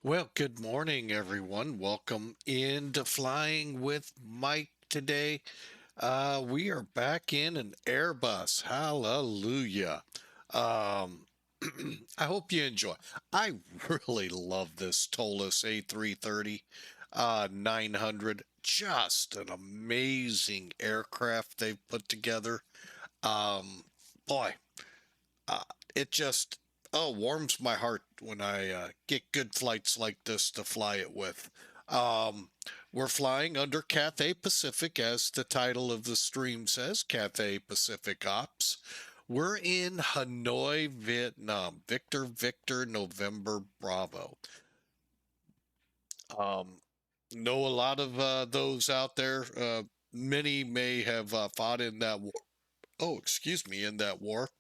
Well, good morning, everyone. Welcome into Flying with Mike today. We are back in an Airbus. Hallelujah. Um, I hope you enjoy. I really love this ToLiss A330 900. Just an amazing aircraft they've put together. Um, boy, uh, it just warms my heart when I get good flights like this to fly it with. Um, we're flying under Cathay Pacific, as the title of the stream says, Cathay Pacific Ops. We're in Hanoi, Vietnam. Victor, Victor, November, Bravo. Um, know a lot of those out there. Many may have fought in that war. Oh, excuse me, in that war.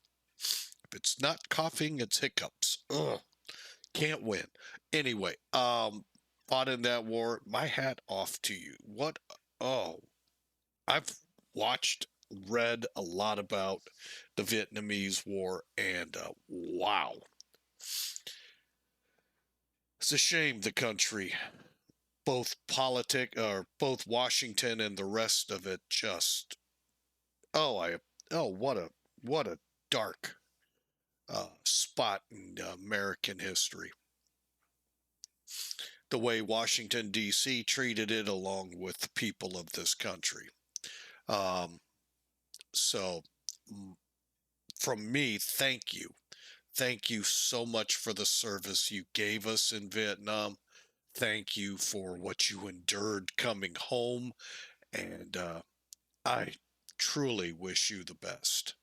If it's not coughing, it's hiccups. Ugh, can't win. Anyway, fought in that war. My hat off to you. What? Oh, I've watched, read a lot about the Vietnamese War, and wow, it's a shame the country, both Washington and the rest of it, just oh, what a dark spot in American history. The way Washington, D.C. treated it along with the people of this country. Um, so, from me, thank you. Thank you so much for the service you gave us in Vietnam. Thank you for what you endured coming home. And I truly wish you the best.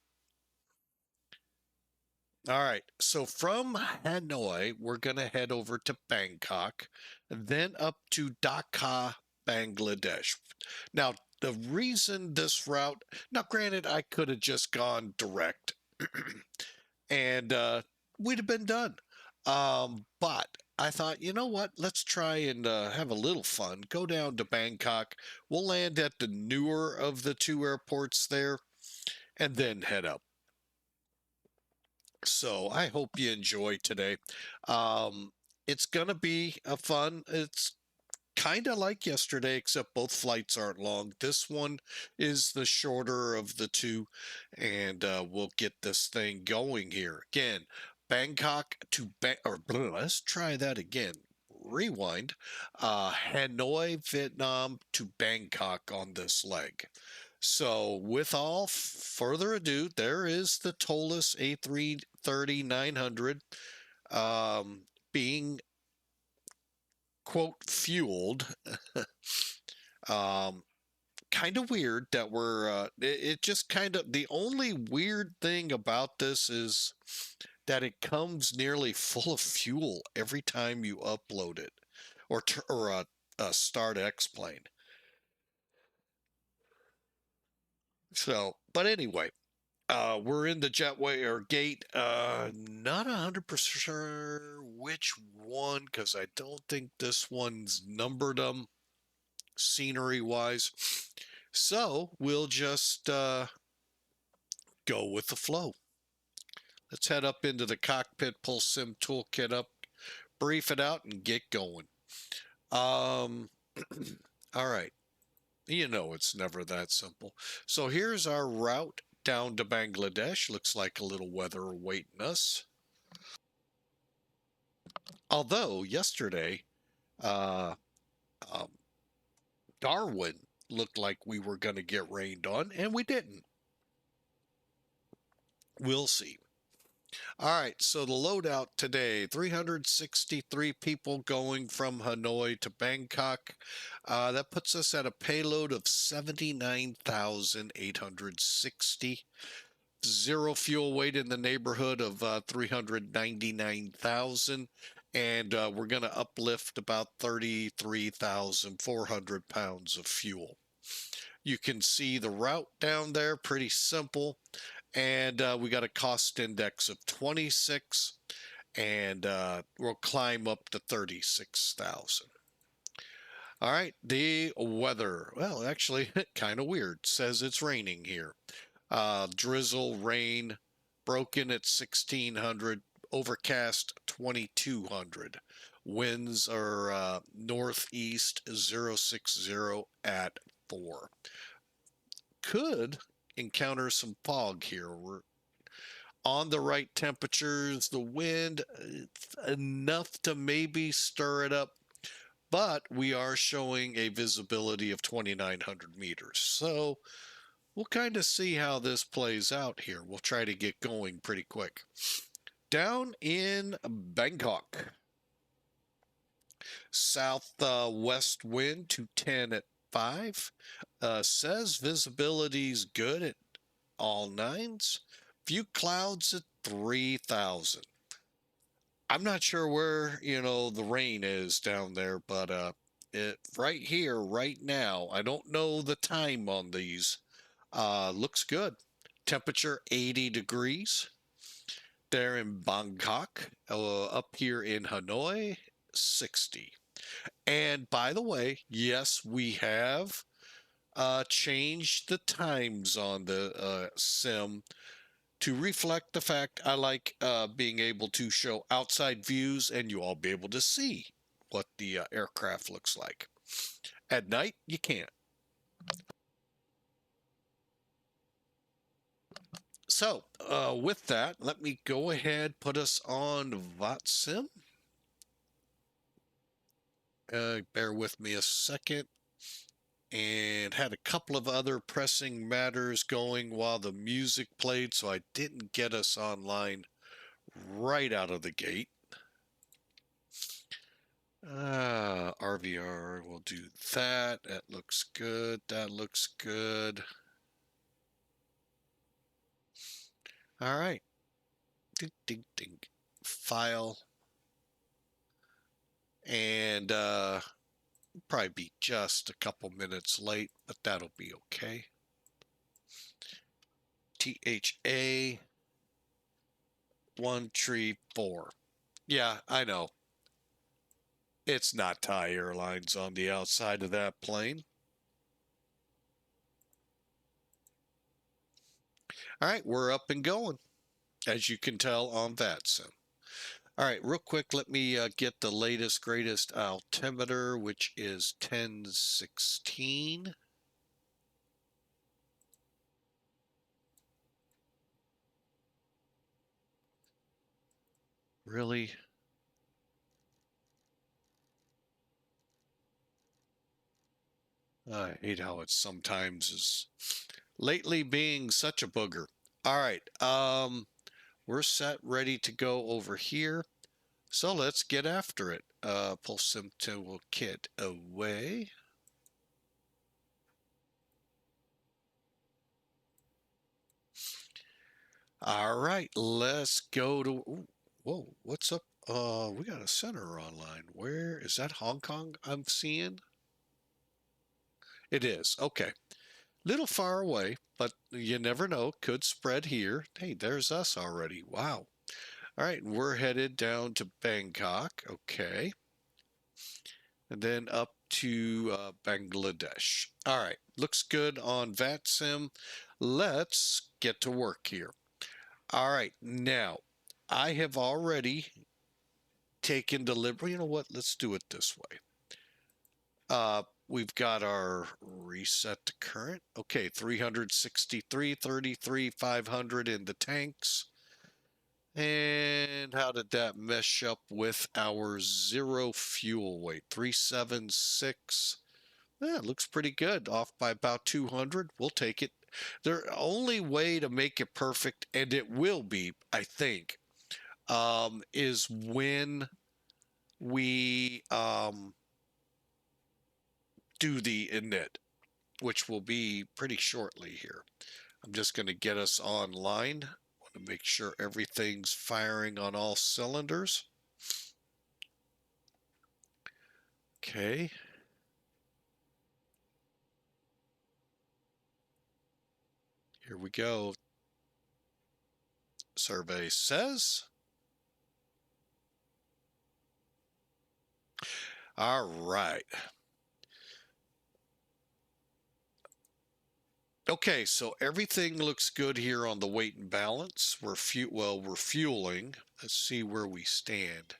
All right. So from Hanoi, we're going to head over to Bangkok, then up to Dhaka, Bangladesh. Now, the reason this route, now granted, I could have just gone direct and we'd have been done. But I thought, you know what? Let's try and have a little fun. Go down to Bangkok. We'll land at the newer of the two airports there and then head up. So I hope you enjoy today. Um, it's gonna be a fun. It's kind of like yesterday, except both flights aren't long. This one is the shorter of the two, and we'll get this thing going here. Again, Bangkok to let's try that again. Rewind. Hanoi, Vietnam to Bangkok on this leg. So, with all further ado, there is the ToLiss A330-900 being quote fueled. um, Kind of weird that it just kind of, the only weird thing about this is that it comes nearly full of fuel every time you upload it or start X plane. So, but anyway, we're in the jetway or gate. Not 100% sure which one because I don't think this one's numbered them scenery wise. So we'll just go with the flow. Let's head up into the cockpit, pull Sim Toolkit up, brief it out, and get going. Um, all right. You know it's never that simple. So here's our route down to Bangladesh. Looks like a little weather awaiting us. Although yesterday, uh, um, Darwin looked like we were going to get rained on, and we didn't. We'll see. All right, so the loadout today 363 people going from Hanoi to Bangkok. That puts us at a payload of 79,860. Zero fuel weight in the neighborhood of 399,000. And we're going to uplift about 33,400 pounds of fuel. You can see the route down there, pretty simple. And we got a cost index of 26, and we'll climb up to 36,000. All right, the weather. Well, actually, kind of weird. Says it's raining here. Drizzle, rain, broken at 1600, overcast 2200. Winds are northeast 060 at 4. Could encounter some fog here. We're on the right temperatures. The wind, it's enough to maybe stir it up, but we are showing a visibility of 2,900 meters. So we'll kind of see how this plays out here. We'll try to get going pretty quick. Down in Bangkok, southwest wind 210 at 5. Says visibility's good at all nines. Few clouds at 3,000. I'm not sure where, the rain is down there, but right here, right now, I don't know the time on these. Looks good. Temperature 80 degrees. There in Bangkok. Up here in Hanoi, 60. And by the way, yes, we have changed the times on the sim to reflect the fact I like being able to show outside views and you all be able to see what the aircraft looks like. At night, you can't. So with that, let me go ahead, put us on VATSIM. Bear with me a second. And had a couple of other pressing matters going while the music played, so I didn't get us online right out of the gate. RVR, we'll do that. That looks good. That looks good. All right. Ding, ding, ding. File. And probably be just a couple minutes late, but that'll be okay. THA 134. Yeah, I know. It's not Thai Airlines on the outside of that plane. All right, we're up and going, as you can tell on VATSIM. All right, real quick, let me get the latest, greatest altimeter, which is 1016. Really? I hate how it sometimes is lately being such a booger. All right, we're set, ready to go over here. So let's get after it. Pull sim toolkit away. All right, let's go to. Ooh, whoa, what's up? We got a center online. Where is that? Hong Kong? I'm seeing. It is. Okay. Little far away, but you never know. Could spread here. Hey, there's us already. Wow. All right, we're headed down to Bangkok. Okay. And then up to Bangladesh. All right, looks good on VATSIM. Let's get to work here. All right, now I have already taken delivery. You know what? Let's do it this way. We've got our reset to current. Okay, 363, 33, 500 in the tanks. And how did that mesh up with our zero fuel weight? 376. Yeah, looks pretty good. Off by about 200. We'll take it. The only way to make it perfect, and it will be, I think, is when we do the init, which will be pretty shortly here. I'm just going to get us online. Want to make sure everything's firing on all cylinders. Okay. Here we go. Survey says. All right. Okay, so everything looks good here on the weight and balance. We're fueling. Let's see where we stand.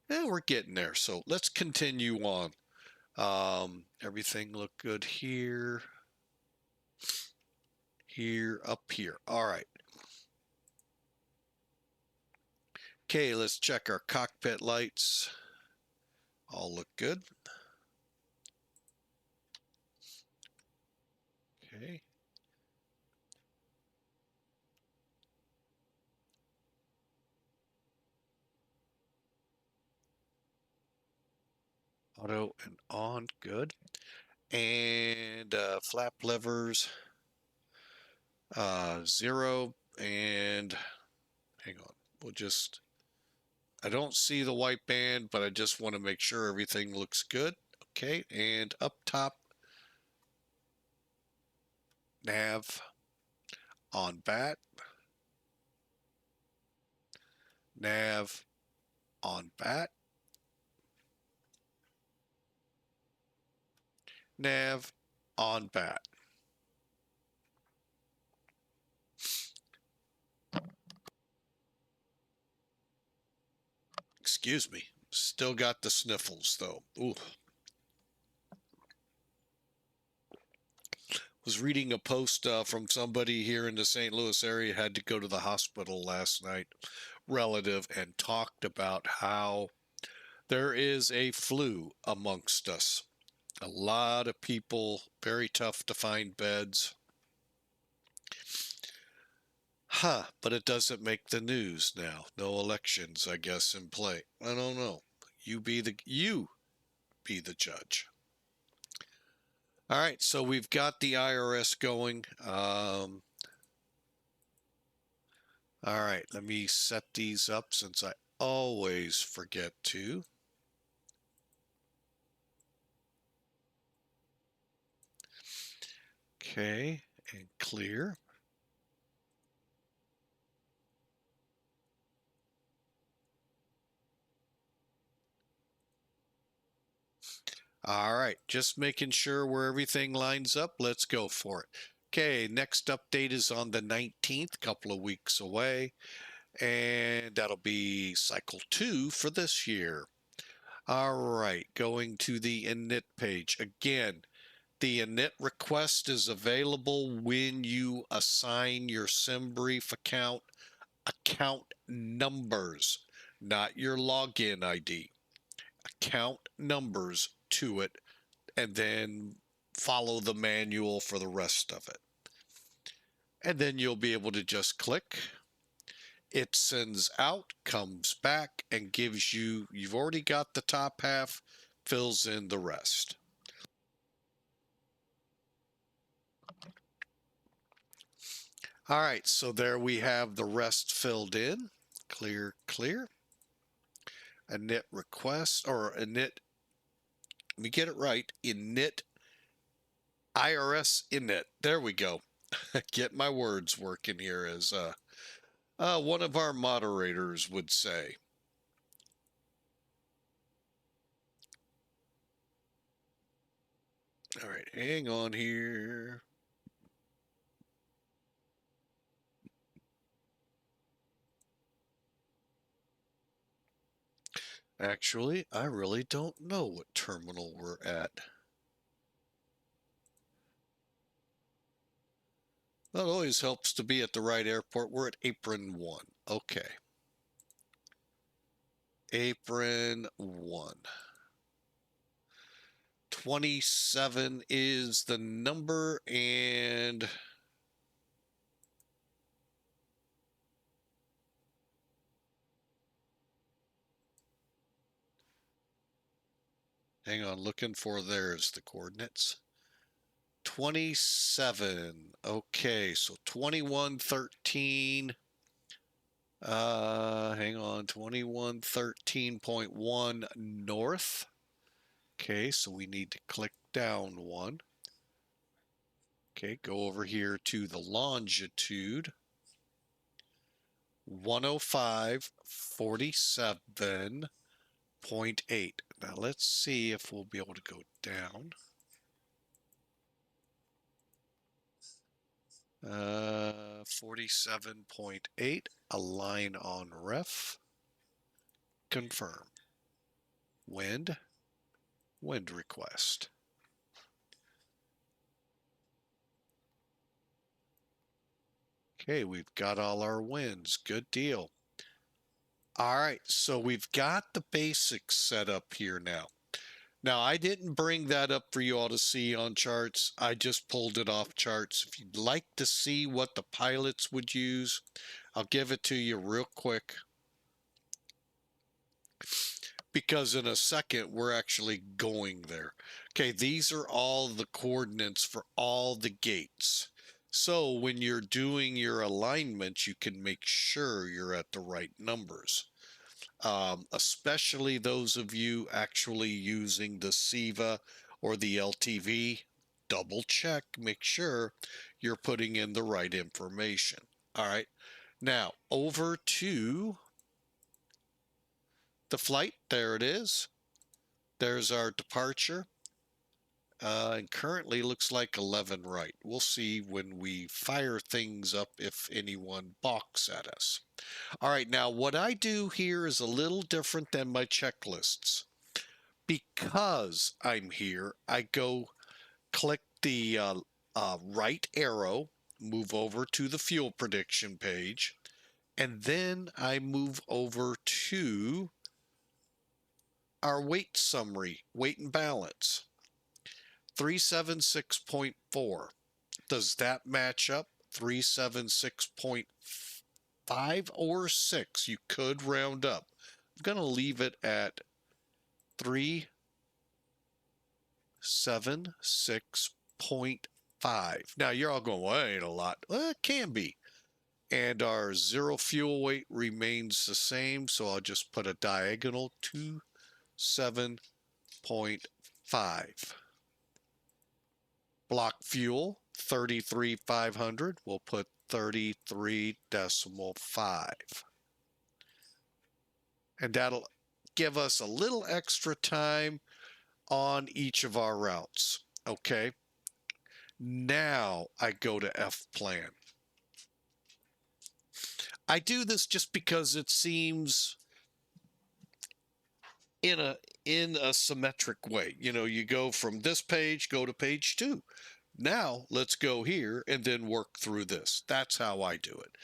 we're getting there. So let's continue on. Everything looked good here, here, up here. All right. Okay, let's check our cockpit lights. All look good. Okay. Auto and on, good. And flap levers, 0. And hang on, we'll just, I don't see the white band, but I just want to make sure everything looks good. Okay, and up top, nav on bat, nav on bat, nav on bat. Excuse me. Still got the sniffles though. Ooh. Was reading a post from somebody here in the St. Louis area, had to go to the hospital last night, relative, and talked about how there is a flu amongst us. A lot of people, very tough to find beds. But it doesn't make the news now. No elections, I guess, in play. I don't know. You be the judge. All right, so we've got the IRS going. All right, let me set these up since I always forget to. Okay, and clear. All right, just making sure where everything lines up. Let's go for it. Okay, next update is on the 19th, couple of weeks away, and that'll be cycle 2 for this year. All right, going to the init page. Again, the init request is available when you assign your SimBrief account numbers, not your login ID. Account numbers to it, and then follow the manual for the rest of it. And then you'll be able to just click. It sends out, comes back, and gives you, you've already got the top half, fills in the rest. All right, so there we have the rest filled in. Clear, clear. Init request, or init, let me get it right, init, IRS init. There we go. Get my words working here, as one of our moderators would say. All right, hang on here. Actually, I really don't know what terminal we're at. That always helps to be at the right airport. We're at apron 1. Okay. Apron 1. 27 is the number, and hang on, looking for, there's the coordinates. 27. Okay, so 2113. Hang on, 2113.1 north. Okay, so we need to click down 1. Okay, go over here to the longitude. 105.47.8. Now let's see if we'll be able to go down. 47.8, align on ref, confirm. wind request. Okay, we've got all our winds. Good deal. All right, so we've got the basics set up here now. Now, I didn't bring that up for you all to see on charts. I just pulled it off charts. If you'd like to see what the pilots would use, I'll give it to you real quick. Because in a second, we're actually going there. Okay, these are all the coordinates for all the gates. So when you're doing your alignment, you can make sure you're at the right numbers. Especially those of you actually using the SIVA or the LTV, double check, make sure you're putting in the right information. All right, now over to the flight. There it is. There's our departure. And currently looks like 11 right. We'll see when we fire things up if anyone balks at us. All right, now what I do here is a little different than my checklists. Because I'm here, I go click the right arrow, move over to the fuel prediction page, and then I move over to our weight summary, weight and balance. 376.4. Does that match up? 376.5 or 6? You could round up. I'm going to leave it at 376.5. Now you're all going, well, that ain't a lot. Well, it can be. And our zero fuel weight remains the same, so I'll just put a diagonal 27.5. Block fuel 33,500. We'll put 33.5. And that'll give us a little extra time on each of our routes. Okay. Now I go to F plan. I do this just because it seems in a symmetric way. You know, you go from this page, go to page 2. Now let's go here and then work through this. That's how I do it.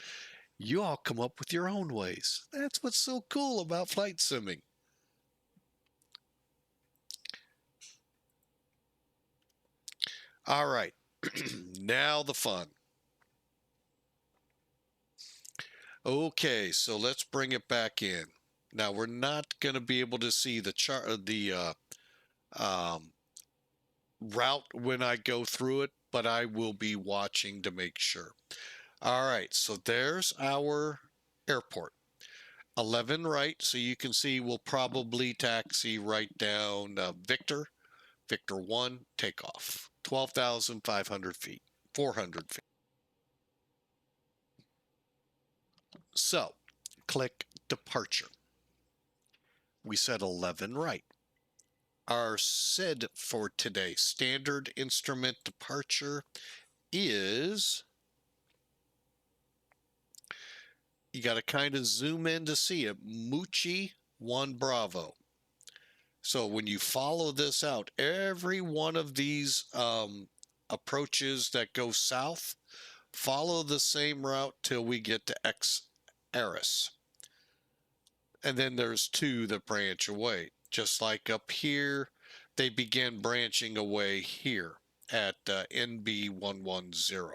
You all come up with your own ways. That's what's so cool about flight simming. All right, now the fun. Okay, so let's bring it back in. Now we're not going to be able to see the chart, route when I go through it, but I will be watching to make sure. All right, so there's our airport. 11 right, so you can see we'll probably taxi right down Victor 1, takeoff. 12,500 feet, 400 feet. So, click departure. We said 11 right. Our SID for today, standard instrument departure, is, you got to kind of zoom in to see it, Muchi 1 Bravo. So when you follow this out, every one of these approaches that go south, follow the same route till we get to Eris. And then there's 2 that branch away. Just like up here, they begin branching away here at NB110.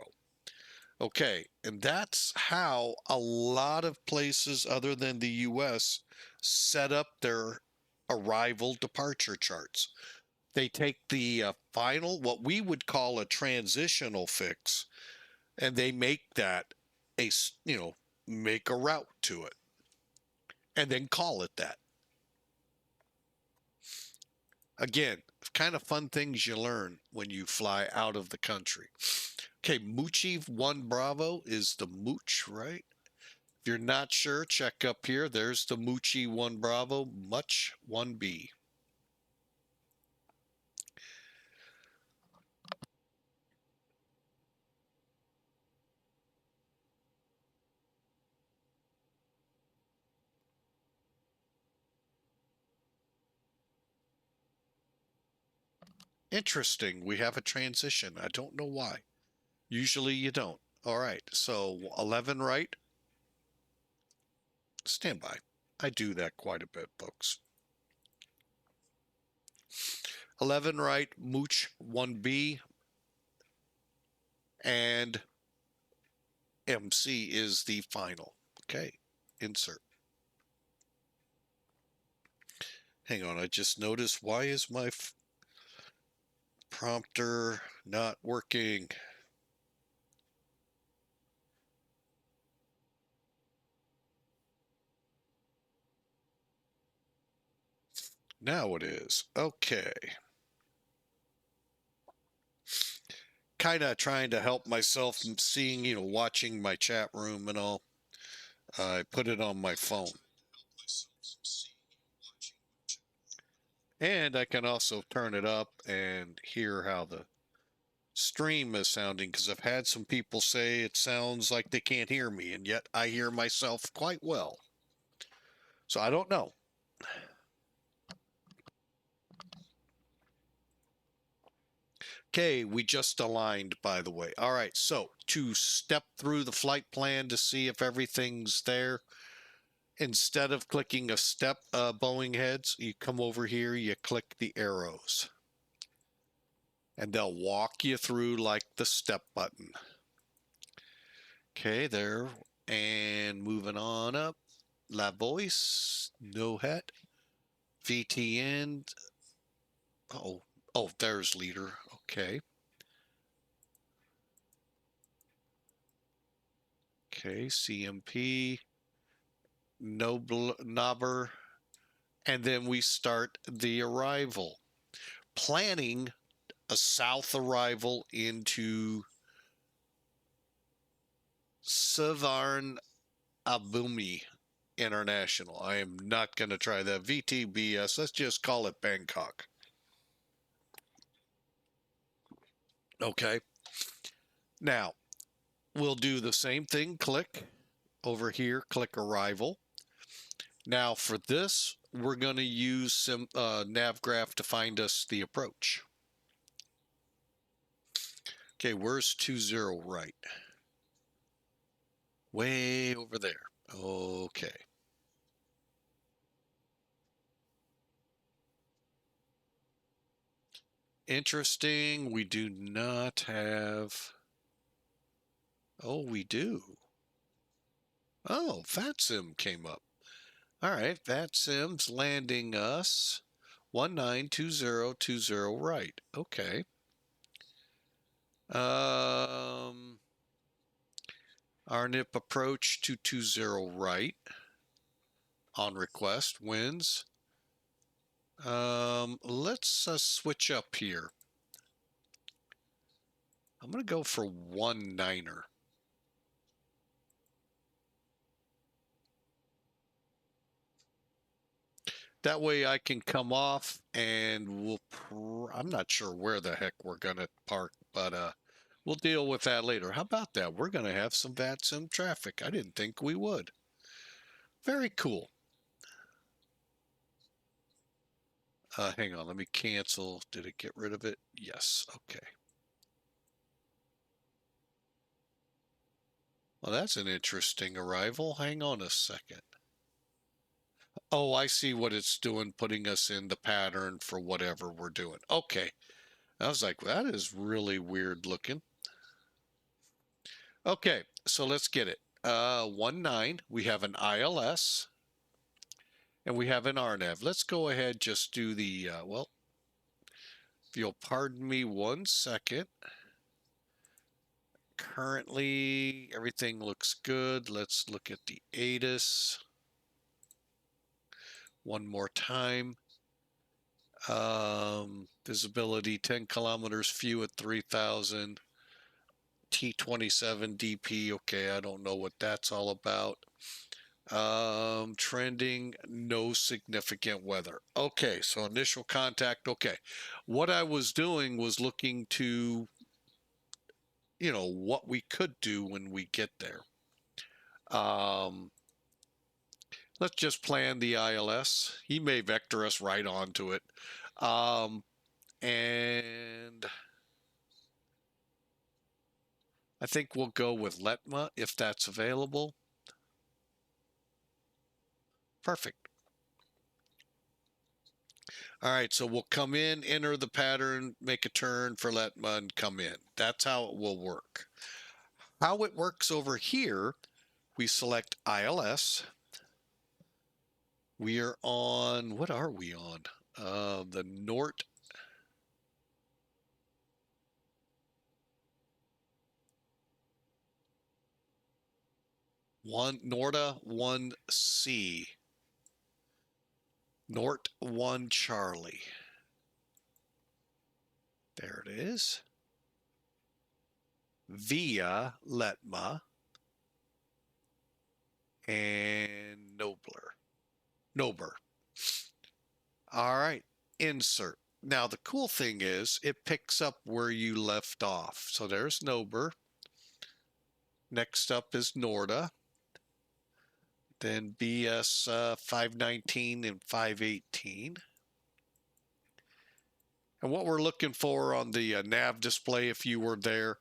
Okay, and that's how a lot of places other than the US set up their arrival departure charts. They take the final, what we would call a transitional fix, and they make that make a route to it and then call it that. Again, kind of fun things you learn when you fly out of the country. Okay, Muchi 1 Bravo is the Mooch, right? If you're not sure, check up here. There's the Muchi 1 Bravo, Much 1B. Interesting. We have a transition. I don't know why. Usually you don't. All right. So 11 right. Stand by. I do that quite a bit, folks. 11 right, Mooch 1B, and MC is the final. Okay. Insert. Hang on. I just noticed, why is my prompter not working? Now it is. Okay. Kind of trying to help myself and seeing, watching my chat room and all. I put it on my phone. And I can also turn it up and hear how the stream is sounding, because I've had some people say it sounds like they can't hear me, and yet I hear myself quite well. So I don't know. Okay, we just aligned, by the way. All right, so to step through the flight plan to see if everything's there, instead of clicking a step, Boeing heads, you come over here, you click the arrows. And they'll walk you through like the step button. Okay, there. And moving on up. La Voice, no hat. VTN. Oh, there's leader. Okay. Okay, CMP, NOBER, and then we start the arrival. Planning a south arrival into Suvarnabhumi International. I am not going to try that. VTBS, let's just call it Bangkok. Okay. Now, we'll do the same thing. Click over here, click arrival. Now for this, we're going to use some NavGraph to find us the approach. Okay, where's 20 right? Way over there. Okay. Interesting. We do not have. Oh, we do. Oh, VATSIM came up. All right, VATSIM's landing us 192020 right. Okay. RNIP approach 220 right on request wins. Let's switch up here. I'm going to go for 19er. That way I can come off and I'm not sure where the heck we're going to park, but we'll deal with that later. How about that? We're going to have some VATSIM traffic. I didn't think we would. Very cool. Hang on, let me cancel. Did it get rid of it? Yes, okay. Well, that's an interesting arrival. Hang on a second. Oh, I see what it's doing, putting us in the pattern for whatever we're doing. Okay. I was like, that is really weird looking. Okay, so let's get it. 19, we have an ILS, and we have an RNAV. Let's go ahead, just do the, well, if you'll pardon me 1 second. Currently, everything looks good. Let's look at the ATIS one more time. Visibility 10 kilometers, few at 3,000. T27 DP, okay, I don't know what that's all about. Trending, no significant weather. Okay, so initial contact, okay. What I was doing was looking to, what we could do when we get there. Let's just plan the ILS. He may vector us right onto it. And I think we'll go with Letma if that's available. Perfect. All right, so we'll come in, enter the pattern, make a turn for Letma, and come in. That's how it will work. How it works over here, we select ILS. We are on, what are we on? The Nort. Norta 1C. Nort 1 Charlie. There it is. Via Letma and NOBER. All right, insert. Now the cool thing is it picks up where you left off. So there's NOBER. Next up is Norta. Then BS 519 and 518. And what we're looking for on the nav display, if you were there,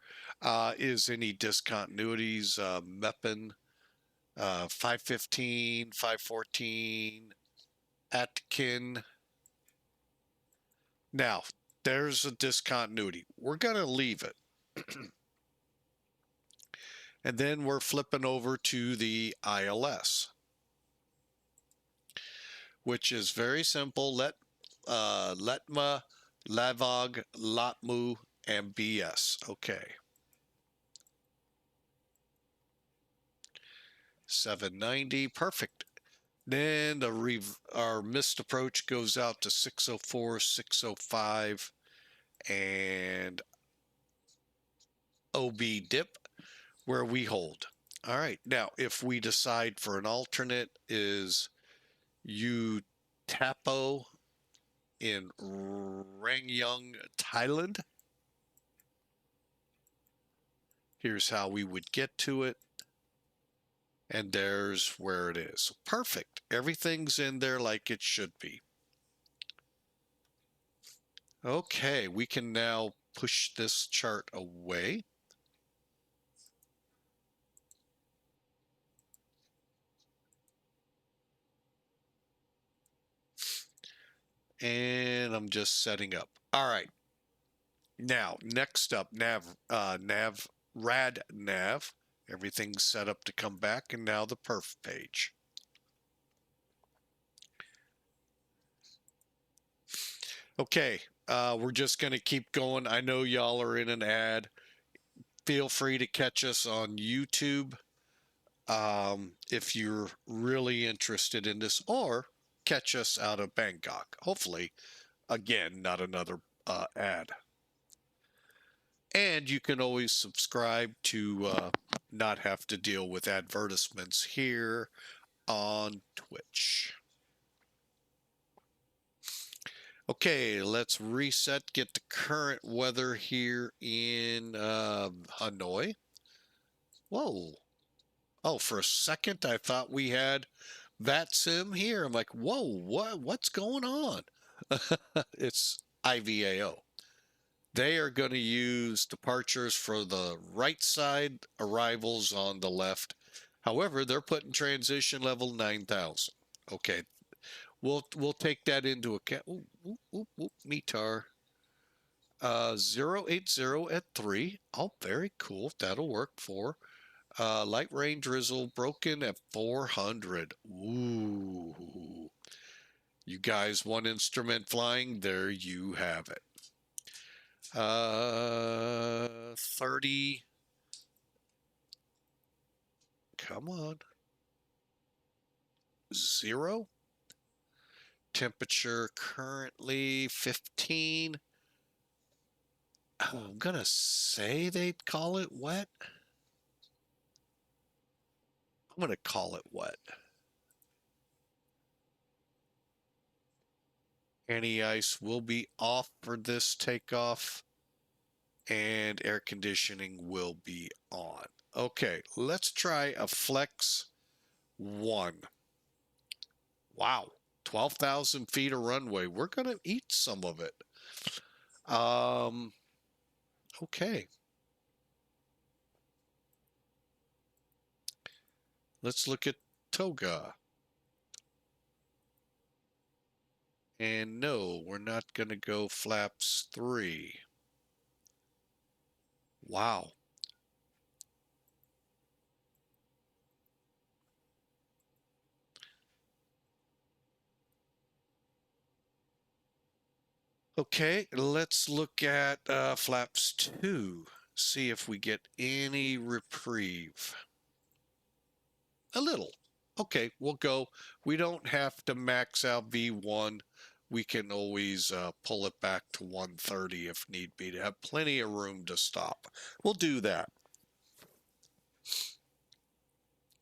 is any discontinuities, MEPN, 515, 514, Atkin. Now, there's a discontinuity. We're going to leave it. And then we're flipping over to the ILS, which is very simple. Letma, Lavog, Latmu, and BS. Okay. 790, perfect. Then our missed approach goes out to 604, 605, and OB dip where we hold. All right, now if we decide for an alternate is Utapo in Rangyung, Thailand. Here's how we would get to it. And there's where it is. Perfect. Everything's in there like it should be. Okay, we can now push this chart away. And I'm just setting up. All right. Now, next up, rad nav. Everything's set up to come back, and now the perf page. Okay, we're just going to keep going. I know y'all are in an ad. Feel free to catch us on YouTube if you're really interested in this, or catch us out of Bangkok. Hopefully, again, not another ad. And you can always subscribe to not have to deal with advertisements here on Twitch. Okay, let's reset, get the current weather here in Hanoi. Whoa. Oh, for a second, I thought we had VATSIM here. I'm like, whoa, what's going on? It's IVAO. They are going to use departures for the right side, arrivals on the left. However, they're putting transition level 9,000. Okay, we'll take that into account. METAR 080 at 3. Oh, very cool. That'll work for light rain drizzle broken at 400. Ooh. You guys want instrument flying? There you have it. 30. Come on. 0. Temperature currently 15. Oh, I'm going to say they'd call it wet. I'm going to call it wet. Anti-ice will be off for this takeoff, and air conditioning will be on. Okay, let's try a Flex 1. Wow, 12,000 feet of runway. We're going to eat some of it. Um, okay. Let's look at toga. And no, we're not going to go flaps 3. Wow. Okay, let's look at flaps 2. See if we get any reprieve. A little. Okay, we'll go. We don't have to max out V1. We can always pull it back to 130 if need be to have plenty of room to stop. We'll do that.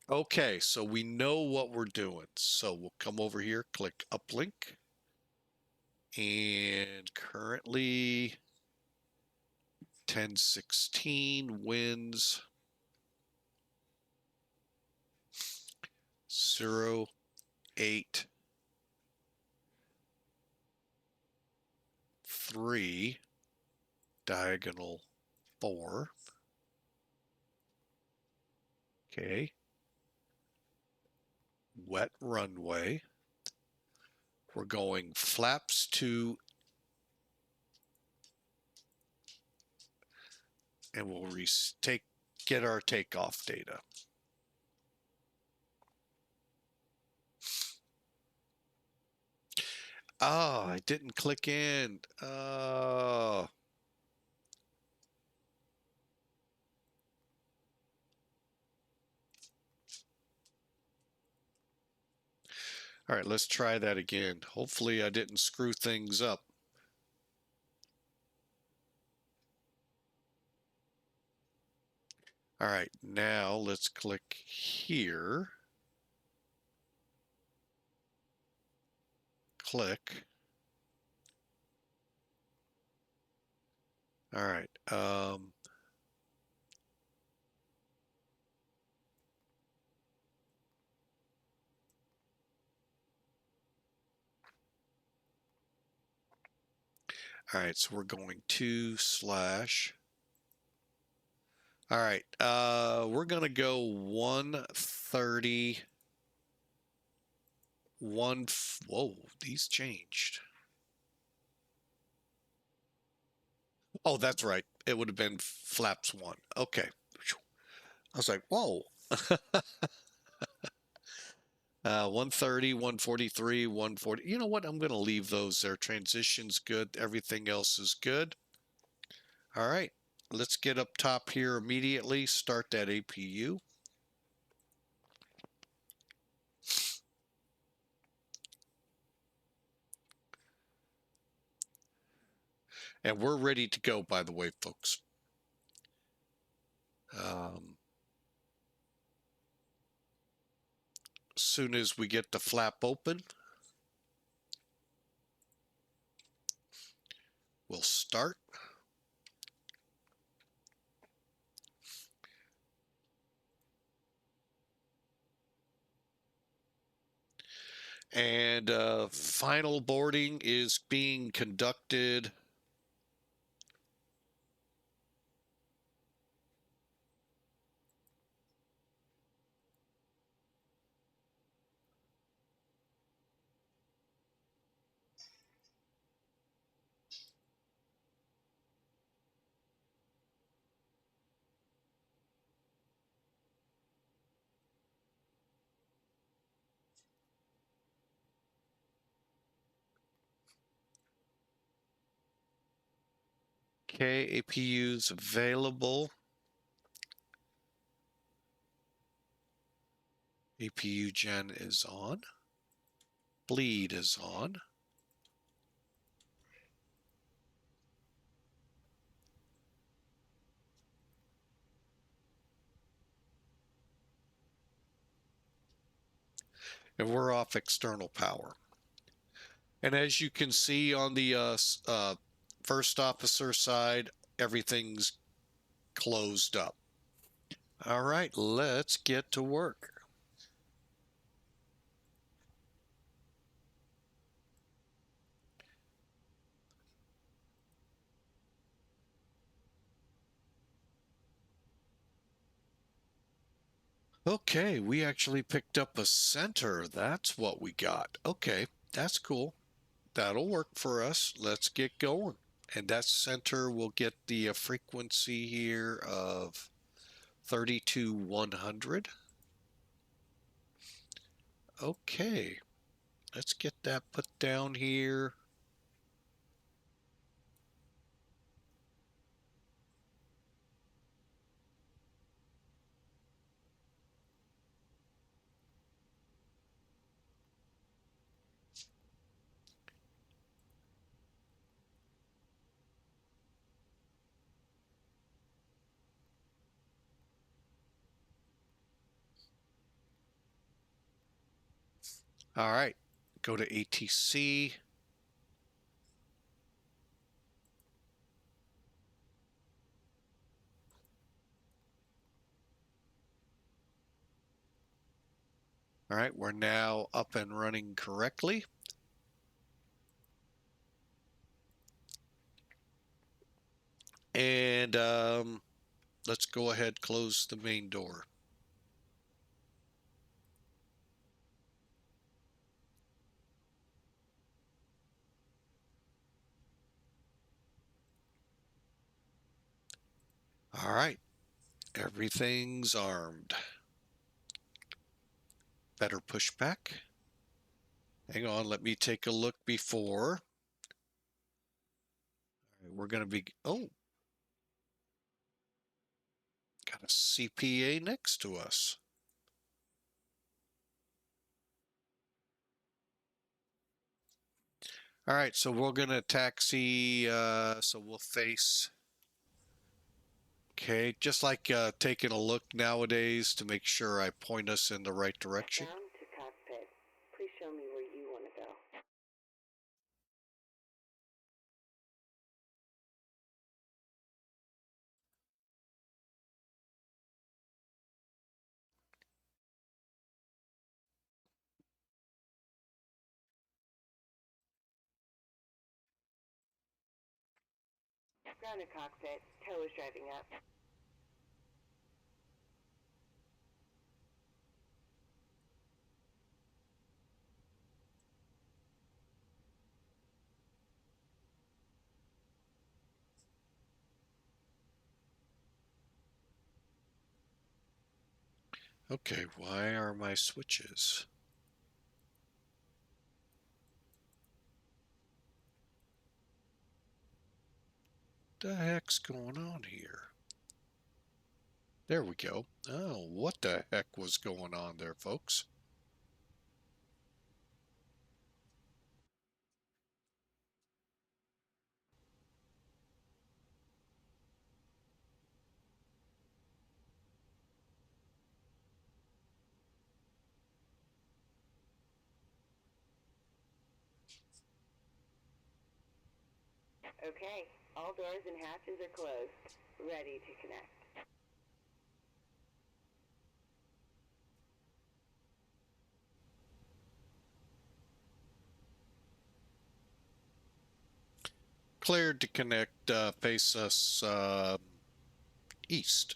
Okay, so we know what we're doing. So we'll come over here, click uplink. And currently 1016 winds 083 diagonal 4. Okay. Wet runway. We're going flaps 2, and we'll get our takeoff data. Oh, I didn't click in. Oh. All right, let's try that again. Hopefully I didn't screw things up. All right, now let's click here. Click. All right. All right, so we're going to slash. All right, we're going to go 130. Whoa, these changed. Oh, that's right. It would have been flaps 1. Okay. I was like, whoa. 130, 143, 140. You know what? I'm going to leave those there. Transition's good. Everything else is good. All right. Let's get up top here immediately. Start that APU. And we're ready to go, by the way, folks. As soon as we get the flap open, we'll start. And final boarding is being conducted. Okay, APU's available. APU gen is on. Bleed is on. And we're off external power. And as you can see on the first officer side, everything's closed up. All right, let's get to work. Okay, we actually picked up a center. That's what we got. Okay, that's cool. That'll work for us. Let's get going. And that center will get the frequency here of 32-100. Okay, let's get that put down here. All right, go to ATC. All right, we're now up and running correctly. And let's go ahead, close the main door. All right, everything's armed. Better pushback. Hang on, let me take a look before. We're going to be, oh, got a CPA next to us. All right, so we're going to taxi, so we'll face, okay, just like taking a look nowadays to make sure I point us in the right direction. Down to cockpit. Please show me where you want to go. Ground to cockpit. Tow is driving up. Okay, why are my switches? The heck's going on here? There we go. Oh, what the heck was going on there, folks? Okay, all doors and hatches are closed. Ready to connect. Cleared to connect, face us east.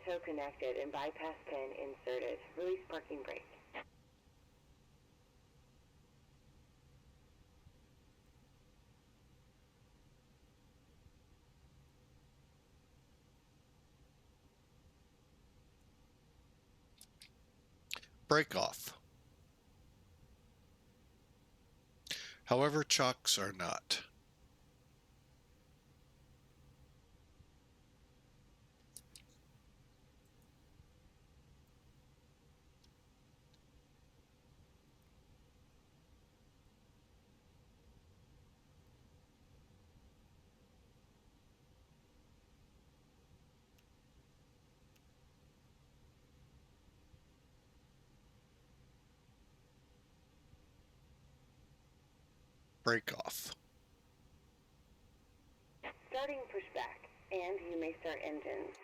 Tow connected and bypass pin inserted. Release parking brake. Break off. However, chocks are not. break off. Starting pushback, and you may start engines.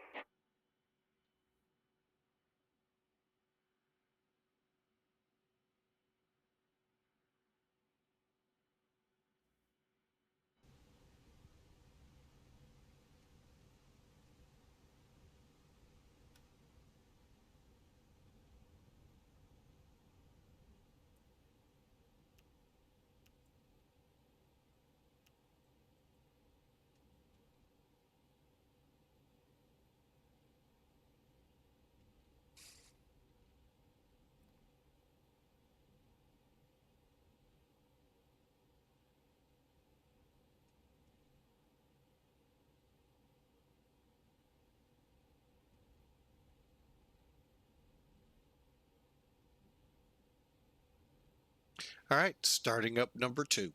All right, starting up number 2.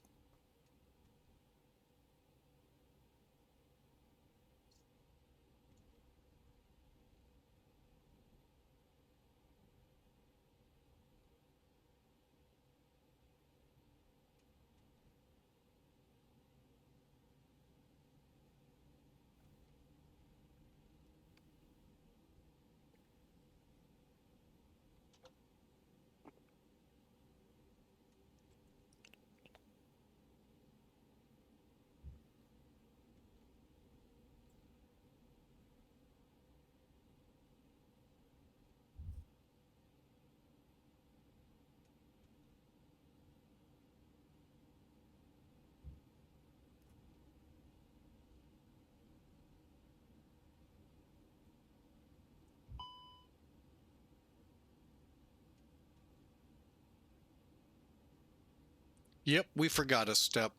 Yep, we forgot a step.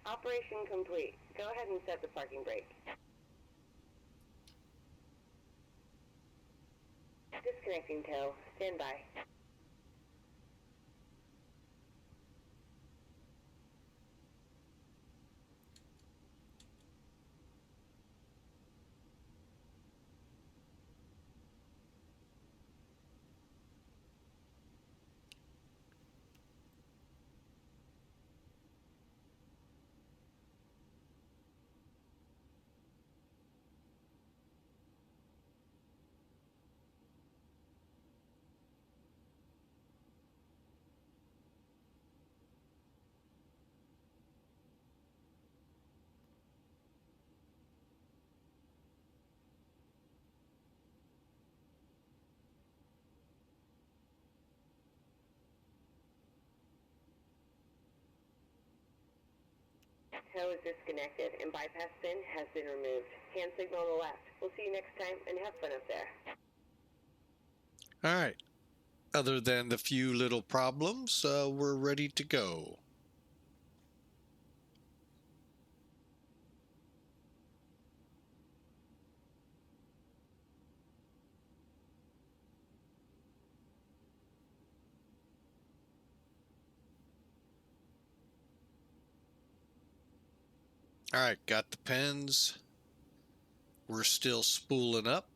Operation complete. Go ahead and set the parking brake. Disconnecting tow. Stand by. Tow is disconnected and bypass pin has been removed. Hand signal on the left. We'll see you next time and have fun up there. All right. Other than the few little problems, we're ready to go. All right, got the pens. We're still spooling up.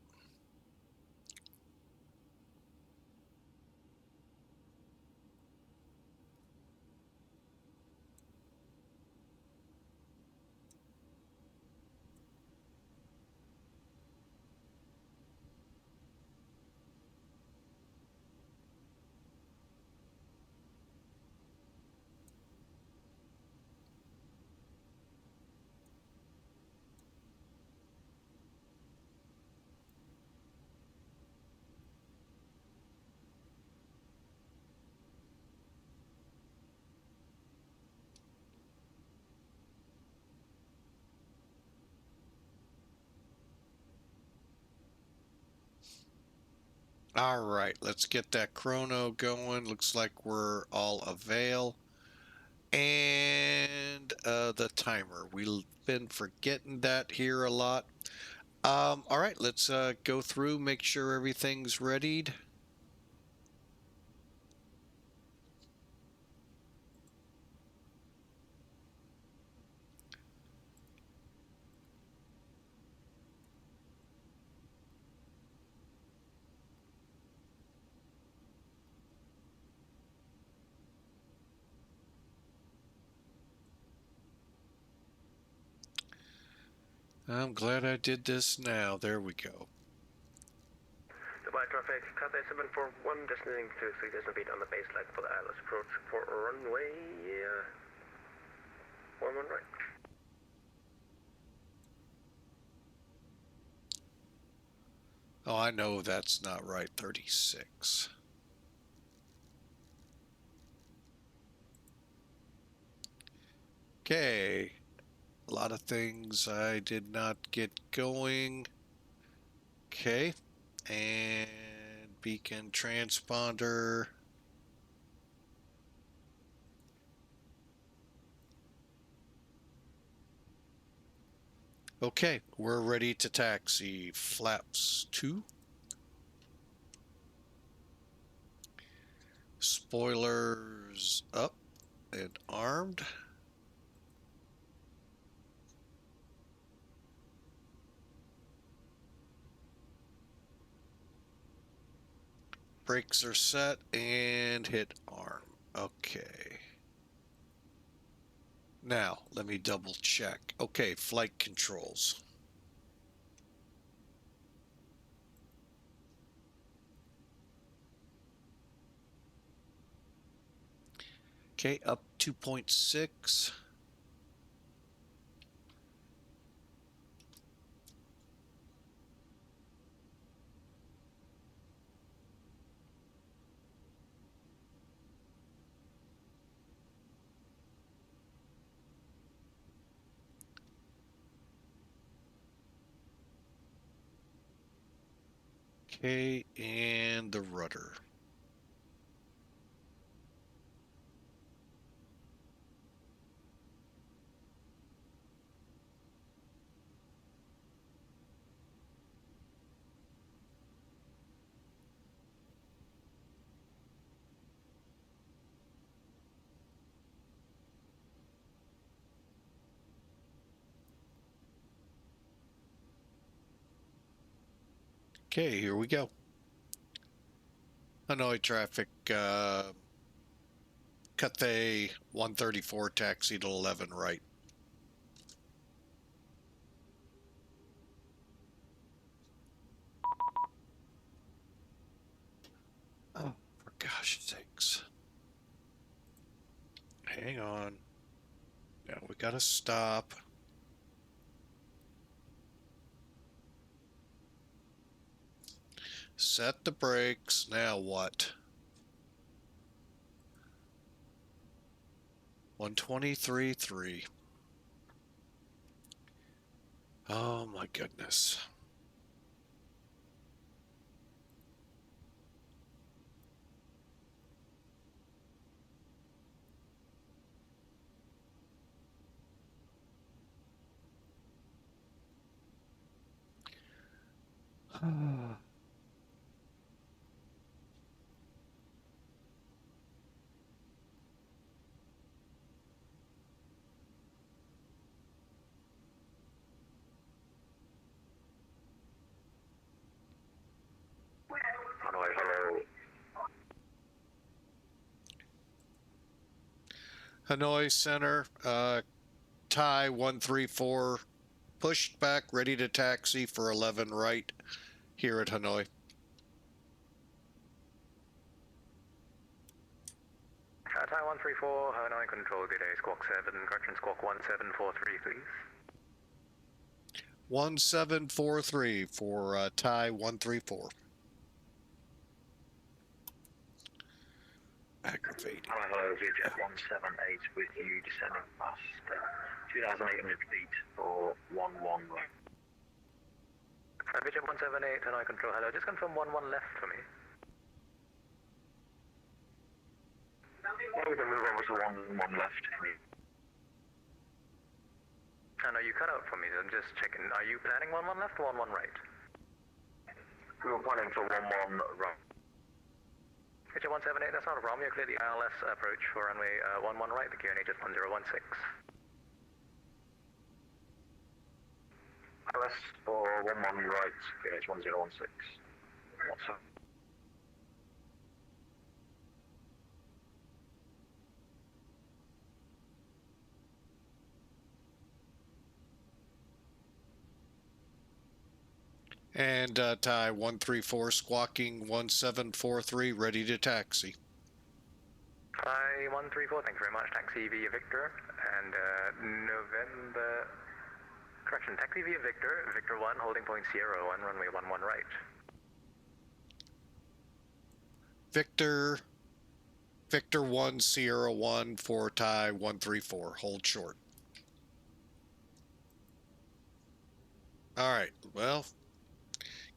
All right, let's get that chrono going. Looks like we're all avail. And the timer. We've been forgetting that here a lot. All right, let's go through, make sure everything's readied. I'm glad I did this now. There we go. Dubai traffic, Cathay 741, descending to 3000 feet on the base leg for the ILS approach for runway 11 right. Oh, I know that's not right. 36. Okay. A lot of things I did not get going. Okay. And beacon transponder. Okay, we're ready to taxi. Flaps 2. Spoilers up and armed. Brakes are set and hit arm. Okay. Now, let me double check. Okay, flight controls. Okay, up 2.6. Okay, and the rudder. Okay, here we go. Hanoi traffic, Cathay 134 taxi to 11 right. Oh, for gosh sakes. Hang on. Now we gotta stop. Set the brakes. Now what? 123.3. Oh my goodness. Hanoi, hello. Hanoi Center, Thai 134, pushed back, ready to taxi for 11 right here at Hanoi. Cathay 134, Hanoi control, good day, squawk 7, correction squawk 1743, please. 1743 for Thai 134. Aggravating. Hello, VJ 178 with you descending past 2,800 feet for 11 right. VJ 178, Hanoi control, hello, just confirm 11 left for me. We can move over to one left. I know you cut out for me, so I'm just checking. Are you planning 11 left or 11 right? We were planning for 11 right. Picture 178, that's not a problem. You're clear the ILS approach for runway 11 right, the QNH is 1016. ILS for 11 right, QNH 1016. What's up? And Thai 134 squawking 1743, ready to taxi. Thai 134, thank you very much. Taxi via Victor. And November. Correction, taxi via Victor. Victor 1, holding point Sierra 1, runway 11 right. Victor 1, Sierra 1 for Thai 134, hold short. All right, well,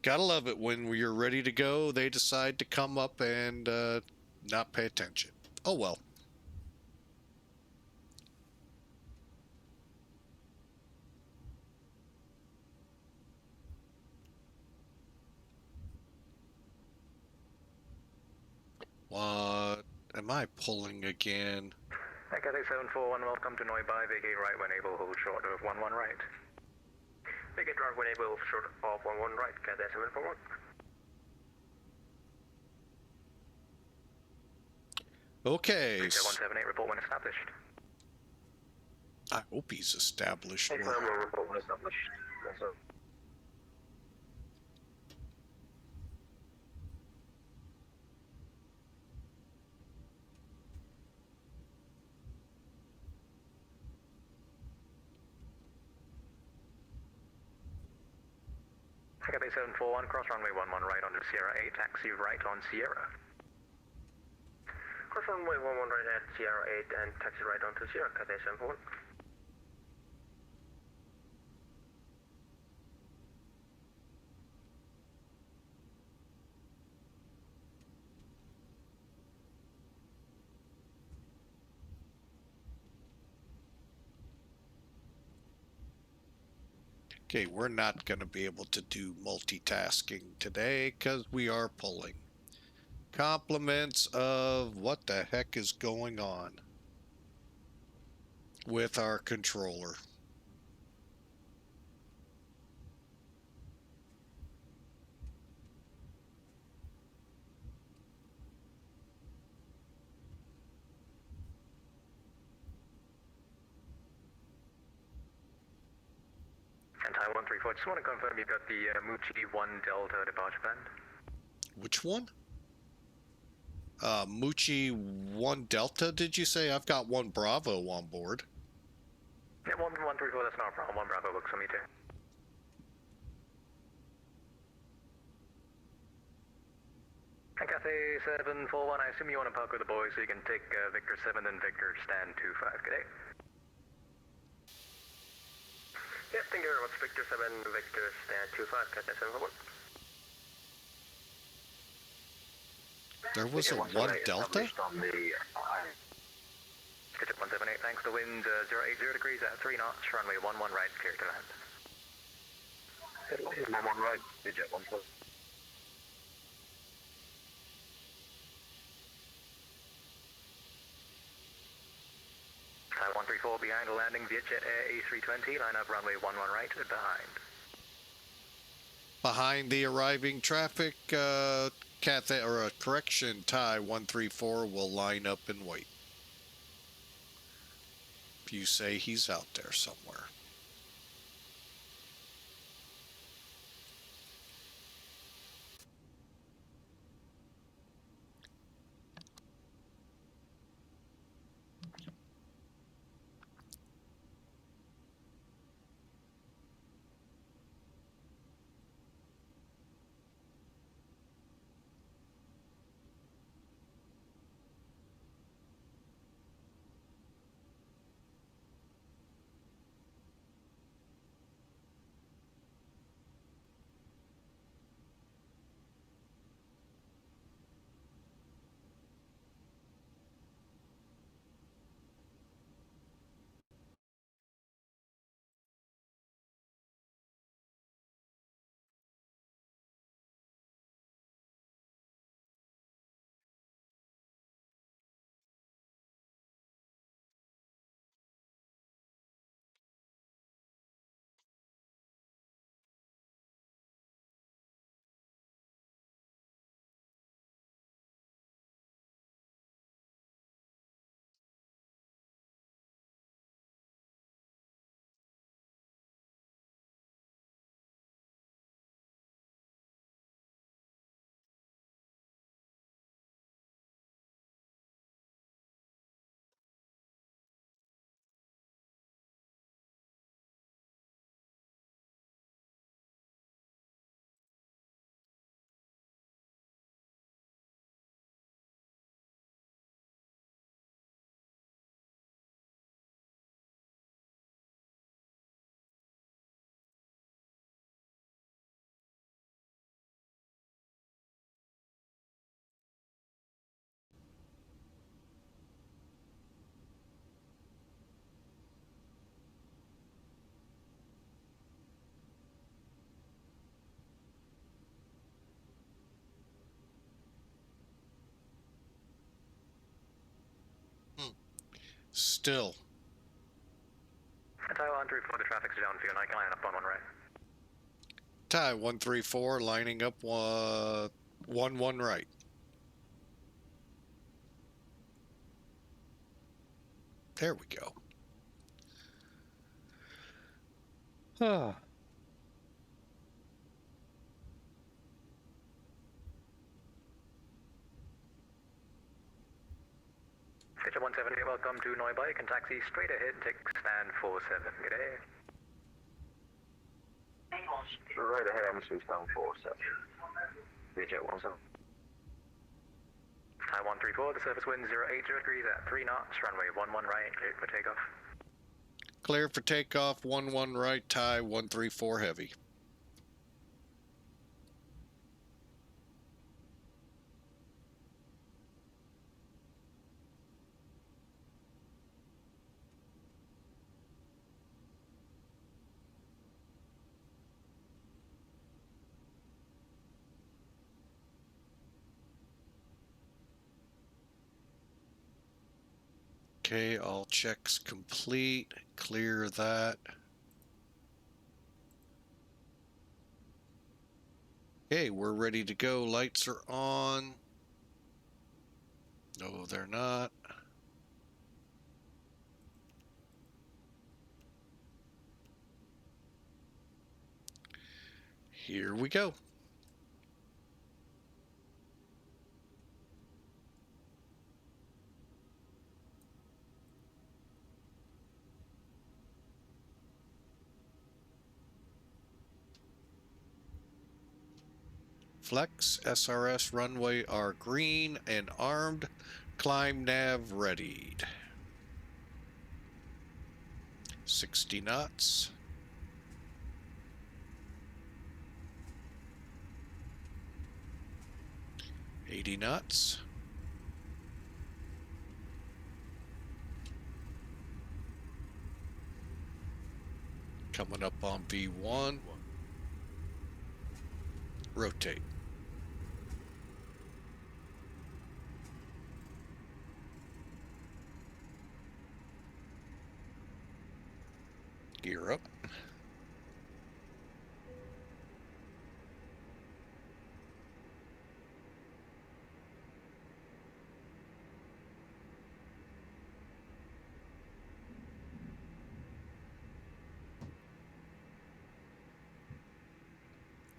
gotta love it when you're ready to go, they decide to come up and not pay attention. Oh well. What am I pulling again? Cathay 741, welcome to Hanoi by vacate right when able, hold short of 11 right. Vacate right when able, short of 11 right, Cathay 741. Okay. 178, report when established. I hope he's established. Report when established. Yes, sir. Cathay 741, cross runway 11 right onto Sierra 8, taxi right on Sierra. Cross runway 11 right at Sierra 8 and taxi right onto Sierra, Cathay 741. Okay, we're not going to be able to do multitasking today because we are pulling. Compliments of what the heck is going on with our controller. And Thai 134, just want to confirm you got the Muchi 1 Delta departure plan. Which one? Muchi 1 Delta, did you say? I've got 1 Bravo on board. Yeah, 134, that's not a problem. 1 Bravo works for me too. And Cathay 741, I assume you want to park with the boys so you can take Victor 7 and Victor stand 25, good day? Yes, thank you very much. Victor 7, Victor stand 25, Cathay 741. There was a 1 Delta? Sketchup 178, thanks. The wind 080 degrees at 3 knots, runway 11 right, clear to land. 11 right, digit 1 plus. Thai 134 behind a landing, Vietjet Air A320, line up runway 11 right, behind. Behind the arriving traffic, Cathay, or correction, Thai 134 will line up and wait. If you say he's out there somewhere. still. Thai 134, the traffic's down for you, and I can line up on one right. Thai 134 lining up 1 right. There we go. Ah. Pitcher 170, welcome to Hanoi. You can taxi straight ahead and take stand 47. Good day. Right ahead, I'm stand 47. VJ 17. Thai 134, the surface wind 080 degrees at 3 knots, runway 11 right, cleared for takeoff. Clear for takeoff, 11 right, Thai 134 heavy. Okay, all checks complete. Clear that. Okay, we're ready to go. Lights are on. No, they're not. Here we go. Flex, SRS, runway are green and armed. Climb nav readied. 60 knots. $80 knots. Coming up on V1. Rotate. Gear up.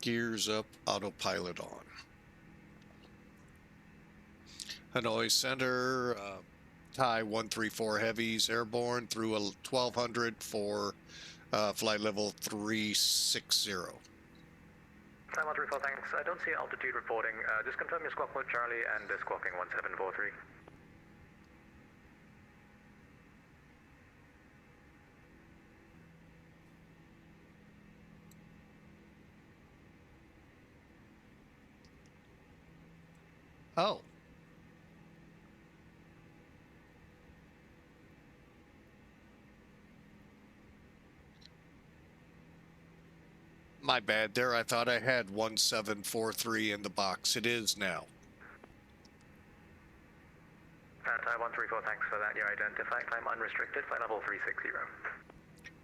Gears up, autopilot on. Hanoi Center, Thai 134 heavies airborne through 1200 for flight level 360. Thai 134, thanks. I don't see altitude reporting. Just confirm your squawk mode, Charlie, and squawking 1743. Oh. My bad there. I thought I had 1743 in the box. It is now. Thai 134, thanks for that. Your identified climb unrestricted, flight level 360.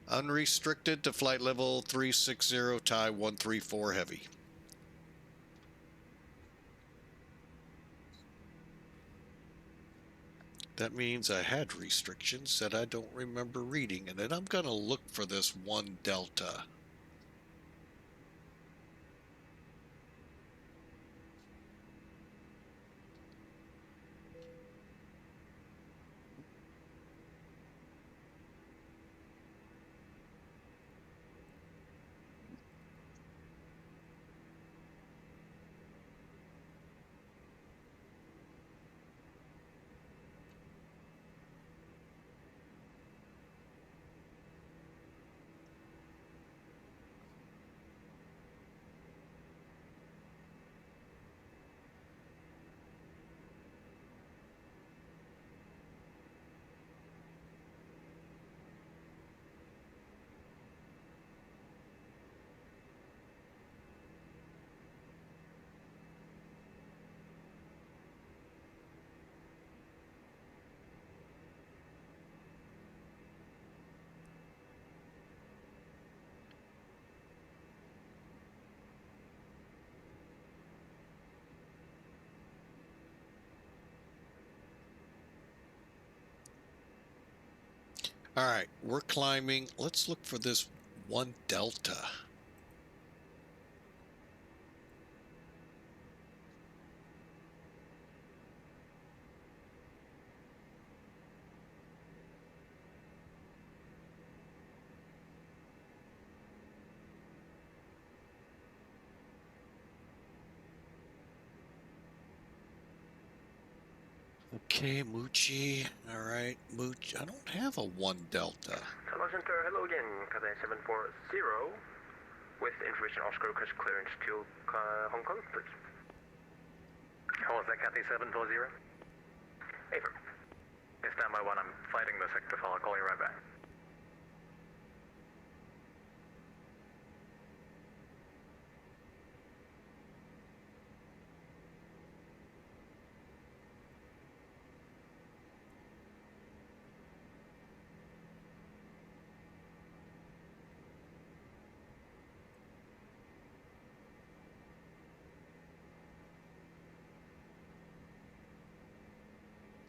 Unrestricted to flight level 360, Thai 134 heavy. That means I had restrictions that I don't remember reading, and then I'm going to look for this 1 Delta. All right, we're climbing. Let's look for this 1 Delta. Okay, Moochie. All right, Mooch. I don't have a 1 Delta. Hello Center, hello again, Cathay 740 with information Oscar request clearance to Hong Kong, please. How was that, Cathay 740? Affirm. Hey, standby 1, I'm fighting the sector file, I'll call you right back.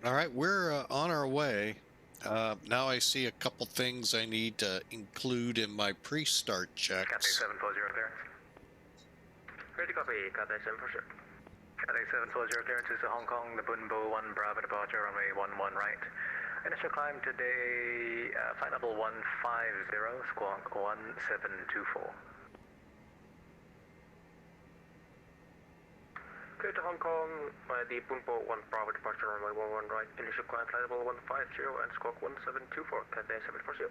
All right, we're on our way. Now I see a couple things I need to include in my pre-start Cathay checks. 740 clearance. Ready to copy, Cathay 740. Cathay 740 clearance is to Hong Kong, the Bunbo 1 Bravo departure, runway 11 right. Initial climb today, flight level 150, squawk 1724. Clear to Hong Kong, the Bunbo 1 Bravo departure, runway 11 right. Initial climb, flight level 150 and squawk 1724, Cathay 740.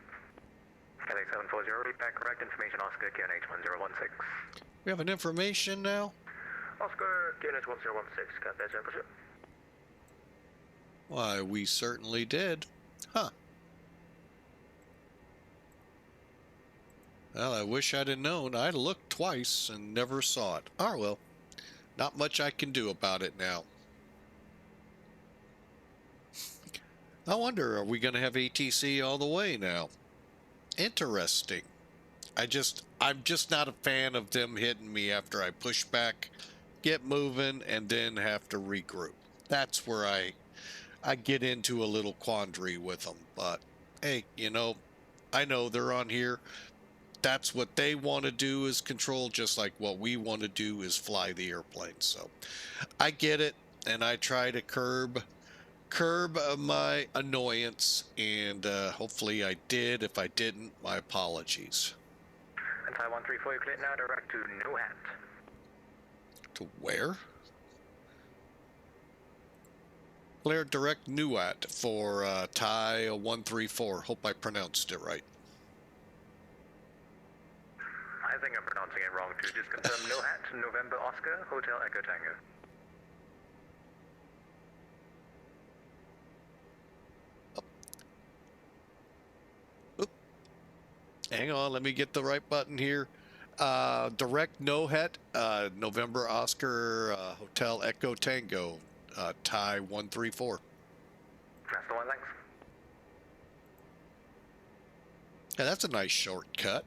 Cathay 740, repeat back correct information, Oscar, QNH 1016. We have an information now? Oscar, QNH 1016, Cathay 740. Why, we certainly did. Huh. Well, I wish I'd have known. I looked twice and never saw it. Oh, well. Not much I can do about it now. I wonder, are we going to have ATC all the way now? Interesting. I'm just not a fan of them hitting me after I push back, get moving, and then have to regroup. That's where I get into a little quandary with them. But hey, you know, I know they're on here. That's what they want to do is control, just like what we want to do is fly the airplane. So I get it, and I try to curb my annoyance, and hopefully I did. If I didn't, my apologies. And Thai 134, you clear now direct to No Hat. To where? Clear direct Nuat for Thai 134. Hope I pronounced it right. I think I'm pronouncing it wrong too. Just confirm No Hat, November Oscar, Hotel Echo Tango. Oop. Hang on, let me get the right button here. Direct No Het, November Oscar, Hotel Echo Tango, Thai 134. That's the one, thanks. Yeah, that's a nice shortcut.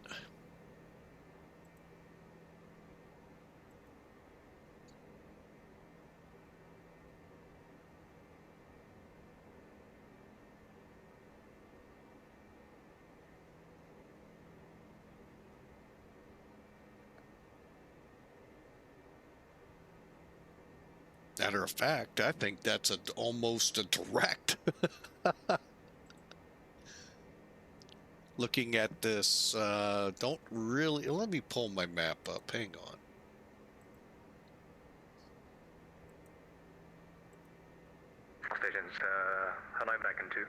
Matter of fact, I think that's almost a direct. Looking at this, don't really, let me pull my map up. Hang on. Stations, Hanoi back in 2.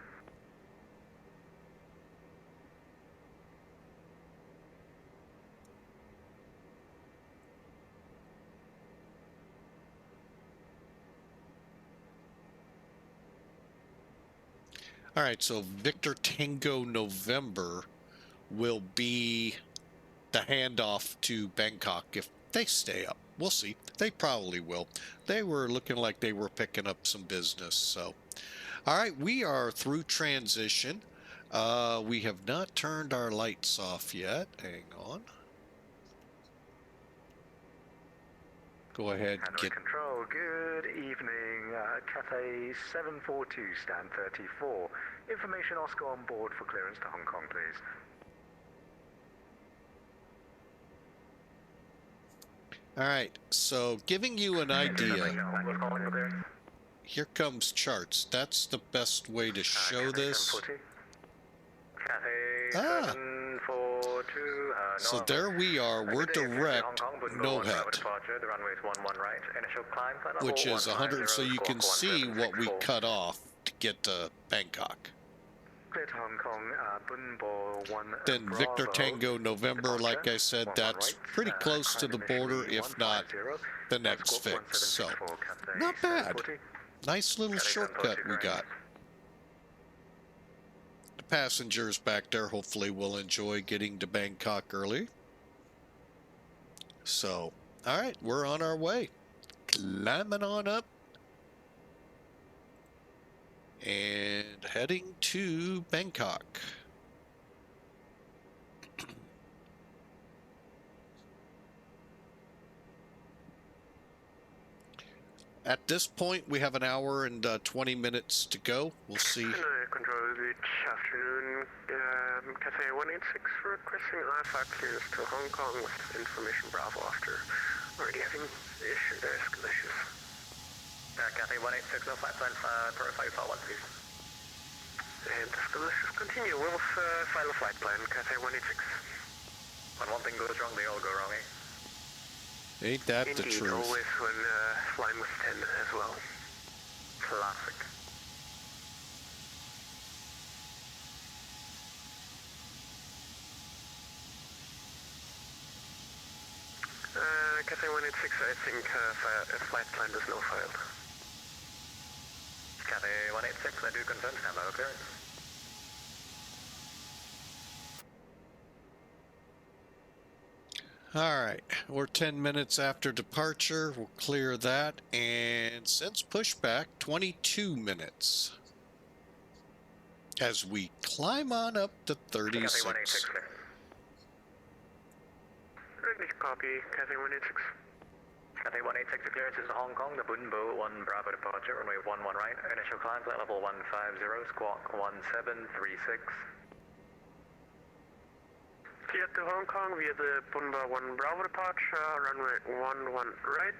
All right, so Victor Tango November will be the handoff to Bangkok if they stay up. We'll see. They probably will. They were looking like they were picking up some business. So, all right, we are through transition. We have not turned our lights off yet. Hang on. Go ahead and Hanoi get... Control, good evening. Cathay 742, stand 34. Information Oscar on board for clearance to Hong Kong, please. All right, so giving you an idea, here comes charts. That's the best way to show this. Ah, so there we are. We're direct, no het, which is 100. So you can see what we cut off to get to Bangkok. Then Victor Tango November, like I said, that's pretty close to the border, if not the next fix. So not bad. Nice little shortcut we got. The passengers back there hopefully will enjoy getting to Bangkok early. So, all right, we're on our way. Climbing on up. And heading to Bangkok. At this point, we have an hour and 20 minutes to go. We'll see. Control, good afternoon. Cathay 186 requesting IFA clearance to Hong Kong with information Bravo after already having issued escalations. Cathay 186, no flight plan, profile file 1, please. And escalations continue. We'll file a flight plan, Cathay 186. When one thing goes wrong, they all go wrong, eh? Ain't that Indeed, the truth? Always when flying with 10 as well. Classic. Cathay 186, I think a flight plan is no filed. Cathay 186, I do confirm, stand by clearance. All right, we're 10 minutes after departure. We'll clear that. And since pushback, 22 minutes. As we climb on up to 36. Cathay 186, clear. Ready to copy, Cathay 186. Cathay 186, the clearance is to Hong Kong, the Bunbo 1 Bravo departure, runway 11 right, initial climb flight level 150, squawk 1736. Clear to Hong Kong via the Bunba 1 Bravo departure, runway 11 right,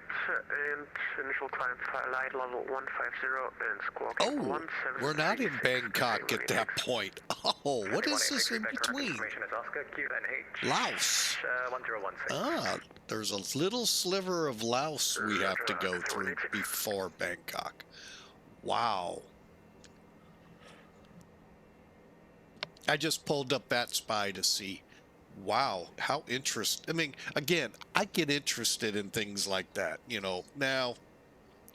and initial climb flight level 150 and squawk 1736. We're not in Bangkok at that point. Oh, what is this in between? Laos. 1016. Ah, there's a little sliver of Laos we have to go through before Bangkok. Wow. I just pulled up VATSIM to see. Wow, how interesting. I mean, again, I get interested in things like that, you know. Now,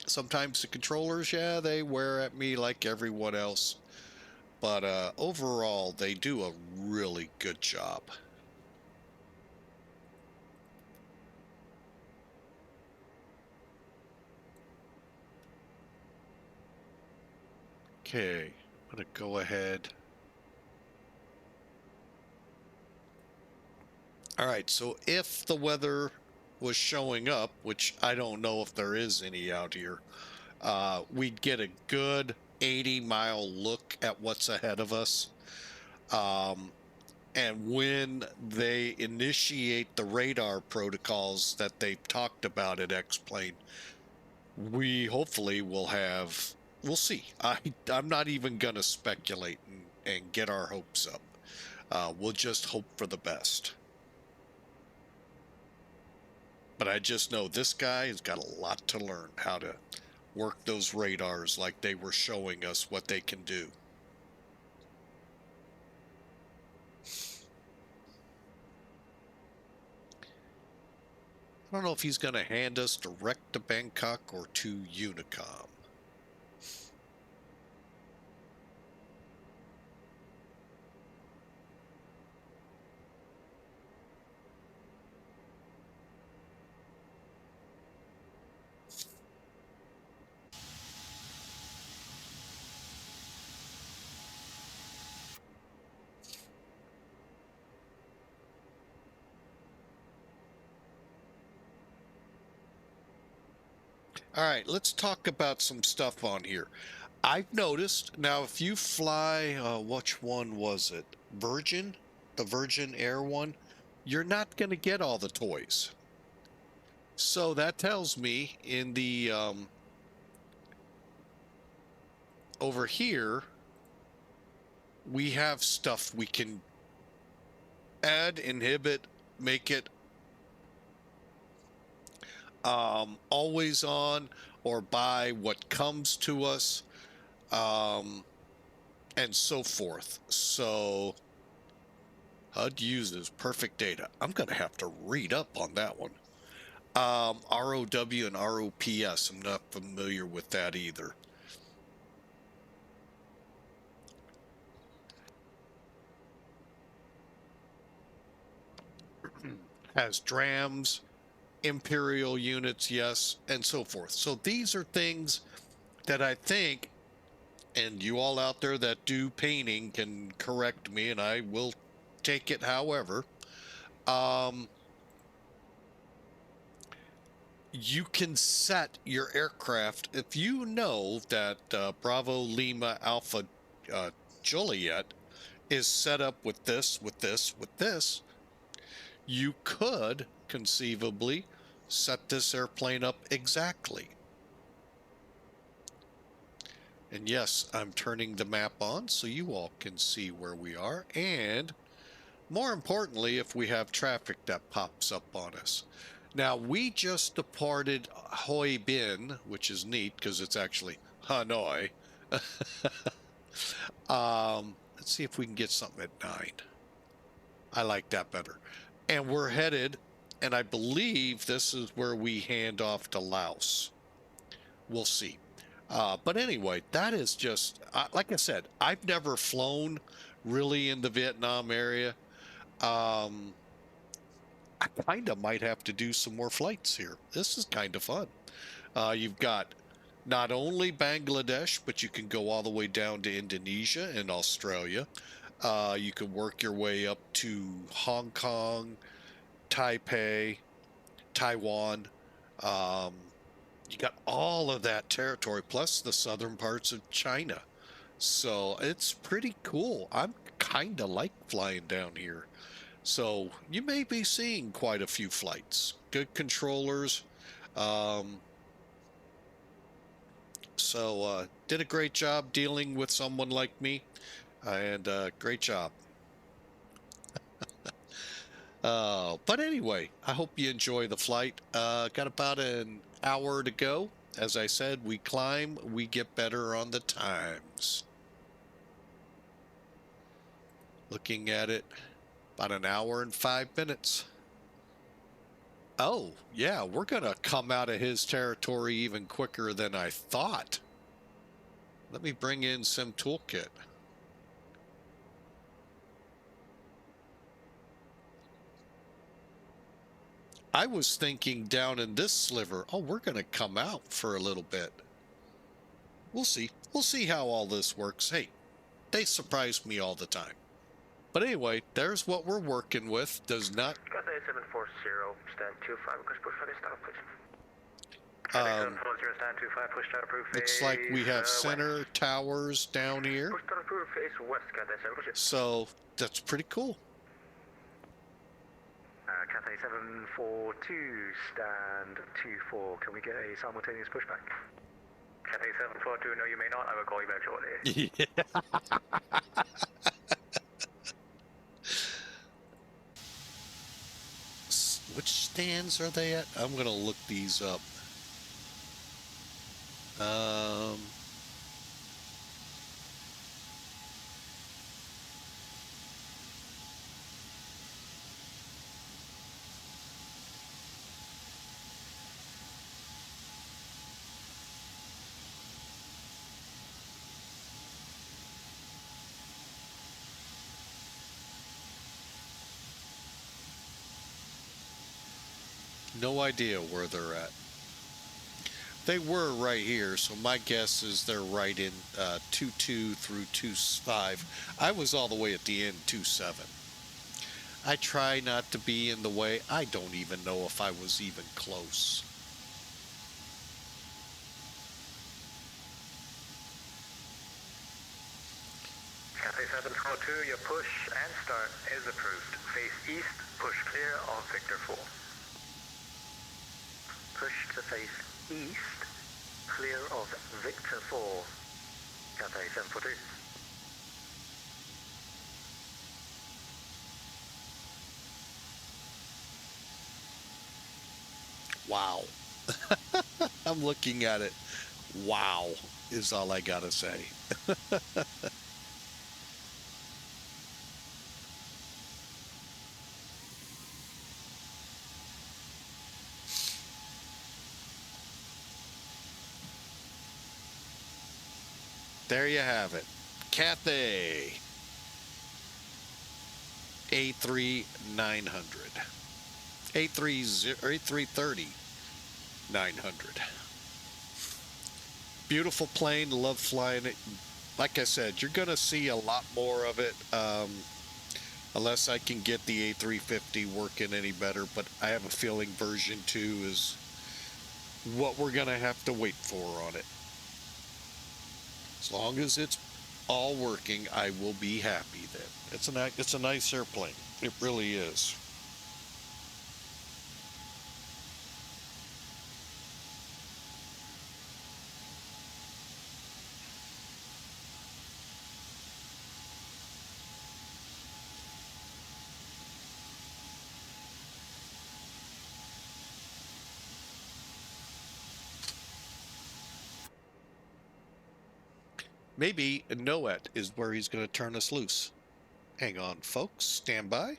sometimes the controllers, yeah, they wear at me like everyone else. But overall, they do a really good job. Okay, I'm going to go ahead. All right, so if the weather was showing up, which I don't know if there is any out here, we'd get a good 80-mile look at what's ahead of us. And when they initiate the radar protocols that they've talked about at X-Plane, we hopefully will have, we'll see. I'm not even going to speculate and get our hopes up. We'll just hope for the best. But I just know this guy has got a lot to learn, how to work those radars like they were showing us what they can do. I don't know if he's going to hand us direct to Bangkok or to Unicom. All right, let's talk about some stuff on here. I've noticed now if you fly, which one was it? Virgin, the Virgin Air one, you're not going to get all the toys. So that tells me in the over here we have stuff we can add, inhibit, make it always on, or buy what comes to us, and so forth. So HUD uses perfect data. I'm going to have to read up on that one. ROW and ROPS, I'm not familiar with that either. Has drams, imperial units, yes, and so forth. So these are things that I think, and you all out there that do painting can correct me, and I will take it however. You can set your aircraft if you know that Bravo Lima Alpha Juliet is set up with this, with this, with this. You could conceivably set this airplane up exactly. And yes, I'm turning the map on so you all can see where we are, and more importantly, if we have traffic that pops up on us. Now, we just departed Hoi Bin, which is neat because it's actually Hanoi. Let's see if we can get something at 9. I like that better. And we're headed, and I believe this is where we hand off to Laos. We'll see. But anyway, that is just, like I said, I've never flown really in the Vietnam area. I kind of might have to do some more flights here. This is kind of fun. You've got not only Bangladesh, but you can go all the way down to Indonesia and Australia. You can work your way up to Hong Kong, Taipei, Taiwan. You got all of that territory, plus the southern parts of China. So it's pretty cool. I'm kind of like flying down here. So you may be seeing quite a few flights. Good controllers. Did a great job dealing with someone like me, and great job. But anyway, I hope you enjoy the flight. Got about an hour to go. As I said, we climb, we get better on the times. Looking at it, about an hour and 5 minutes. Oh, yeah, we're going to come out of his territory even quicker than I thought. Let me bring in Sim Toolkit. I was thinking down in this sliver, oh, we're going to come out for a little bit. We'll see. We'll see how all this works. Hey, they surprise me all the time. But anyway, there's what we're working with. Does not... Cathay 740, stand 25, request push for start, please. Cathay 740, stand 25, push start approved. Looks like we have center towers down here. Push start approved, face west, Cathay 740. So, that's pretty cool. Cathay 742, stand 24. Can we get a simultaneous pushback? Cathay 742, no you may not. I will call you back shortly. Yeah. Which stands are they at? I'm going to look these up. No idea where they're at. They were right here, so my guess is they're right in 2-2 through 2-5. I was all the way at the end, 2-7. I try not to be in the way. I don't even know if I was even close. Cathay 742, your push and start is approved. Face east, push clear of Victor 4. Push to face east, clear of Victor 4. Cathay 742. Wow. I'm looking at it. Wow is all I gotta say. There you have it. Cathay A3-900. A330-900. Beautiful plane. Love flying it. Like I said, you're going to see a lot more of it unless I can get the A350 working any better. But I have a feeling version 2 is what we're going to have to wait for on it. As long as it's all working, I will be happy then. It's a nice airplane. It really is. Maybe Noet is where he's going to turn us loose. Hang on, folks. Stand by.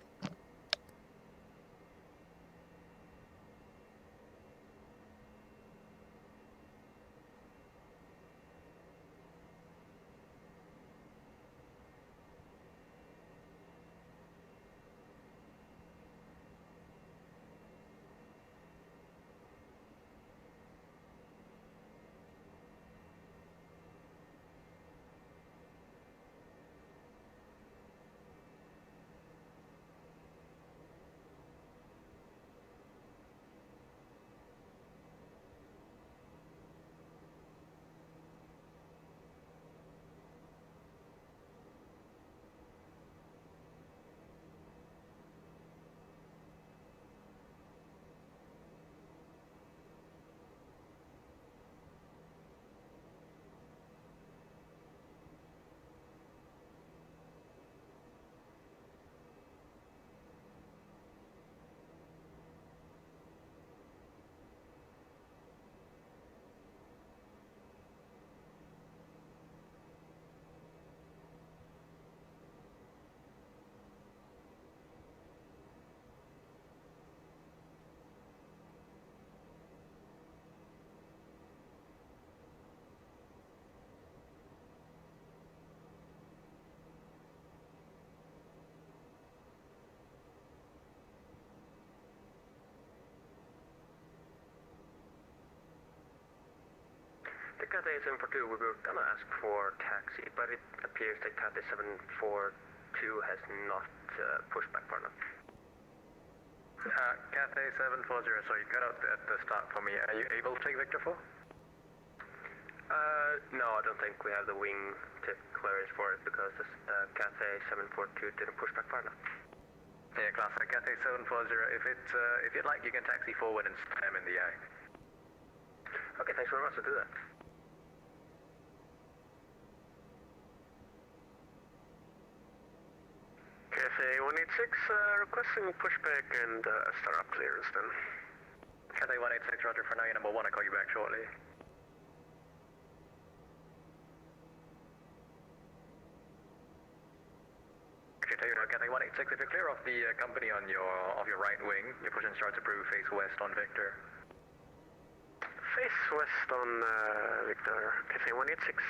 The Cathay 742, we were gonna ask for taxi, but it appears that Cathay 742 has not pushed back far enough. Cathay 740, so you cut out at the start for me. Are you able to take Victor 4? No, I don't think we have the wing tip clearance for it because this Cathay 742 didn't push back far enough. Yeah, classic Cathay 740. If you'd like, you can taxi forward and slam in the eye. Okay, thanks very much. I'll do that. Cathay 186, requesting pushback and start up clearance then. Cathay 186, roger for now, you're number 1, I'll call you back shortly. Cathay 186, if you're clear off the company on your right wing, your push and start's approved, face west on Victor. Face west on Victor, Cathay 186.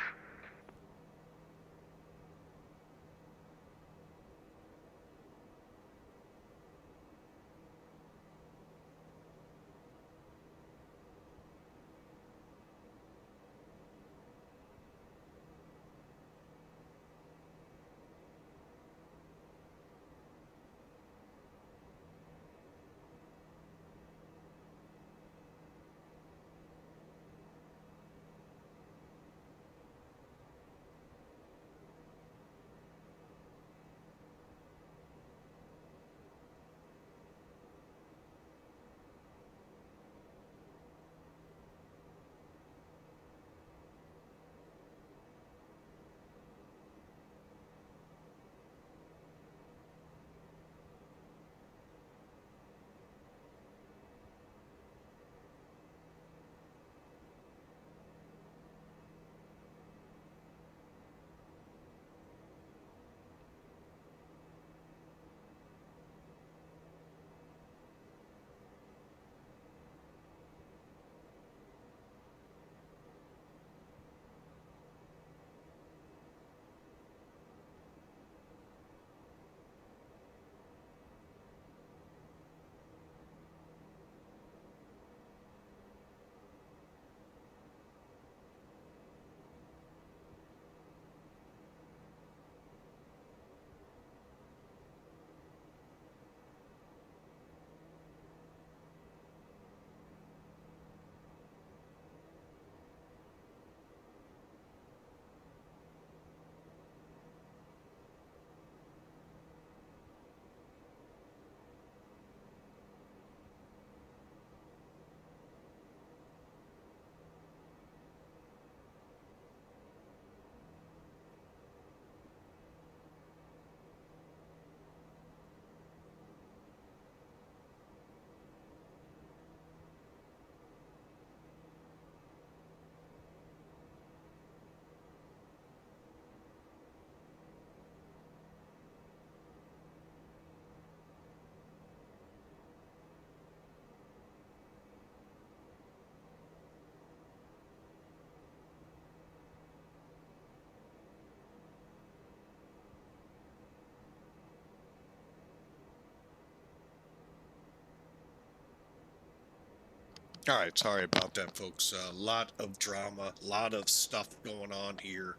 All right, sorry about that, folks. A lot of drama, a lot of stuff going on here.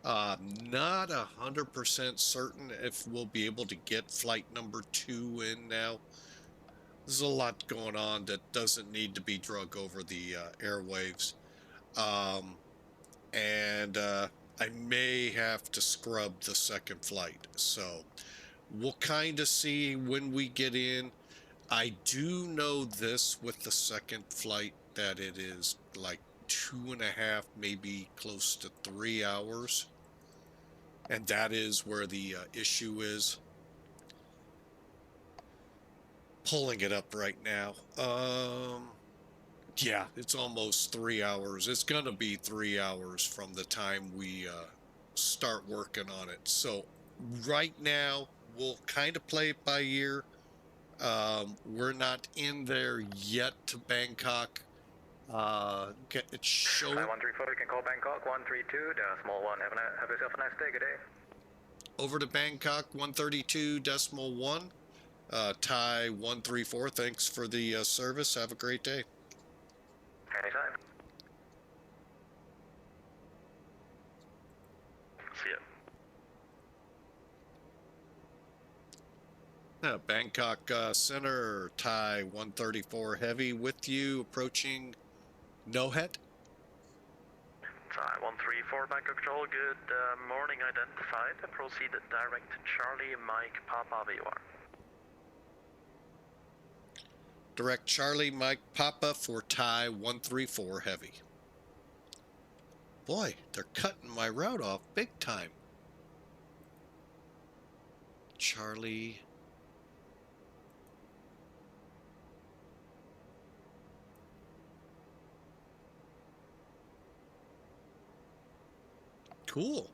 Not 100% certain if we'll be able to get flight number 2 in now. There's a lot going on that doesn't need to be drug over the airwaves. Um, and I may have to scrub the second flight. So we'll kind of see when we get in. I do know this with the second flight that it is like 2.5, maybe close to 3 hours. And that is where the issue is. Pulling it up right now. Yeah, it's almost 3 hours. It's going to be 3 hours from the time we start working on it. So right now, we'll kind of play it by ear. We're not in there yet to Bangkok. It's showing. 134, you can call Bangkok 132.1. Have yourself a nice day. Good day. Over to Bangkok 132.1. Thai 134, thanks for the service. Have a great day. Anytime. See ya. Bangkok Center, Thai 134 Heavy with you, approaching Nohet. Thai 134 Bangkok Control, good morning, identified. Proceeded direct to Charlie Mike Papa VOR. Direct Charlie Mike Papa for Thai 134 Heavy. Boy, they're cutting my route off big time. Charlie. Cool.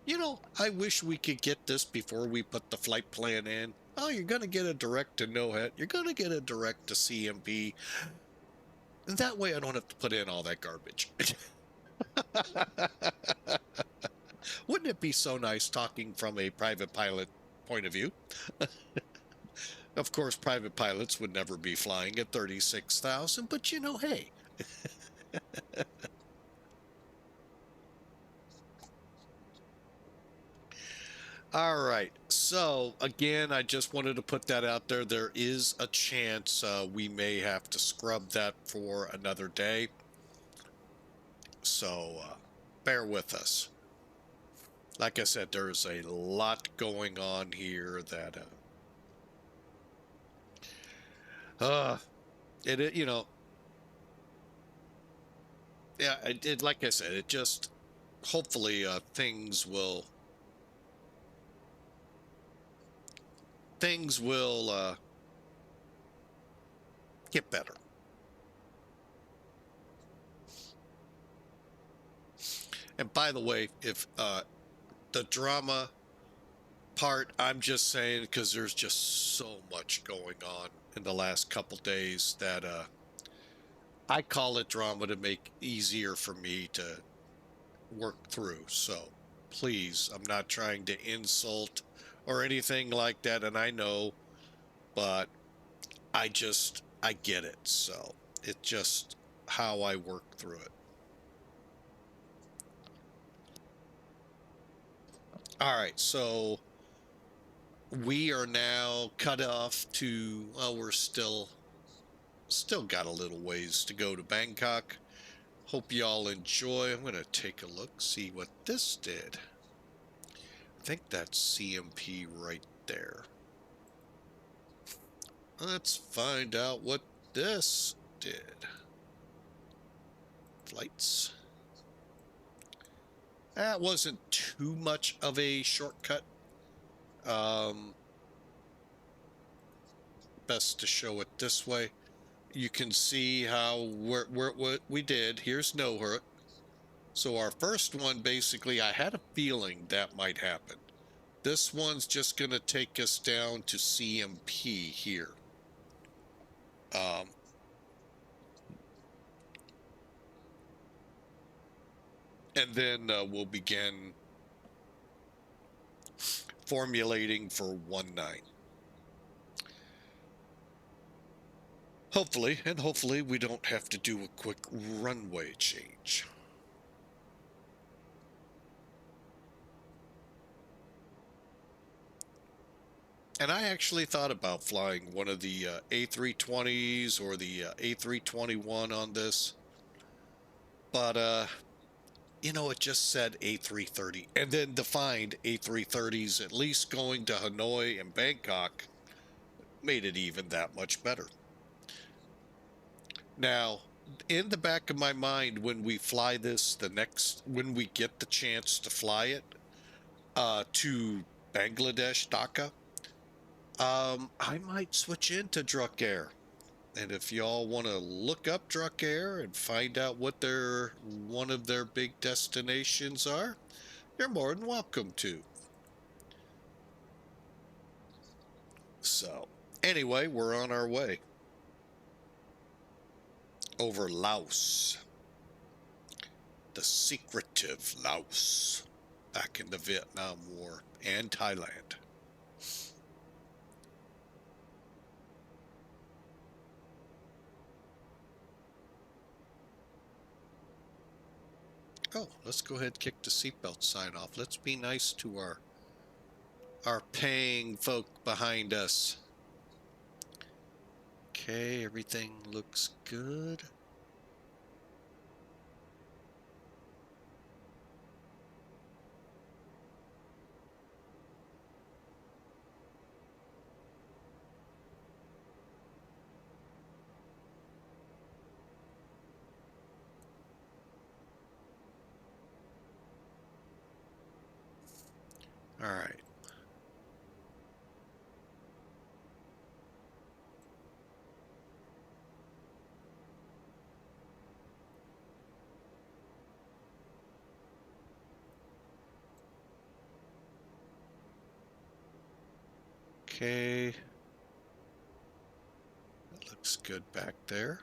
You know, I wish we could get this before we put the flight plan in. Oh, you're going to get a direct to NOHET. You're going to get a direct to CMP. And that way I don't have to put in all that garbage. Wouldn't it be so nice talking from a private pilot point of view? Of course, private pilots would never be flying at 36,000, but you know, hey. All right. So, again, I just wanted to put that out there. There is a chance we may have to scrub that for another day. So, bear with us. Like I said, there's a lot going on here that, you know, yeah, like I said, it just, hopefully, things will get better. And by the way, if the drama part, I'm just saying because there's just so much going on in the last couple days that I call it drama to make it easier for me to work through. So please, I'm not trying to insult or anything like that, and I know, but I get it. So it's just how I work through it. All right, so we are now cut off to, well, we're still got a little ways to go to Bangkok. Hope y'all enjoy. I'm going to take a look, see what this did. I think that's CMP right there. Let's find out what this did. Flights. That wasn't too much of a shortcut. Best to show it this way. You can see how what we did. Here's NOHET. So our first one, basically, I had a feeling that might happen. This one's just going to take us down to CMP here. And then we'll begin formulating for 19. Hopefully we don't have to do a quick runway change. And I actually thought about flying one of the A320s or the A321 on this, but you know, it just said A330 and then defined A330s, at least going to Hanoi and Bangkok, made it even that much better. Now, in the back of my mind, when we fly this, when we get the chance to fly it to Bangladesh, Dhaka, I might switch into Druk Air. And if y'all want to look up Druk Air and find out what one of their big destinations are, you're more than welcome to. So, anyway, we're on our way over Laos, the secretive Laos, back in the Vietnam War, and Thailand. Oh, let's go ahead and kick the seatbelt sign off. Let's be nice to our paying folk behind us. Okay, everything looks good. All right. Okay. That looks good back there.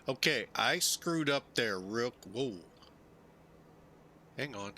Okay, I screwed up there real. Whoa. Hang on.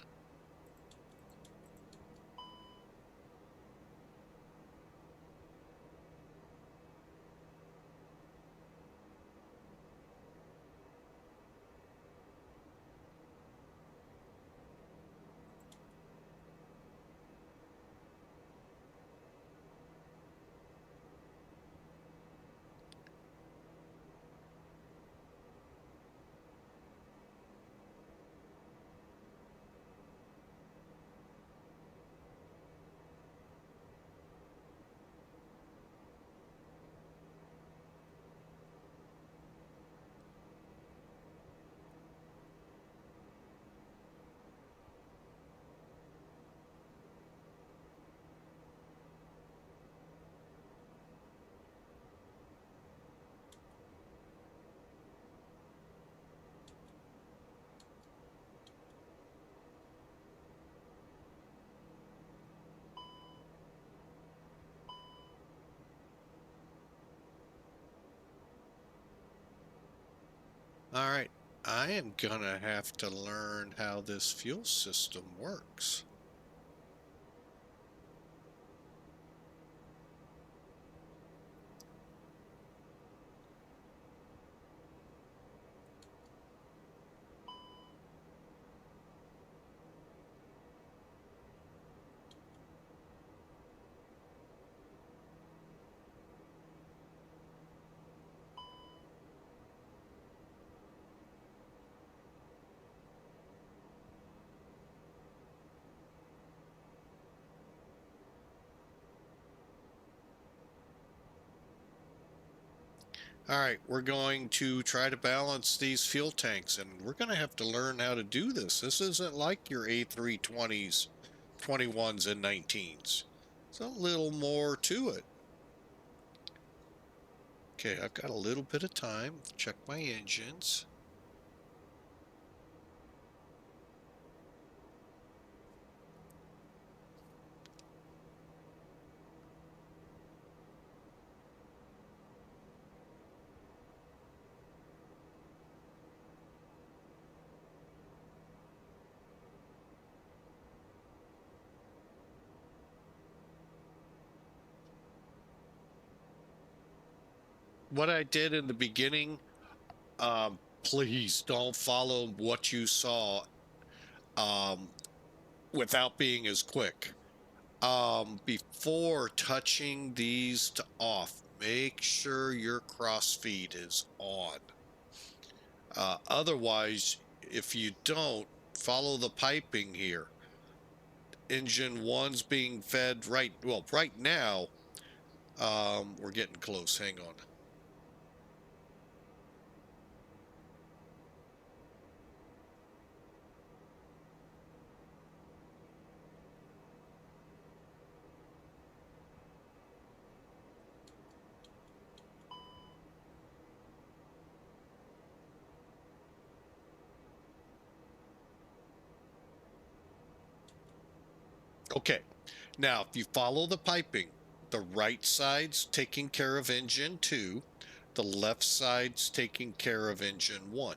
All right. I am gonna have to learn how this fuel system works. All right, we're going to try to balance these fuel tanks, and we're going to have to learn how to do this. This isn't like your A320s, 21s, and 19s. It's a little more to it. Okay, I've got a little bit of time. Check my engines. What I did in the beginning, please don't follow what you saw um, without being as quick. Before touching these to off, make sure your crossfeed is on. Otherwise, if you don't, follow the piping here. Engine one's being fed right now. We're getting close. Hang on. Okay, now if you follow the piping, the right side's taking care of engine 2, the left side's taking care of engine 1.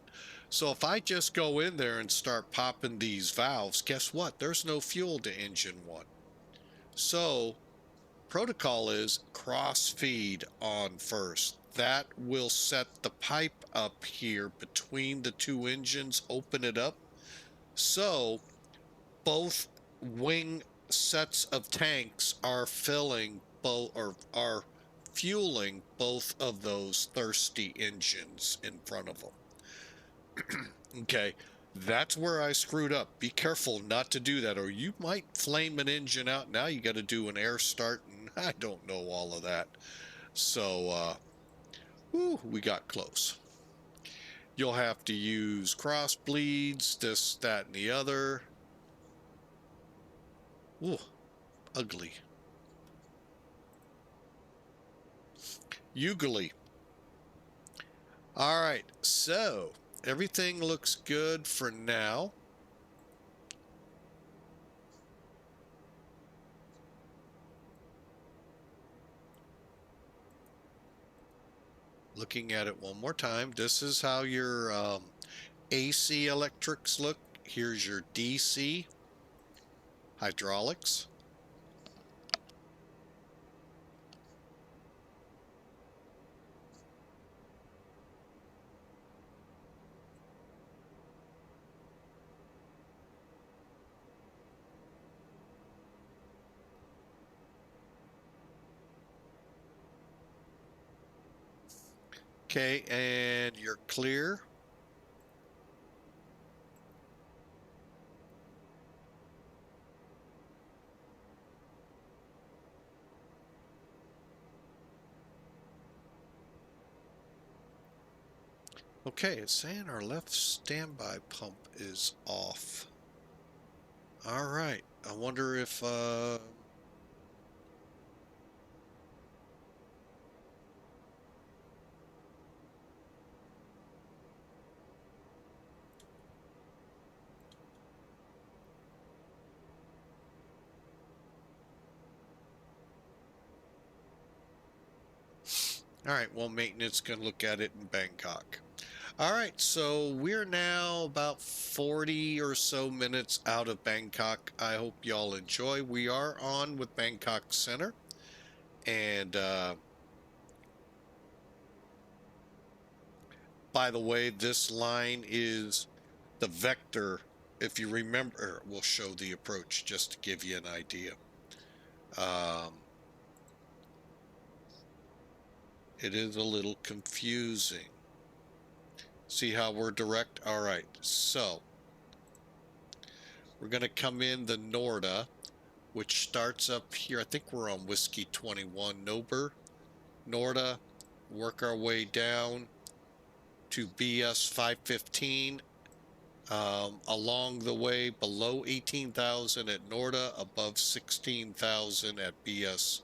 So if I just go in there and start popping these valves, guess what? There's no fuel to engine 1. So protocol is cross feed on first. That will set the pipe up here between the two engines, open it up. So both wing sets of tanks are filling both or are fueling both of those thirsty engines in front of them. Okay, that's where I screwed up. Be careful not to do that, or you might flame an engine out. Now you got to do an air start, and I don't know all of that. So, we got close. You'll have to use cross bleeds, this, that, and the other. Ooh, ugly. Ugly. All right, so everything looks good for now. Looking at it one more time, this is how your AC electrics look. Here's your DC hydraulics. Okay, and you're clear. Okay, it's saying our left standby pump is off. All right, I wonder if all right, well, maintenance can look at it in Bangkok. All right, so we're now about 40 or so minutes out of Bangkok. I hope y'all enjoy. We are on with Bangkok Center. And by the way, this line is the vector. If you remember, we'll show the approach just to give you an idea. It is a little confusing. See how we're direct? All right, so we're going to come in the Norda, which starts up here. I think we're on Whiskey 21, NOBER, Norda, work our way down to BS 515. Along the way, below 18,000 at Norda, above 16,000 at BS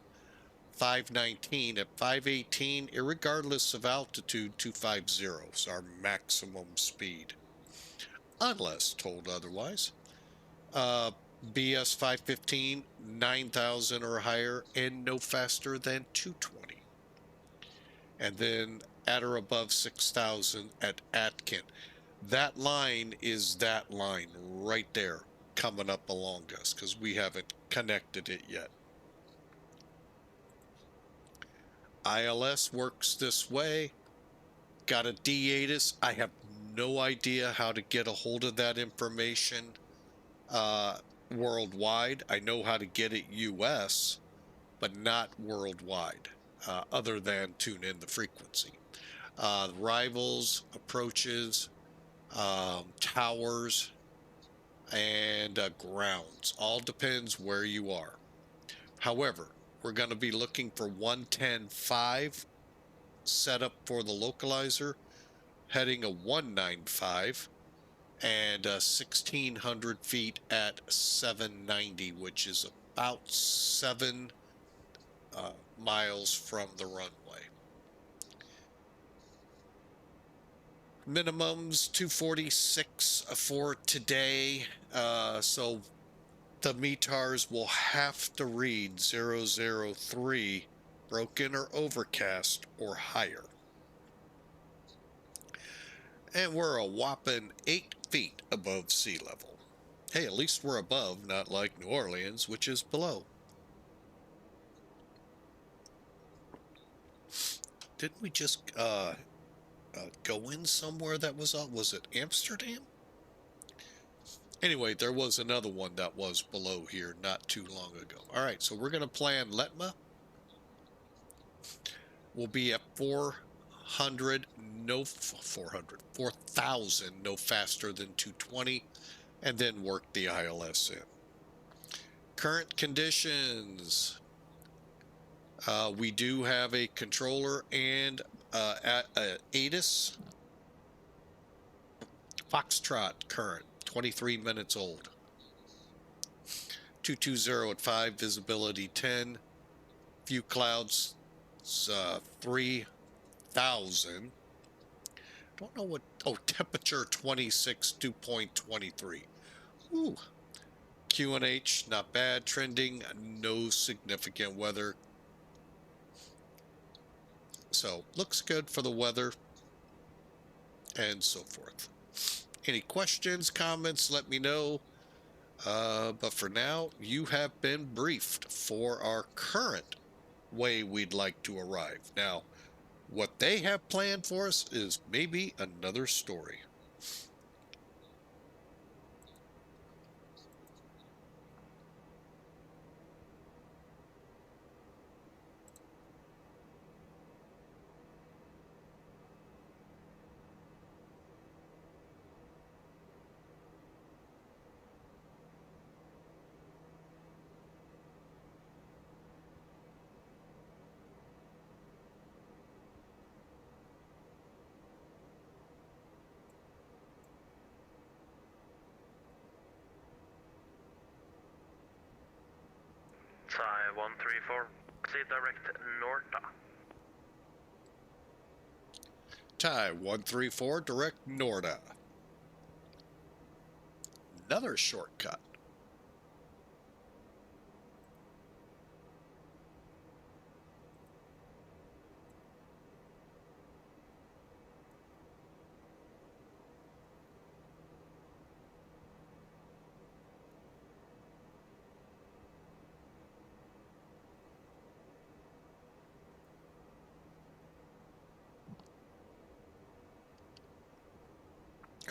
519. At 518, irregardless of altitude, 250 is our maximum speed, unless told otherwise. BS 515, 9,000 or higher, and no faster than 220. And then at or above 6,000 at Atkin. That line is that line right there coming up along us because we haven't connected it yet. ILS works this way. Got a D-ATIS. I have no idea how to get a hold of that information worldwide. I know how to get it US, but not worldwide, other than tune in the frequency. Rivals, approaches, towers, and grounds. All depends where you are. However, we're going to be looking for 110.5 set up for the localizer, heading a 195, and 1,600 feet at 790, which is about 7 miles from the runway. Minimums 246 for today, so the METARs will have to read 003 broken or overcast or higher. And we're a whopping 8 feet above sea level. Hey, at least we're above, not like New Orleans, which is below. Didn't we just go in somewhere that was it Amsterdam? Anyway, there was another one that was below here not too long ago. All right, so we're going to plan Letma. We'll be at 4,000, no faster than 220, and then work the ILS in. Current conditions. We do have a controller and ATIS. Foxtrot current, 23 minutes old. 220 at 5, visibility 10. Few clouds, 3,000. Don't know what, temperature 26, 2.23. Ooh. QNH, not bad. Trending, no significant weather. So, looks good for the weather and so forth. Any questions, comments, let me know. But for now, you have been briefed for our current way we'd like to arrive. Now, what they have planned for us is maybe another story. Thai 134, see direct Norta. Thai 134, direct Norda. Another shortcut.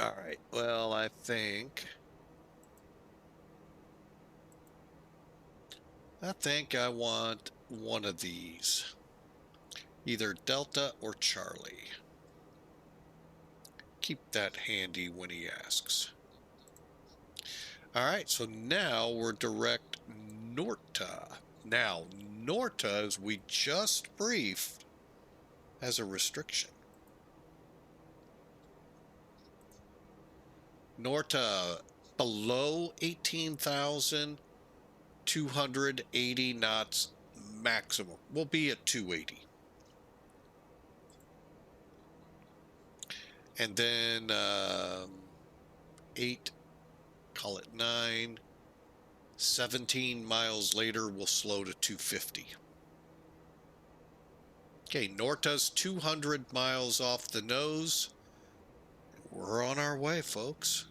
All right, well, I think I want one of these. Either Delta or Charlie. Keep that handy when he asks. All right, so now we're direct Norta. Now, Norta, as we just briefed, has a restriction. Norta below 18,280 knots maximum. We'll be at 280. And then 8, call it 9, 17 miles later, we'll slow to 250. Okay, Norta's 200 miles off the nose. We're on our way, folks.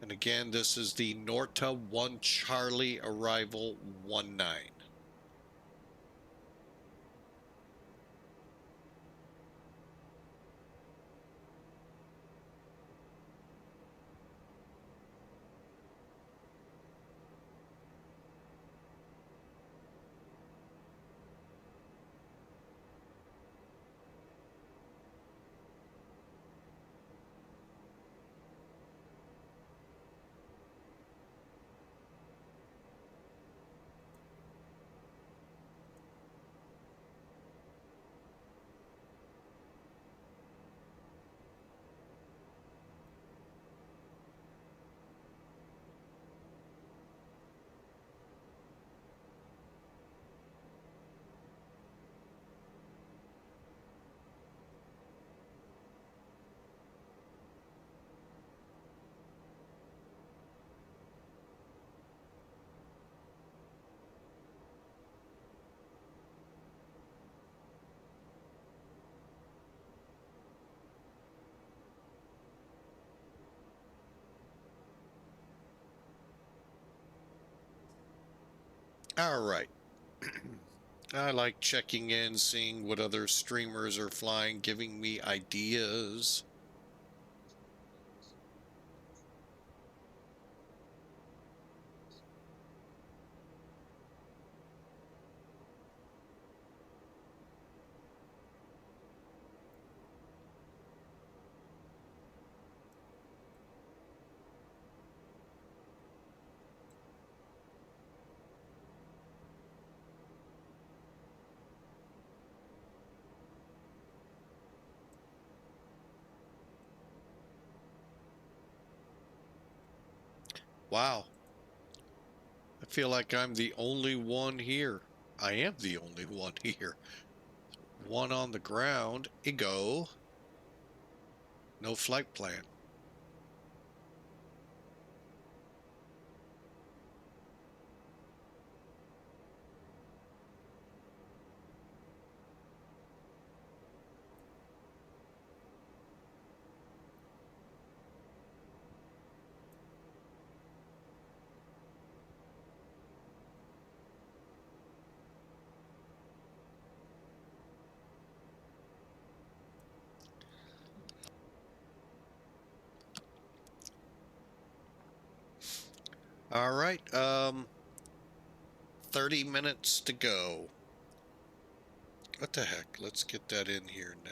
And again, this is the Norta 1 Charlie arrival 19. All right. I like checking in, seeing what other streamers are flying, giving me ideas. Wow. I feel like I'm the only one here. I am the only one here. One on the ground. Ego. No flight plan. All right. 30 minutes to go. What the heck? Let's get that in here now.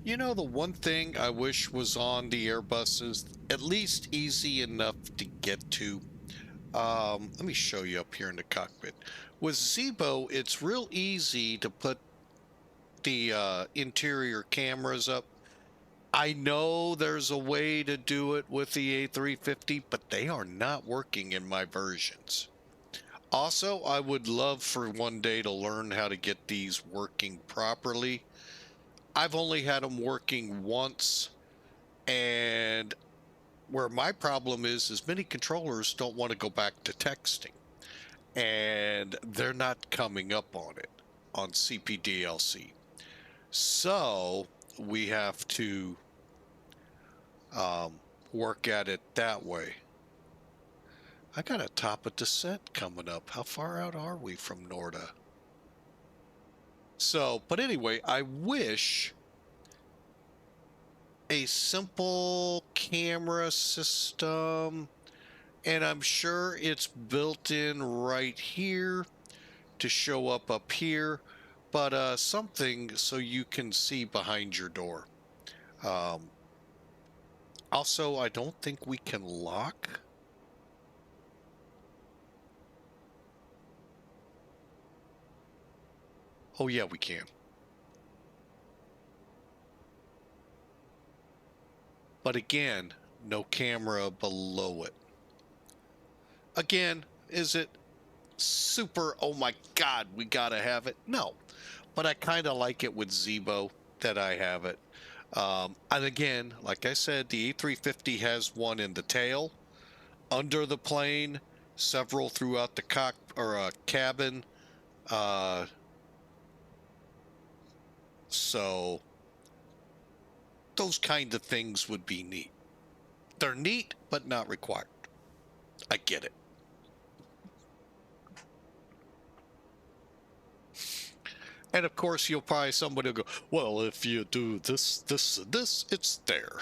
You know, the one thing I wish was on the Airbuses, at least easy enough to get to. Let me show you up here in the cockpit. With Zibo, it's real easy to put the interior cameras up. I know there's a way to do it with the A350, but they are not working in my versions. Also, I would love for one day to learn how to get these working properly. I've only had them working once, and where my problem is many controllers don't want to go back to texting, and they're not coming up on it on CPDLC. So we have to work at it that way. I got a top of descent coming up. How far out are we from Norda? So, but anyway, I wish a simple camera system, and I'm sure it's built in right here to show up here, but something so you can see behind your door. Also, I don't think we can lock. Oh yeah, we can. But again, no camera below it. Again, is it super, oh my God, we gotta have it? No, but I kind of like it with Zibo that I have it. And again, like I said, the A350 has one in the tail, under the plane, several throughout the cabin. So those kind of things would be neat. They're neat, but not required. I get it. And of course, somebody will go, well, if you do this, this, and this, it's there.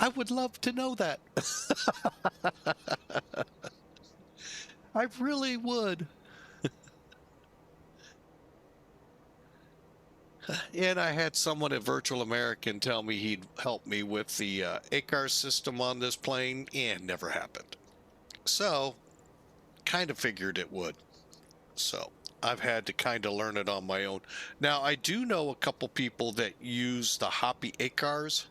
I would love to know that. I really would. And I had someone at Virtual American tell me he'd help me with the ACAR system on this plane, and never happened. So, kind of figured it would. So, I've had to kind of learn it on my own. Now, I do know a couple people that use the Hoppy ACARs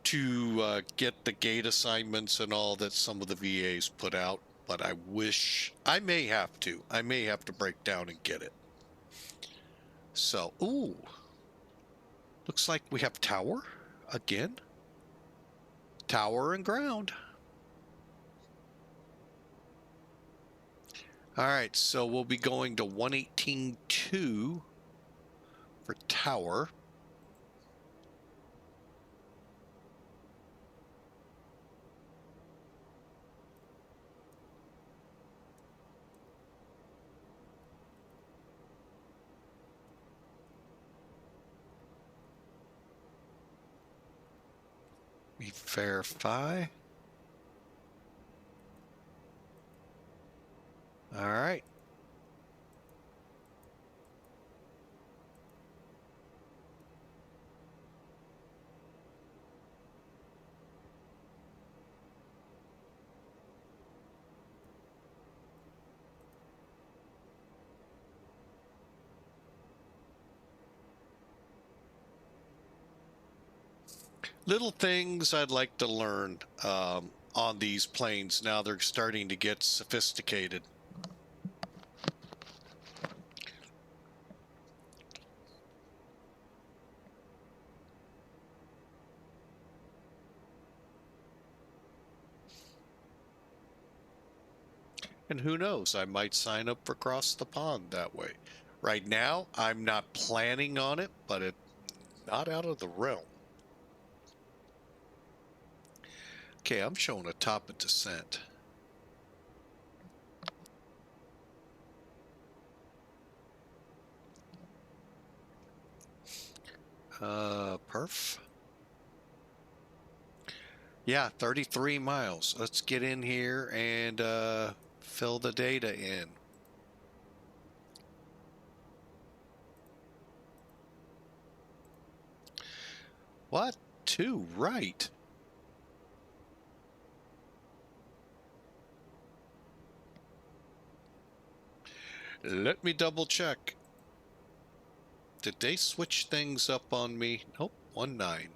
to get the gate assignments and all that some of the VAs put out, but I wish I may have to. I may have to break down and get it. So, ooh, looks like we have tower again. Tower and ground. All right, so we'll be going to 118.2 for tower. We verify. All right. Little things I'd like to learn on these planes. Now they're starting to get sophisticated. And who knows, I might sign up for Cross the Pond that way. Right now, I'm not planning on it, but it's not out of the realm. Okay, I'm showing a top of descent. Perf. Yeah, 33 miles. Let's get in here and fill the data in. What? 2 right. Let me double check. Did they switch things up on me? Nope, 19.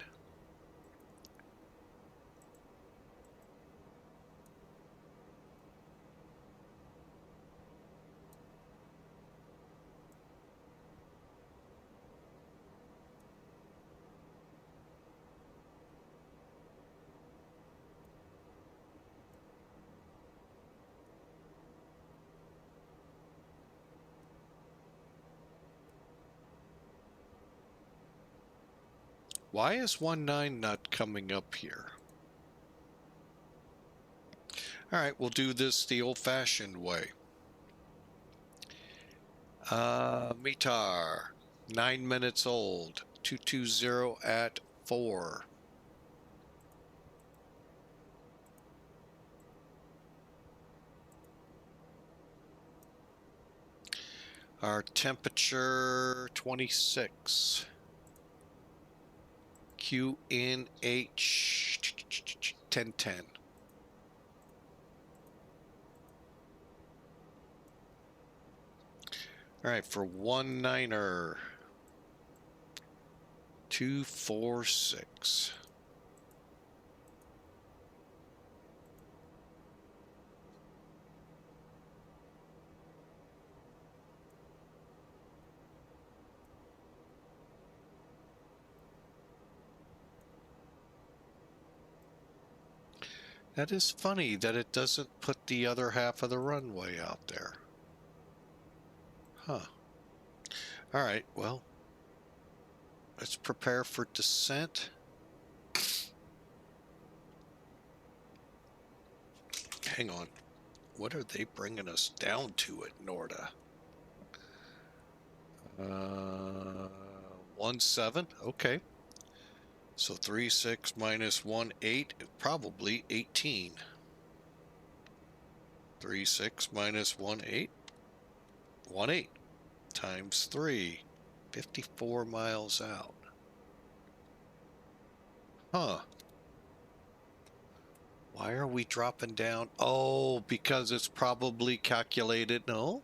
Why is 19 not coming up here? All right, we'll do this the old-fashioned way. METAR, 9 minutes old, 220 at 4. Our temperature, 26. QNH 1010. All right, for 19er, 246. That is funny that it doesn't put the other half of the runway out there. Huh. All right, well, let's prepare for descent. Hang on. What are they bringing us down to at Norda? 17. Okay. So 36 minus 18, probably 18. 36 minus 18, 18 times 3, 54 miles out. Huh. Why are we dropping down? Oh, because it's probably calculated. No?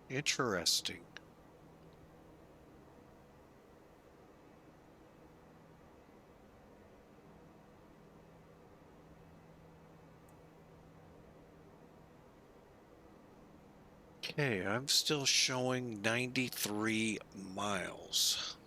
Interesting. Okay, I'm still showing 93 miles.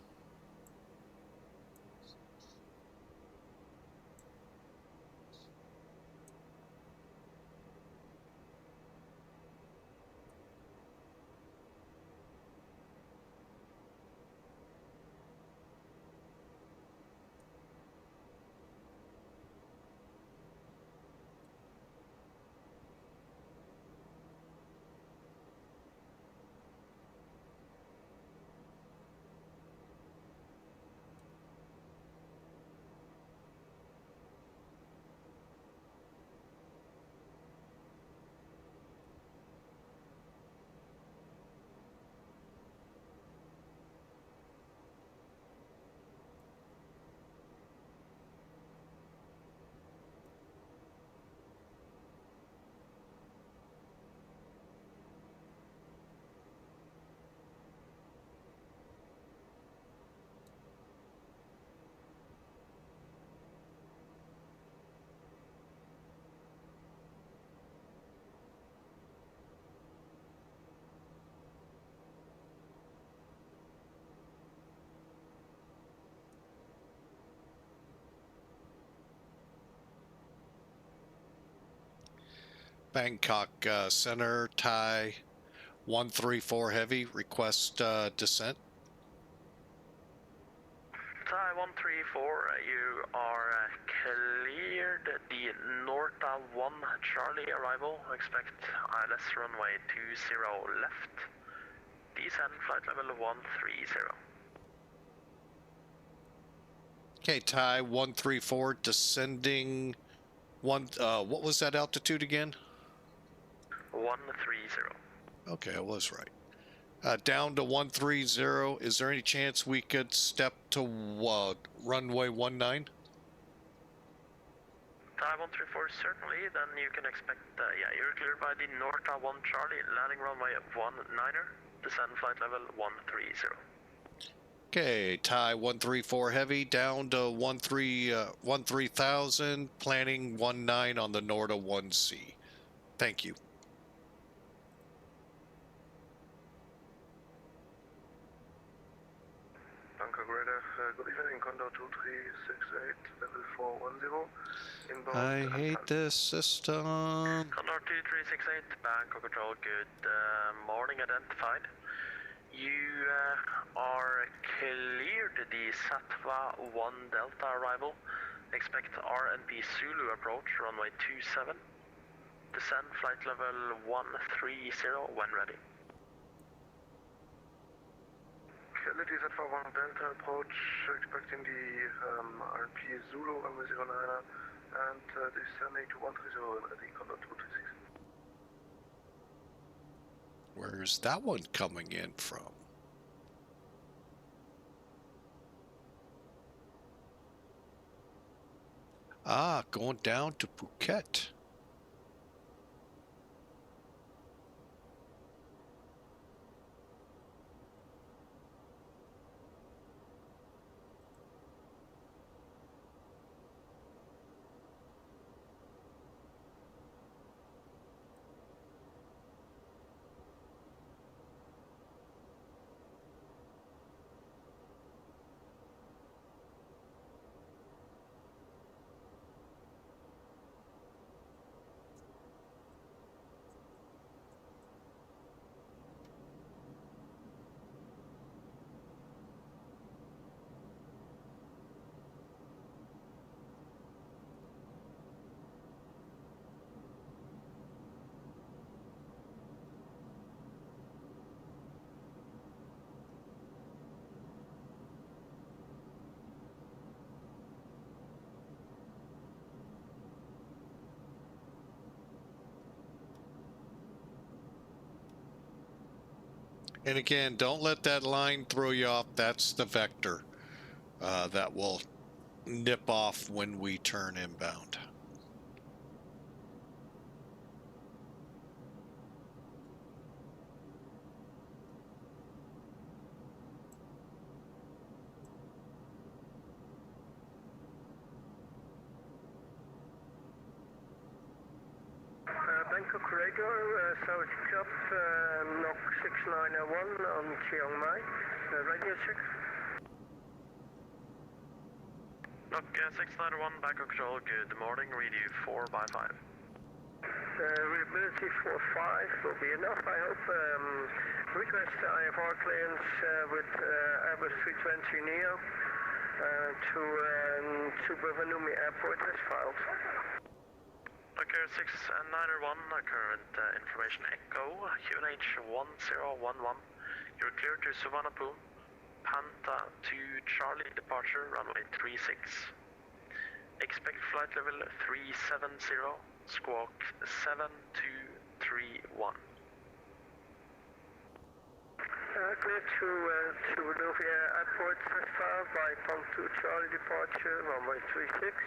Bangkok Center, Thai 134 Heavy, request descent. Thai 134, you are cleared the Norta 1 Charlie arrival. Expect ILS runway 20 left. Descend flight level 130. Okay, Thai 134 descending what was that altitude again? 130. Okay, I was right. Down to 130. Is there any chance we could step to runway 19? Thai 134, certainly. Then you can expect, yeah, you're cleared by the Norta 1 Charlie, landing runway 19er, descend flight level 130. Okay, Thai 134 heavy down to 13,000, planning 19 on the Norta 1C. Thank you. Bangkok radar, good evening, Condor 2368, level 410. Inbound. I hate this system. Condor 2368, Bangkok Control, good morning identified. You are cleared the Satwa 1 Delta arrival. Expect RNP Zulu approach, runway 27. Descend flight level 130 when ready. Quality Satwa 1 Delta approach, expecting the RNP Zulu runway 09er and descending to 130 when ready, Condor 236. Where's that one coming in from? Ah, going down to Phuket. And again, don't let that line throw you off. That's the vector that will nip off when we turn inbound. Bangkok radar, South Chop, knock 6901 on Chiang Mai. Radio check. Knock 691, Bangkok Control, good morning, read you 4 by 5. Readability 45 will be enough, I hope. Request IFR clearance with Airbus 320 Neo to Suvarnabhumi Airport as filed. Okay, 691, current information echo, QNH 1011. You're clear to Suvarnabhumi, Panta to Charlie departure, runway 36. Expect flight level 370, squawk 7231. Clear to Suvarnabhumi Airport as filed by Panta to Charlie departure, runway 36.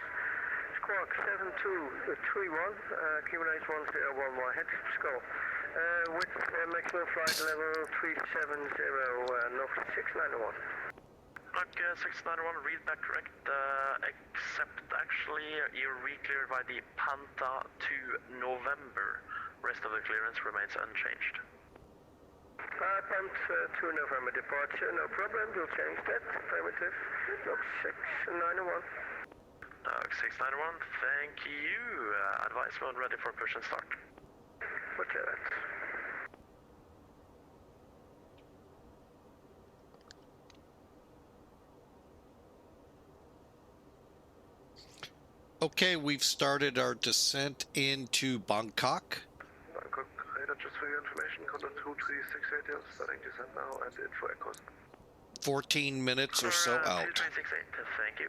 Squawk 7231, QNH 1011, head to Skull. With maximum flight level 370, knock 691. Knock 691, read back correct, except actually you're re-cleared by the Panta to November. Rest of the clearance remains unchanged. Panta to November departure, no problem, we'll change that, affirmative, knock 691. 691, thank you. Advice mode ready for push and start. Roger that. Okay, we've started our descent into Bangkok. Bangkok radar, just for your information, Condor 2368, starting descent now and info echoes. 14 minutes or so out. 2368, thank you.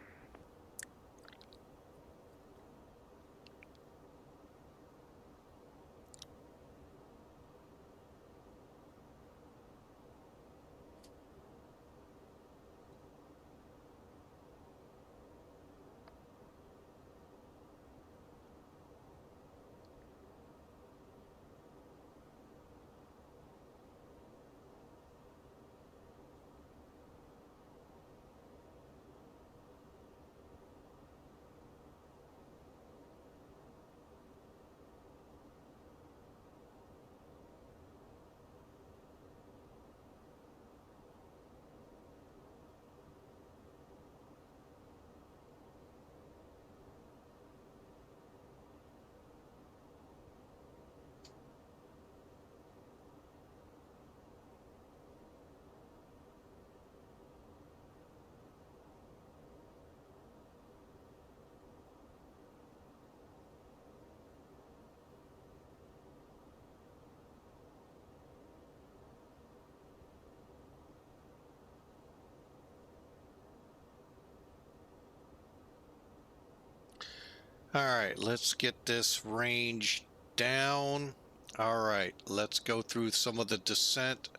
All right, let's get this range down. All right, let's go through some of the descent.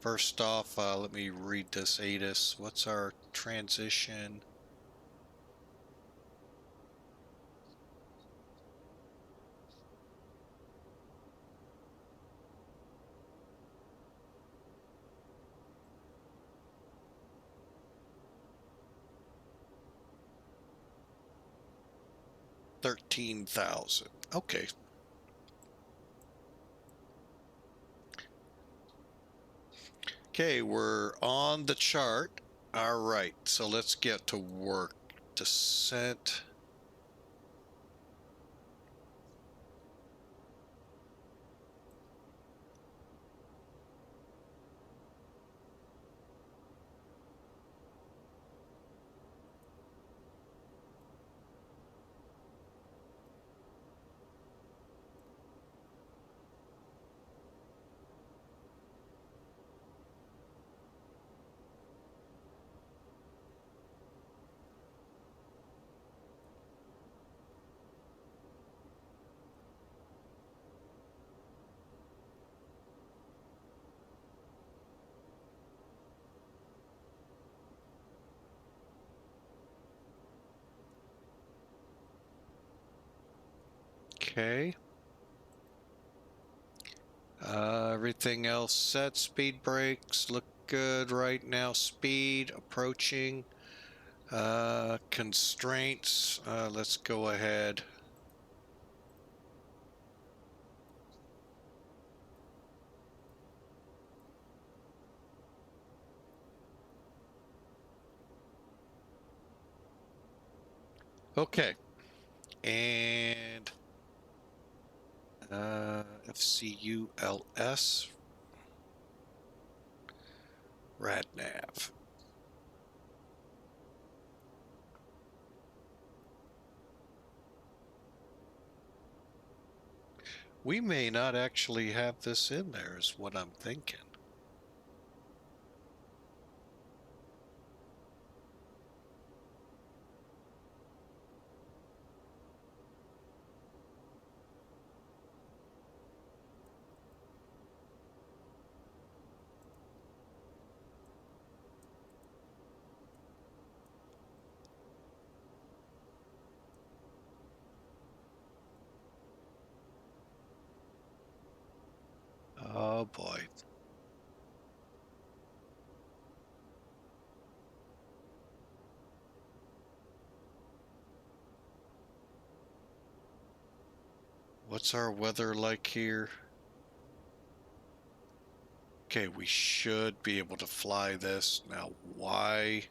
First off, let me read this ATIS. What's our transition? $13,000. Okay. Okay, we're on the chart. All right, so let's get to work. Descent. Okay. Everything else set. Speed brakes look good right now. Speed approaching. Constraints. Let's go ahead. Okay. And FCULS. RadNav. We may not actually have this in there, is what I'm thinking. Oh boy. What's our weather like here? Okay, we should be able to fly this. Now, why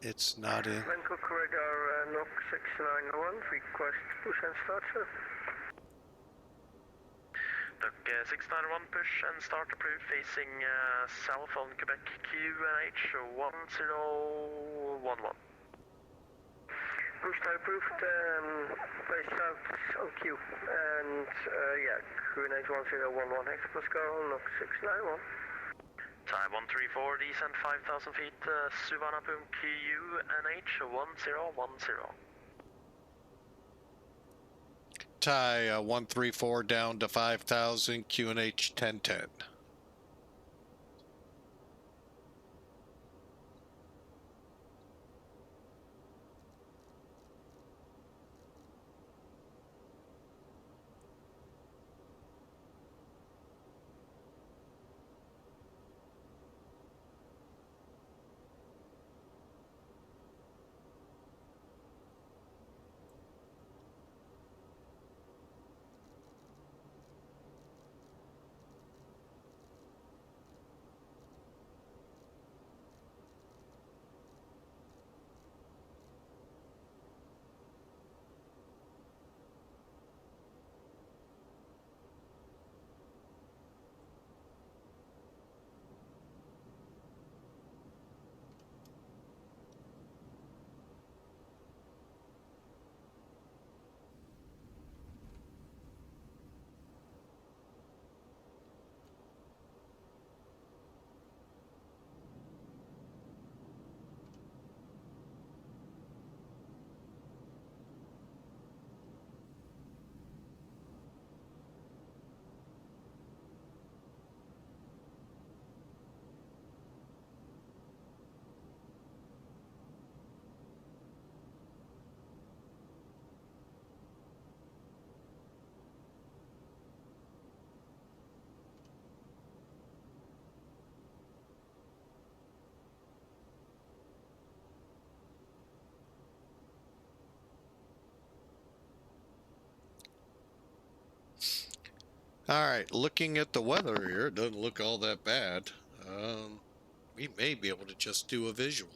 it's not in? Bangkok radar NOC 691, request push and start, sir. Duck 691, push and start approved, facing south on Quebec QNH 1011. Push start approved, place south on Q. And yeah, QNH 1011, X plus go, NOC 691. Thai 134, descent 5,000 feet, Suvarnabhumi QNH 1010. Thai 134 down to 5,000, QNH 1010. All right, looking at the weather here, it doesn't look all that bad. We may be able to just do a visual.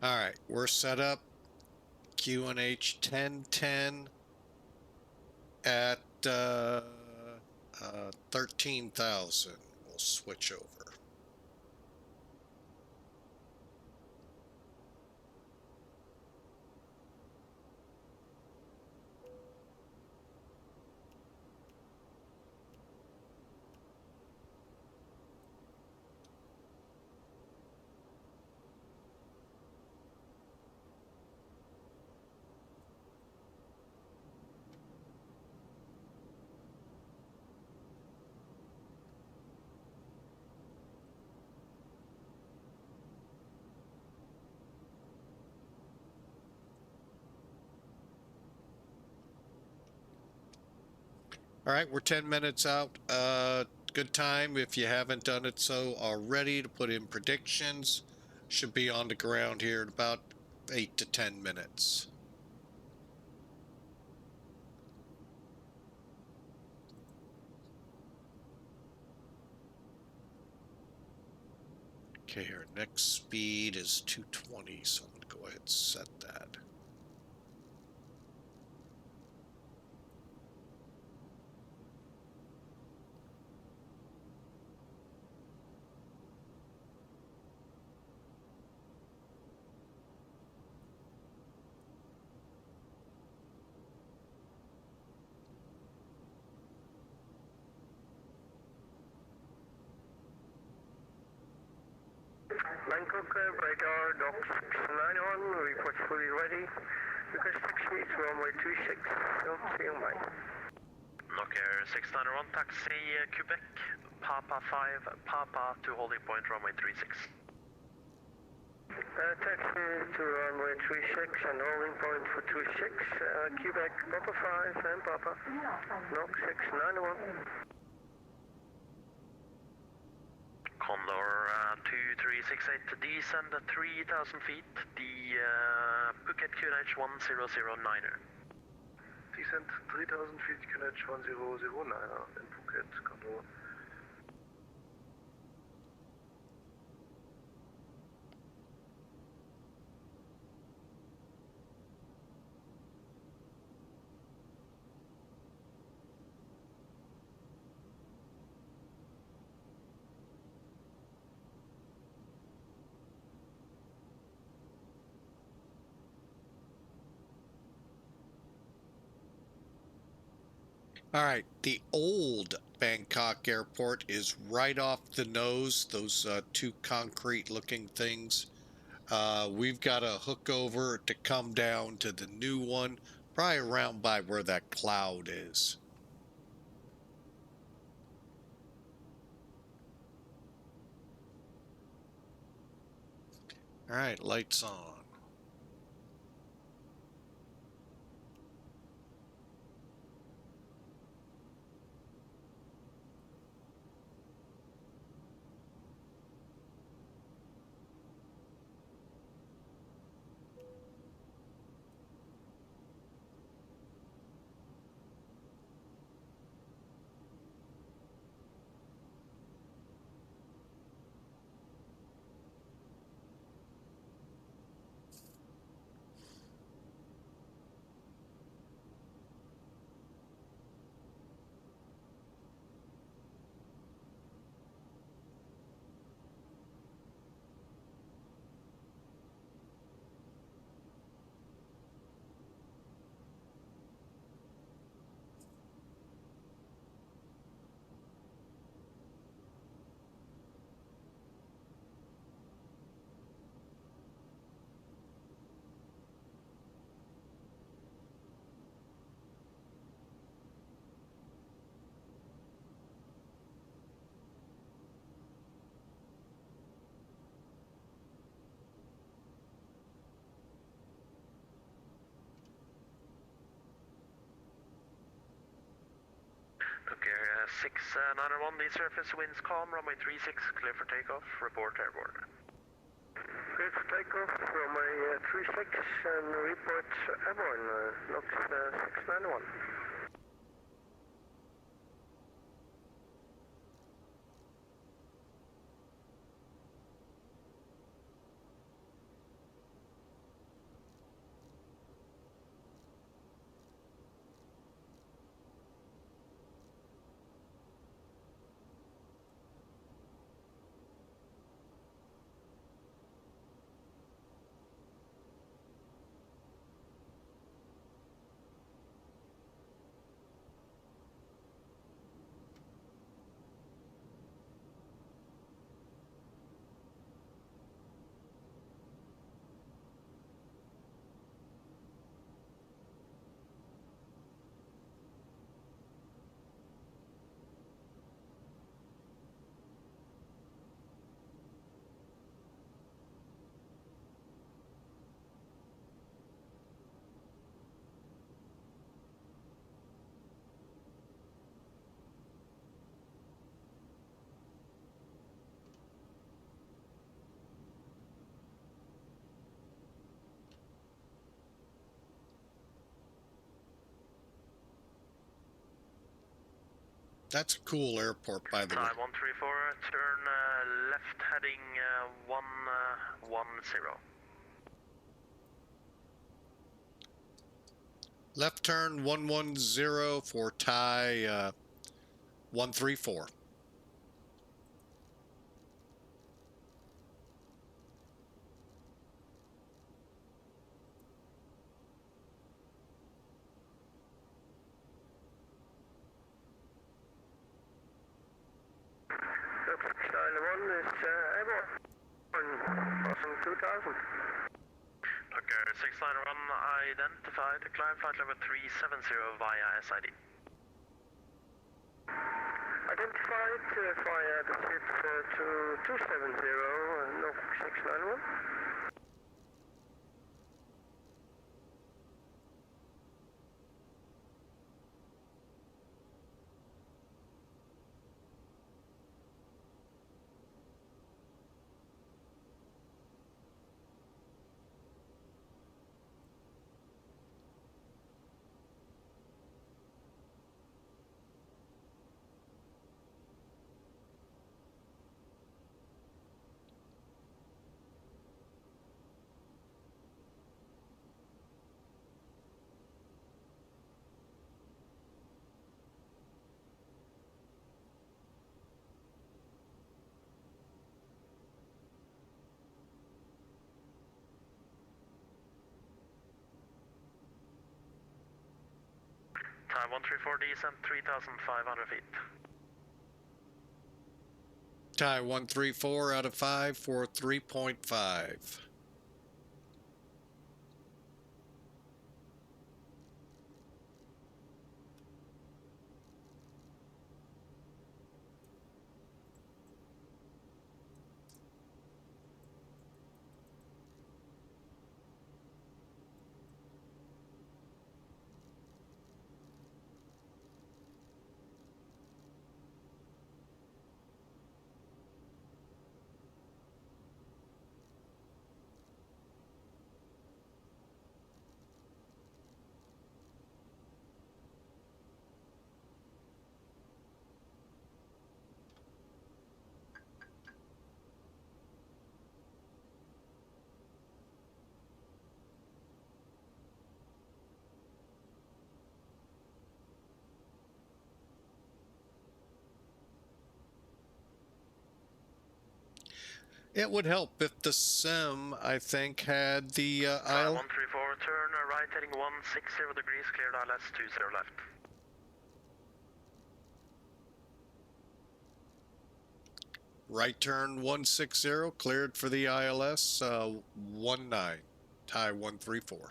All right, we're set up. QNH 1010 at 13,000. We'll switch over. All right, we're 10 minutes out. Good time if you haven't done it so already to put in predictions. Should be on the ground here in about 8 to 10 minutes. Okay, our next speed is 220, so I'm going to go ahead and set that. Bangkok, radar, dock 691, report fully ready. Request 6 meets, runway 26, don't see you, mate. Nokia 691, taxi Quebec, Papa 5, Papa to holding point, runway 36. Taxi to runway 36 and holding point for 26, Quebec, Papa 5 and Papa, knock 691. Condor 2368, descend 3,000 feet, the Phuket QNH 1009er. Descent 3,000 feet, QNH 1009er in Phuket, Condor. All right, the old Bangkok airport is right off the nose, those two concrete looking things. We've got to hook over to come down to the new one, probably around by where that cloud is. All right, lights on. Okay, 691, the surface winds calm, runway 36, clear for takeoff, report airborne. Clear for takeoff, runway 36 and report airborne, NOx 691. That's a cool airport, by the way. Thai 134, turn left heading 110. Left turn 110 for Thai 134. Style 1 is airborne, passing 2000. Okay, 691, identified, climb flight level 370 via SID. Identified via the ship to 270, NOx 691. Thai 134, descent 3,500 feet. Thai 134 out of 5 for 3.5. It would help if the sim, I think, had the Thai IL. 134, turn right heading 160 degrees, cleared ILS 20 left. Right turn 160, cleared for the ILS 19, Thai 134.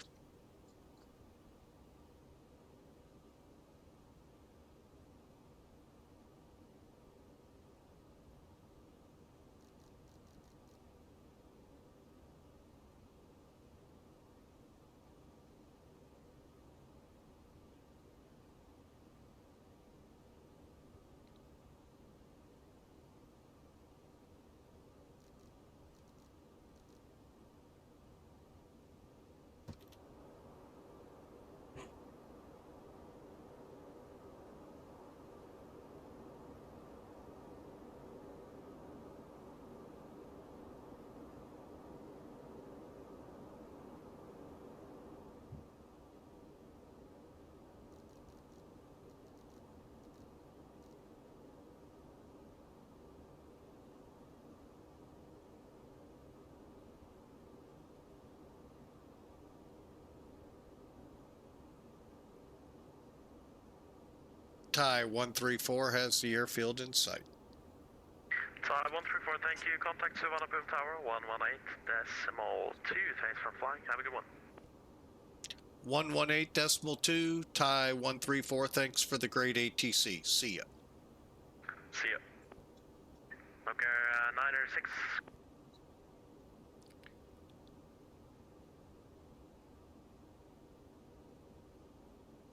Thai 134 has the airfield in sight. Thai 134, thank you. Contact Suvarnabhumi Tower 118.2. Thanks for flying. Have a good one. 118.2, Thai 134, thanks for the great ATC. See ya. See ya. Okay, 906.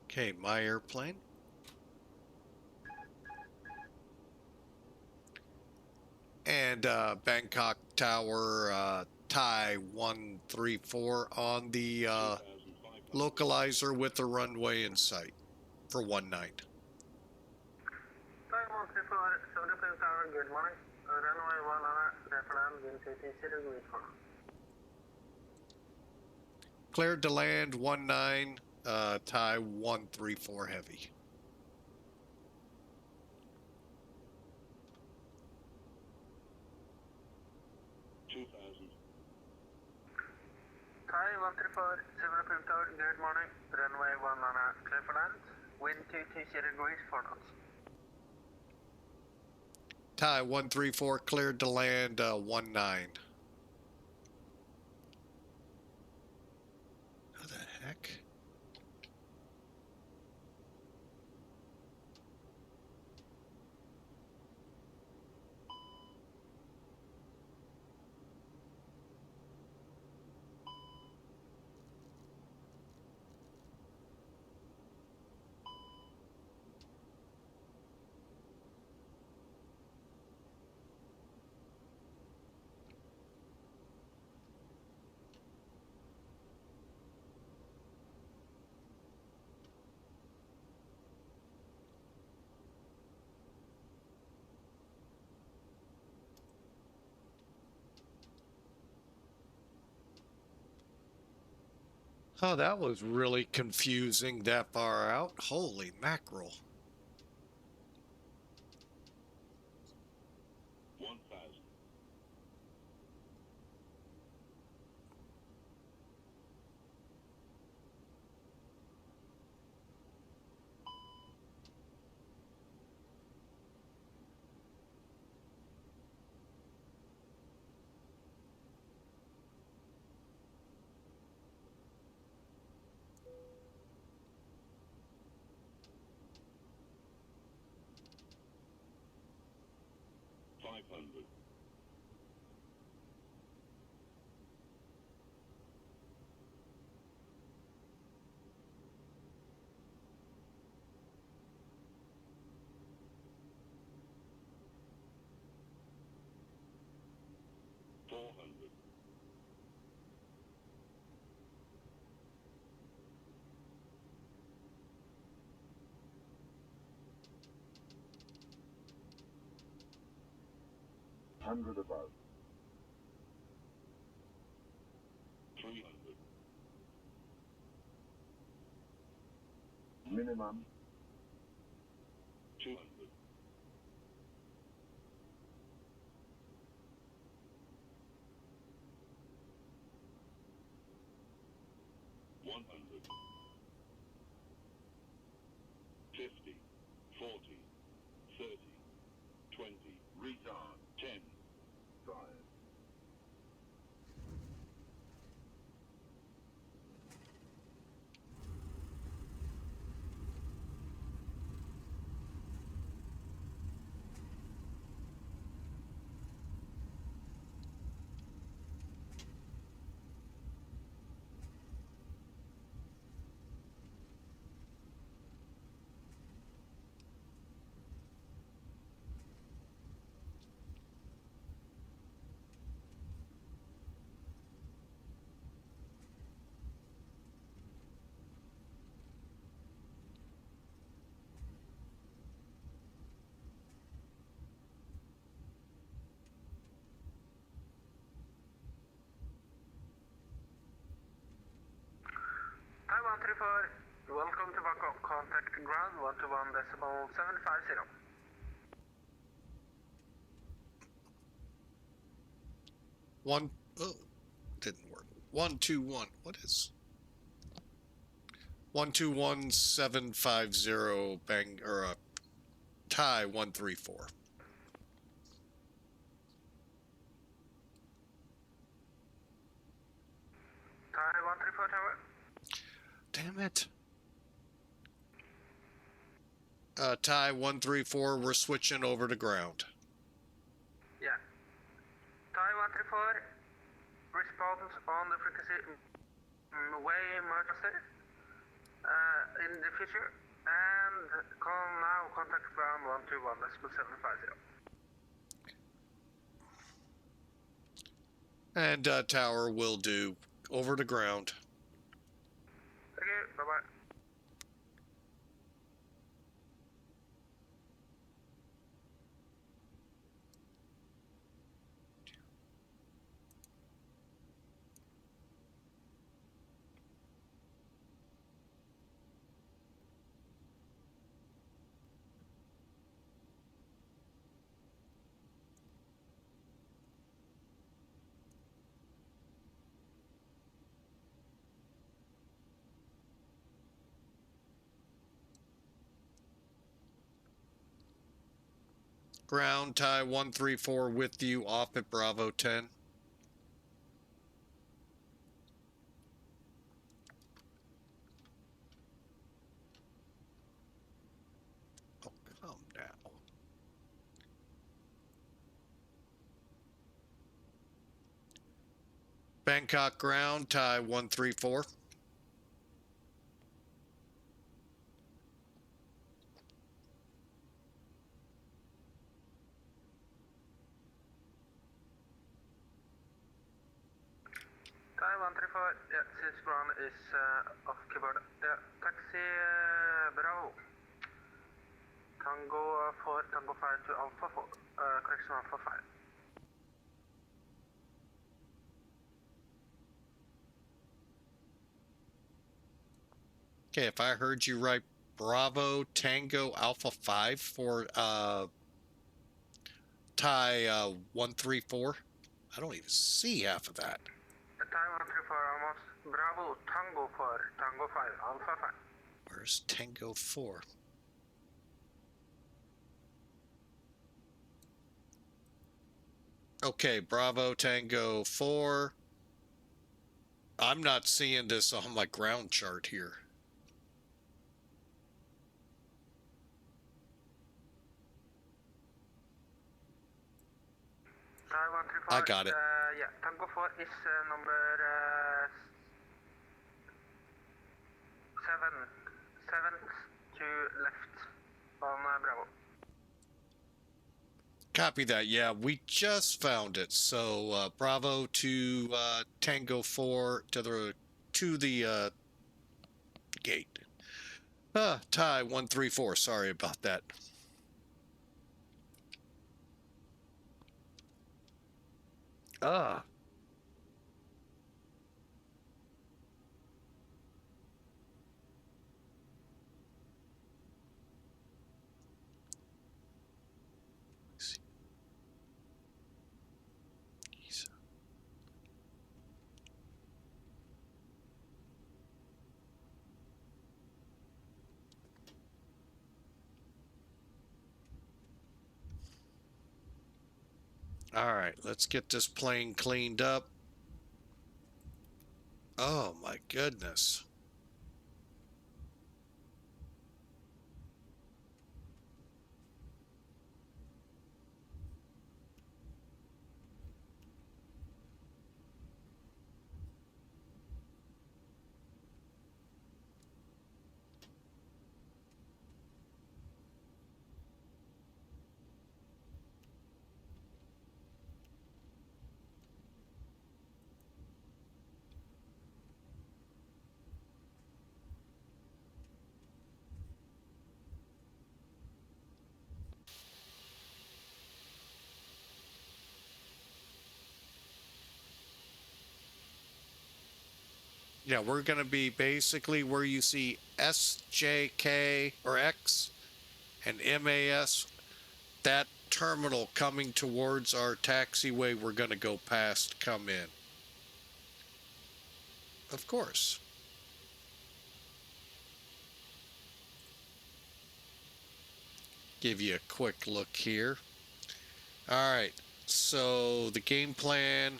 Okay, my airplane. And Bangkok Tower, Thai 134 on the localizer with the runway in sight for 19. Thai 134, Suvarnabhumi Tower, good morning. Runway 19, left land, wind 30 degrees for. Cleared to land 19, Thai 134 heavy. Thai 134, Suvarnabhumi Tower, good morning. Runway 19, clear for land, wind 230 degrees for knots. Thai 134 cleared to land 19. How the heck? Oh, that was really confusing that far out. Holy mackerel. 1,000. Hundred above. 300. Minimum. 200. 200. 134, welcome to Bangkok. Contact ground 121.750. One, oh, didn't work. 121. What is 121750 bang or Thai 134. Thai 134 tower. Damn it. Thai 134, we're switching over to ground. Yeah. Thai 134, response on the frequency way much faster in the future. And call now, contact ground 121.750. And tower will do. Over to ground. Okay, bye-bye. Ground Thai 134 with you off at Bravo 10. Oh, come now. Bangkok ground Thai 134. Thai 134, yeah, since ground is off keyboard. Yeah, taxi Bravo. Tango 4, Tango 5 to Alpha 4, correction Alpha 5. Okay, if I heard you right, Bravo Tango Alpha 5 for Thai 134. I don't even see half of that. Thai 134 almost. Bravo Tango 4, Tango 5, Alpha 5. Where's Tango 4? Okay, Bravo Tango 4. I'm not seeing this on my ground chart here. Thai 134. I got it. Yeah, Tango 4 is number 7th to left on Bravo. Copy that. Yeah, we just found it. So Bravo to Tango 4 to the gate. Thai 134. Sorry about that. All right, let's get this plane cleaned up. Oh my goodness. Yeah, we're going to be basically where you see SJK or X and MAS, that terminal coming towards our taxiway we're going to go past come in. Of course. Give you a quick look here. All right, so the game plan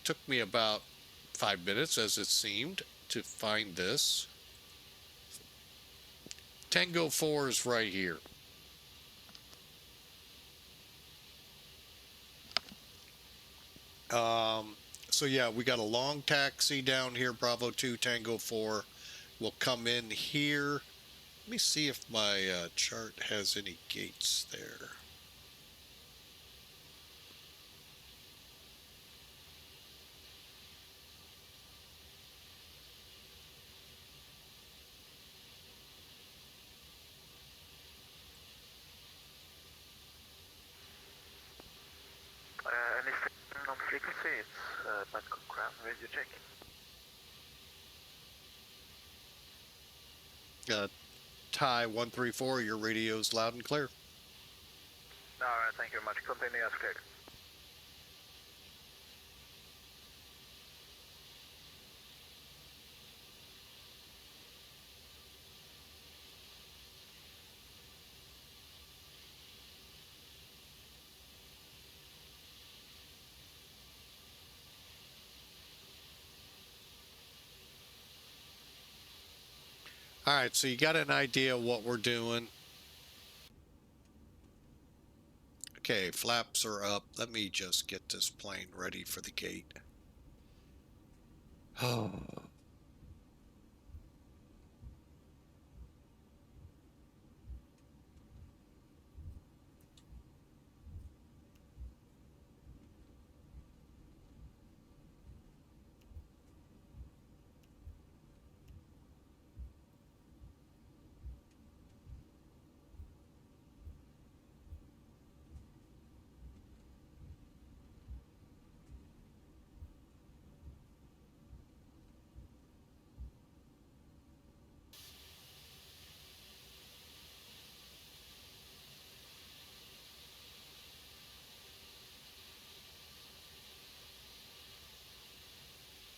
took me about 5 minutes, as it seemed, to find this. Tango 4 is right here. So yeah, we got a long taxi down here, Bravo 2, Tango 4. We'll come in here. Let me see if my chart has any gates there. Anything on frequency? It's Bangkok ground radio check. Thai 134, your radio's loud and clear. Alright, thank you very much. Continue as cleared. All right, so you got an idea of what we're doing. Okay, flaps are up. Let me just get this plane ready for the gate. Oh.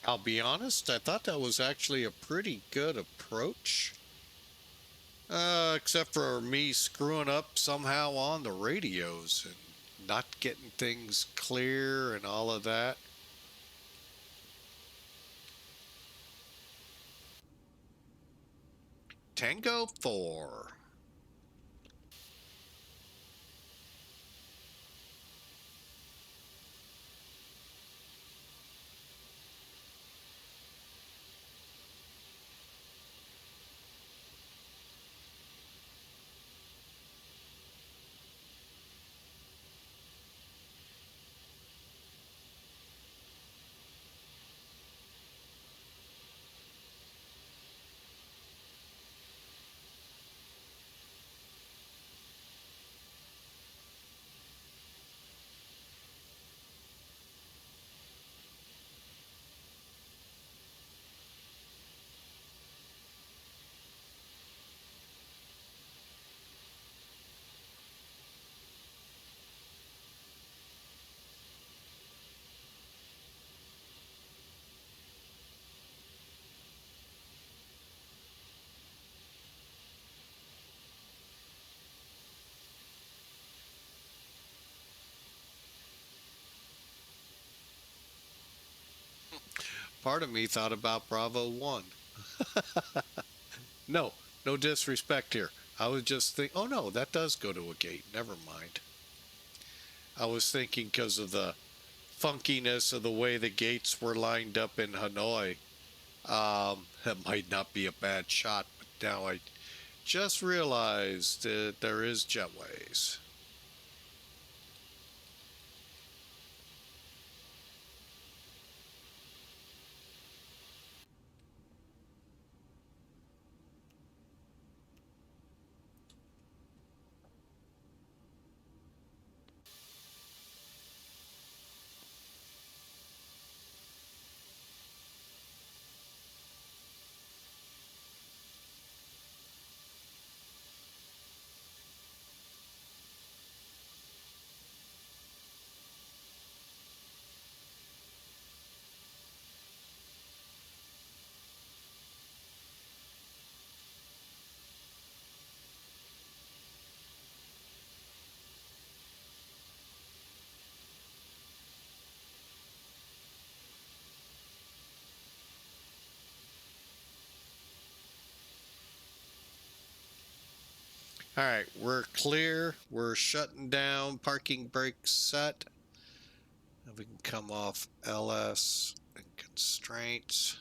I'll be honest, I thought that was actually a pretty good approach. Except for me screwing up somehow on the radios and not getting things clear and all of that. Tango 4. Part of me thought about Bravo 1. No, no disrespect here. I was just thinking, oh no, that does go to a gate. Never mind. I was thinking because of the funkiness of the way the gates were lined up in Hanoi. That might not be a bad shot, but now I just realized that there is jetways. All right, we're clear. We're shutting down. Parking brake set. And we can come off LS and constraints.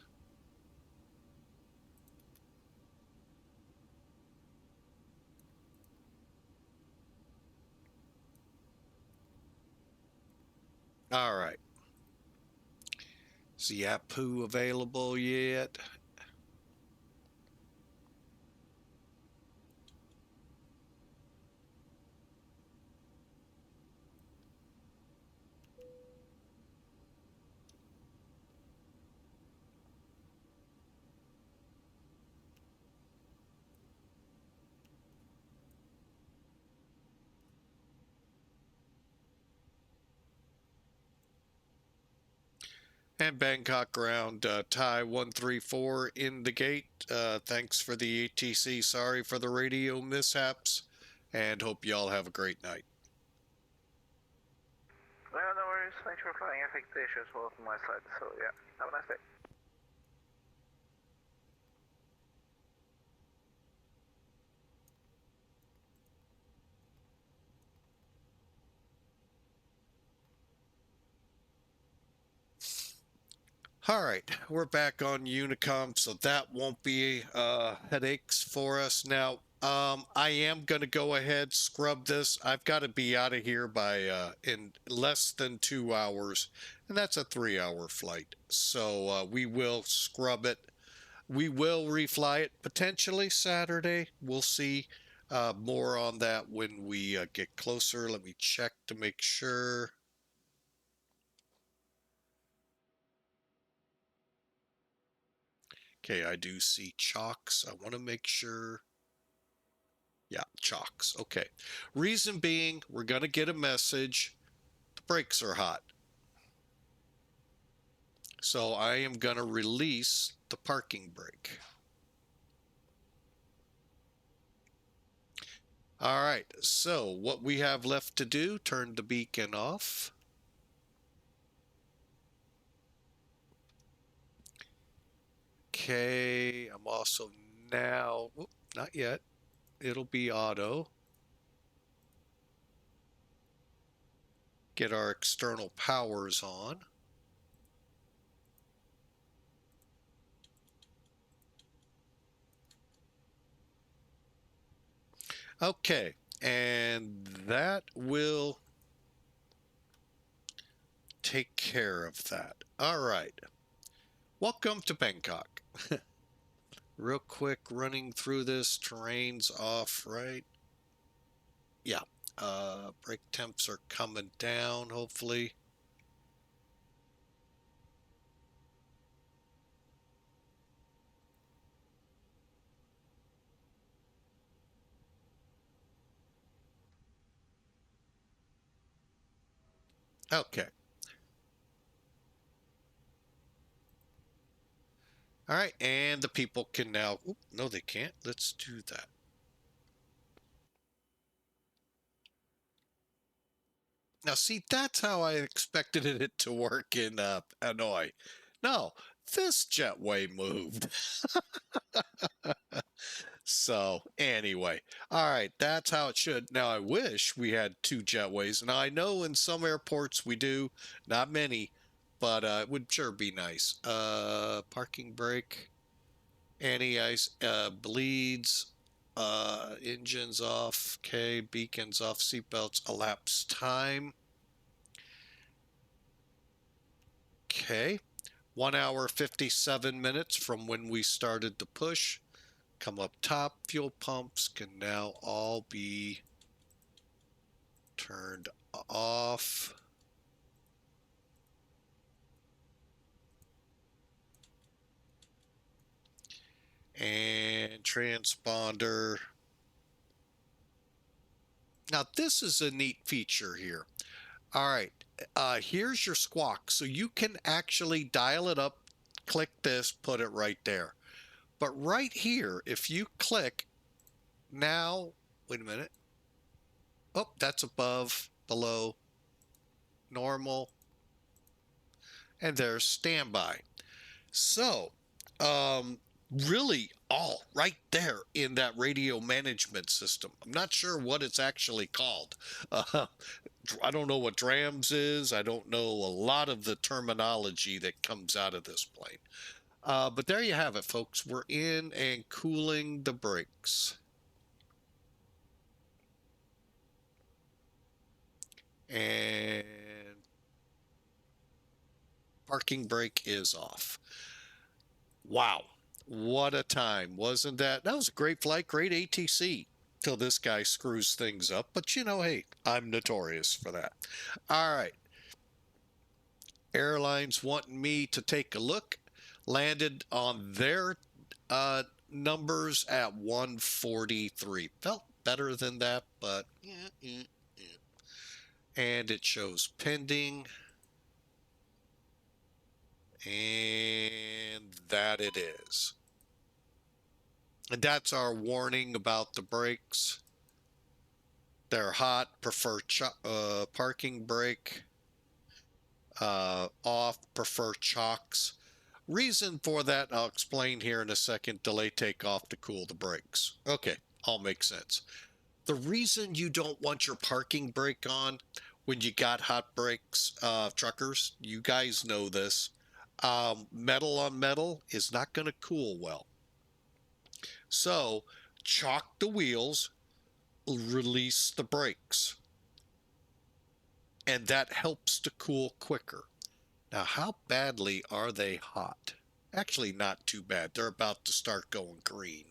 All right. Is the Apu available yet? And Bangkok ground, Thai 134 in the gate. Thanks for the ATC. Sorry for the radio mishaps. And hope you all have a great night. Yeah, no worries. Thanks for flying. I think the issue as well from my side. So yeah, have a nice day. All right, we're back on Unicom, so that won't be headaches for us. Now, I am going to go ahead, scrub this. I've got to be out of here by in less than 2 hours, and that's a 3-hour flight. So we will scrub it. We will refly it potentially Saturday. We'll see more on that when we get closer. Let me check to make sure. Okay, I do see chocks. I want to make sure. Yeah, chocks. Okay. Reason being, we're going to get a message. The brakes are hot. So I am going to release the parking brake. All right. So what we have left to do, turn the beacon off. Okay. I'm also now, not yet. It'll be auto. Get our external powers on. Okay, and that will take care of that. All right. Welcome to Bangkok. Real quick, running through this, terrain's off, right? Yeah. Brake temps are coming down, hopefully. Okay. All right, and the people can now, no, they can't. Let's do that. Now, see, that's how I expected it to work in Hanoi. No, this jetway moved. So, anyway, all right, that's how it should. Now, I wish we had 2 jetways. Now, I know in some airports we do, not many, but it would sure be nice. Parking brake, anti-ice, bleeds, engines off, okay, beacons off, seatbelts, elapsed time. Okay, 1 hour 57 minutes from when we started the push. Come up top, fuel pumps can now all be turned off. And transponder. Now this is a neat feature here. All right, here's your squawk. So you can actually dial it up, click this, put it right there. But right here, if you click, now, wait a minute. Oh, that's above, below, normal. And there's standby. So, really all right there in that radio management system. I'm not sure what it's actually called. Uh, I don't know what DRAMS is. I don't know a lot of the terminology that comes out of this plane. But there you have it, folks. We're in and cooling the brakes. And parking brake is off. Wow. What a time. Wasn't that? That was a great flight, great ATC. Till this guy screws things up. But you know, hey, I'm notorious for that. All right. Airlines wanting me to take a look. Landed on their numbers at 143. Felt better than that, but yeah. And it shows pending. And that it is. And that's our warning about the brakes. They're hot, prefer parking brake. Off, prefer chocks. Reason for that, I'll explain here in a second. Delay takeoff to cool the brakes. Okay, all makes sense. The reason you don't want your parking brake on when you got hot brakes, truckers, you guys know this. Metal on metal is not going to cool well. So chalk the wheels, release the brakes, and that helps to cool quicker. Now, how badly are they hot? Actually, not too bad. They're about to start going green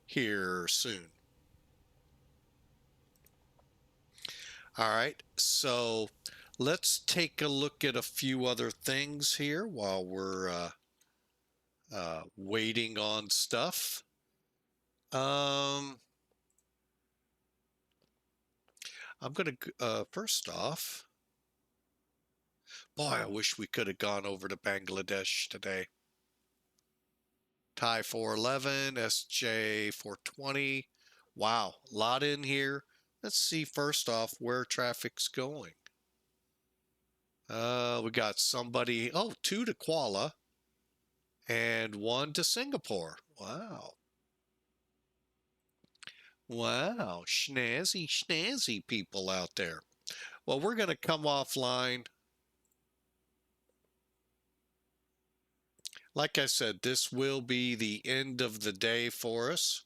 here soon. All right, so let's take a look at a few other things here while we're waiting on stuff. I'm going to, first off, boy, I wish we could have gone over to Bangladesh today. Thai 411, SJ 420. Wow, a lot in here. Let's see first off where traffic's going. We got somebody, oh, 2 to Kuala and 1 to Singapore. Wow. Wow, snazzy people out there. Well, we're going to come offline. Like I said, this will be the end of the day for us.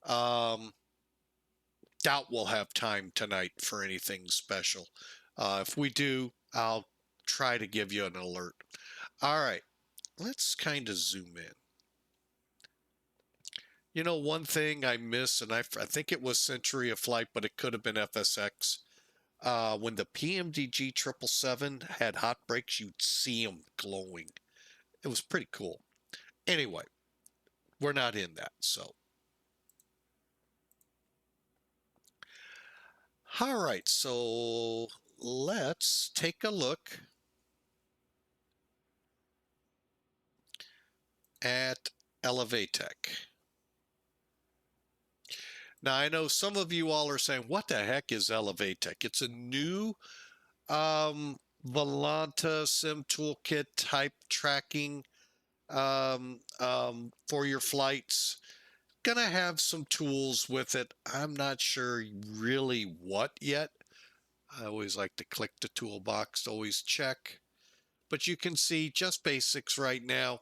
Doubt we'll have time tonight for anything special. If we do, I'll try to give you an alert. All right, let's kind of zoom in. You know, one thing I miss, and I think it was Century of Flight, but it could have been FSX. When the PMDG 777 had hot brakes, you'd see them glowing. It was pretty cool. Anyway, we're not in that, so. All right, so let's take a look at Elevatech. Now, I know some of you all are saying, what the heck is Elevatech? It's a new Volanta Sim Toolkit type tracking for your flights. Gonna have some tools with it. I'm not sure really what yet. I always like to click the toolbox to always check. But you can see just basics right now.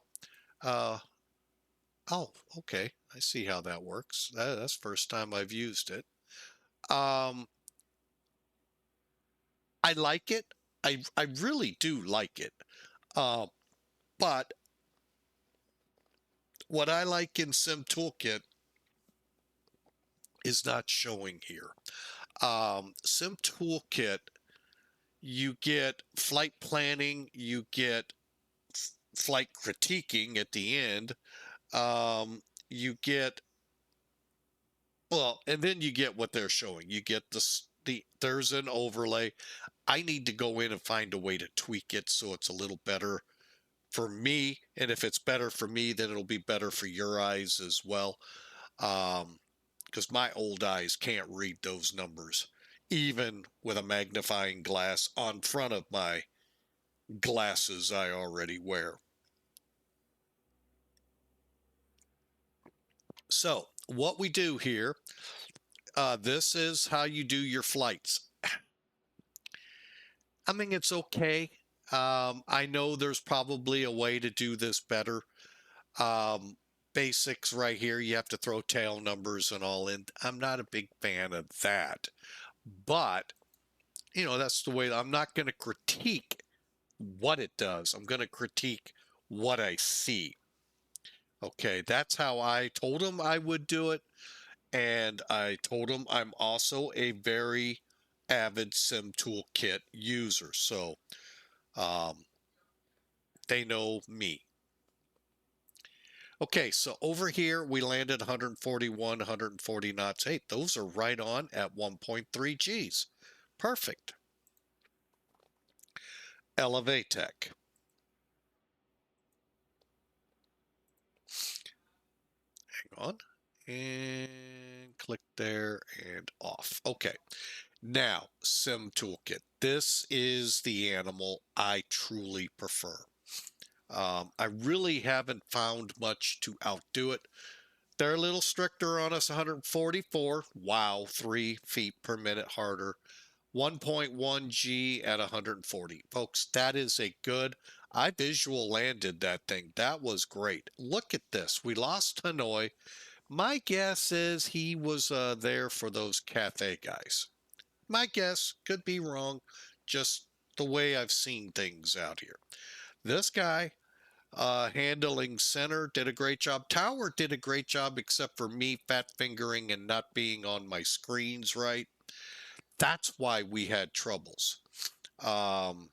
Oh, okay. I see how that works. That's the first time I've used it. I like it. I really do like it. Uh, but what I like in Sim Toolkit is not showing here. Sim Toolkit, you get flight planning, you get flight critiquing at the end. You get, well, and then you get what they're showing. You get there's an overlay. I need to go in and find a way to tweak it so it's a little better for me. And if it's better for me, then it'll be better for your eyes as well. Because my old eyes can't read those numbers, even with a magnifying glass on front of my glasses I already wear. So what we do here, this is how you do your flights. I mean, it's okay. I know there's probably a way to do this better. Um, Basics right here, you have to throw tail numbers and all in. I'm not a big fan of that. But, that's the way. I'm not going to critique what it does. I'm going to critique what I see. Okay, that's how I told him I would do it. And I told him I'm also a very avid Sim Toolkit user. So um, they know me. Okay, so over here we landed 141, 140 knots. Hey, those are right on at 1.3 Gs. Perfect. Elevatech. Hang on. And click there and off. Okay. Now, Sim Toolkit. This is the animal I truly prefer. I really haven't found much to outdo it. They're a little stricter on us, 144. Wow, 3 feet per minute harder. 1.1 G at 140. Folks, that is a good. I visual landed that thing. That was great. Look at this. We lost Hanoi. My guess is he was there for those Cathay guys. My guess, could be wrong, just the way I've seen things out here. This guy, handling center, did a great job. Tower did a great job, except for me fat fingering and not being on my screens right. That's why we had troubles. Um,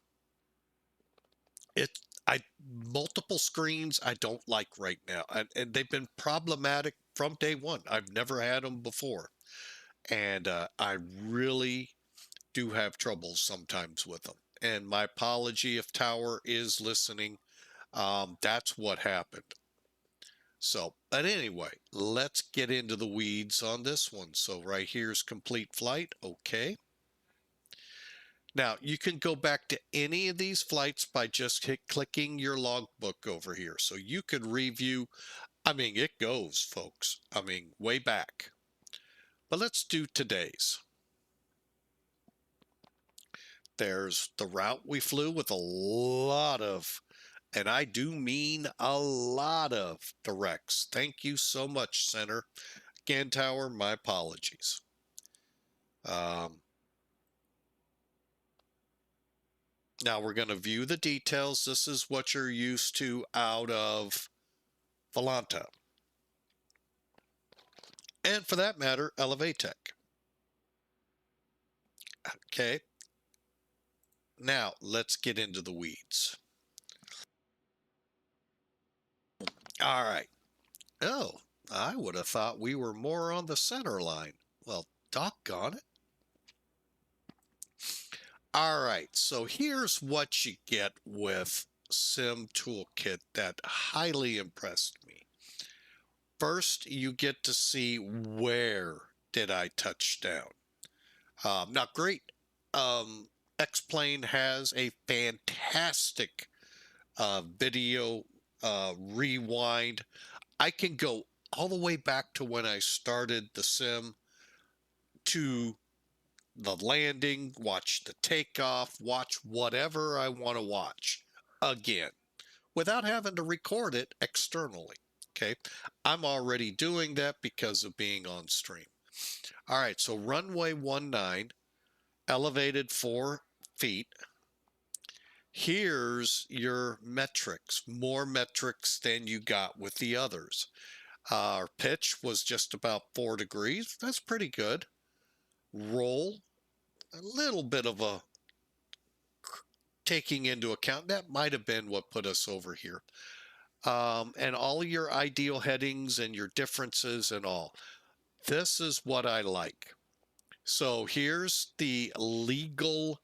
it, I multiple screens I don't like right now, and they've been problematic from day one. I've never had them before, and I really do have troubles sometimes with them. And my apology if Tower is listening. That's what happened. So, but anyway, let's get into the weeds on this one. So right here's complete flight. Okay. Now you can go back to any of these flights by just clicking your logbook over here. So you could review. I mean, it goes, folks. I mean, way back. But let's do today's. There's the route we flew with a lot of, and I do mean a lot of, directs. Thank you so much, Center. Again, Tower, my apologies. Now we're going to view the details. This is what you're used to out of Volanta. And for that matter, Elevatech. Okay. Now let's get into the weeds. All right. Oh, I would have thought we were more on the center line. Well, doggone it. All right, so here's what you get with Sim Toolkit that highly impressed me. First, you get to see where did I touch down. Now, great. X-Plane has a fantastic video rewind. I can go all the way back to when I started the sim to the landing, watch the takeoff, watch whatever I want to watch again without having to record it externally. Okay. I'm already doing that because of being on stream. All right. So runway 19, elevated 4 feet. Here's your metrics, more metrics than you got with the others. Our pitch was just about 4 degrees. That's pretty good. Roll, a little bit of a taking into account. That might have been what put us over here. And all your ideal headings and your differences and all. This is what I like. So here's the legal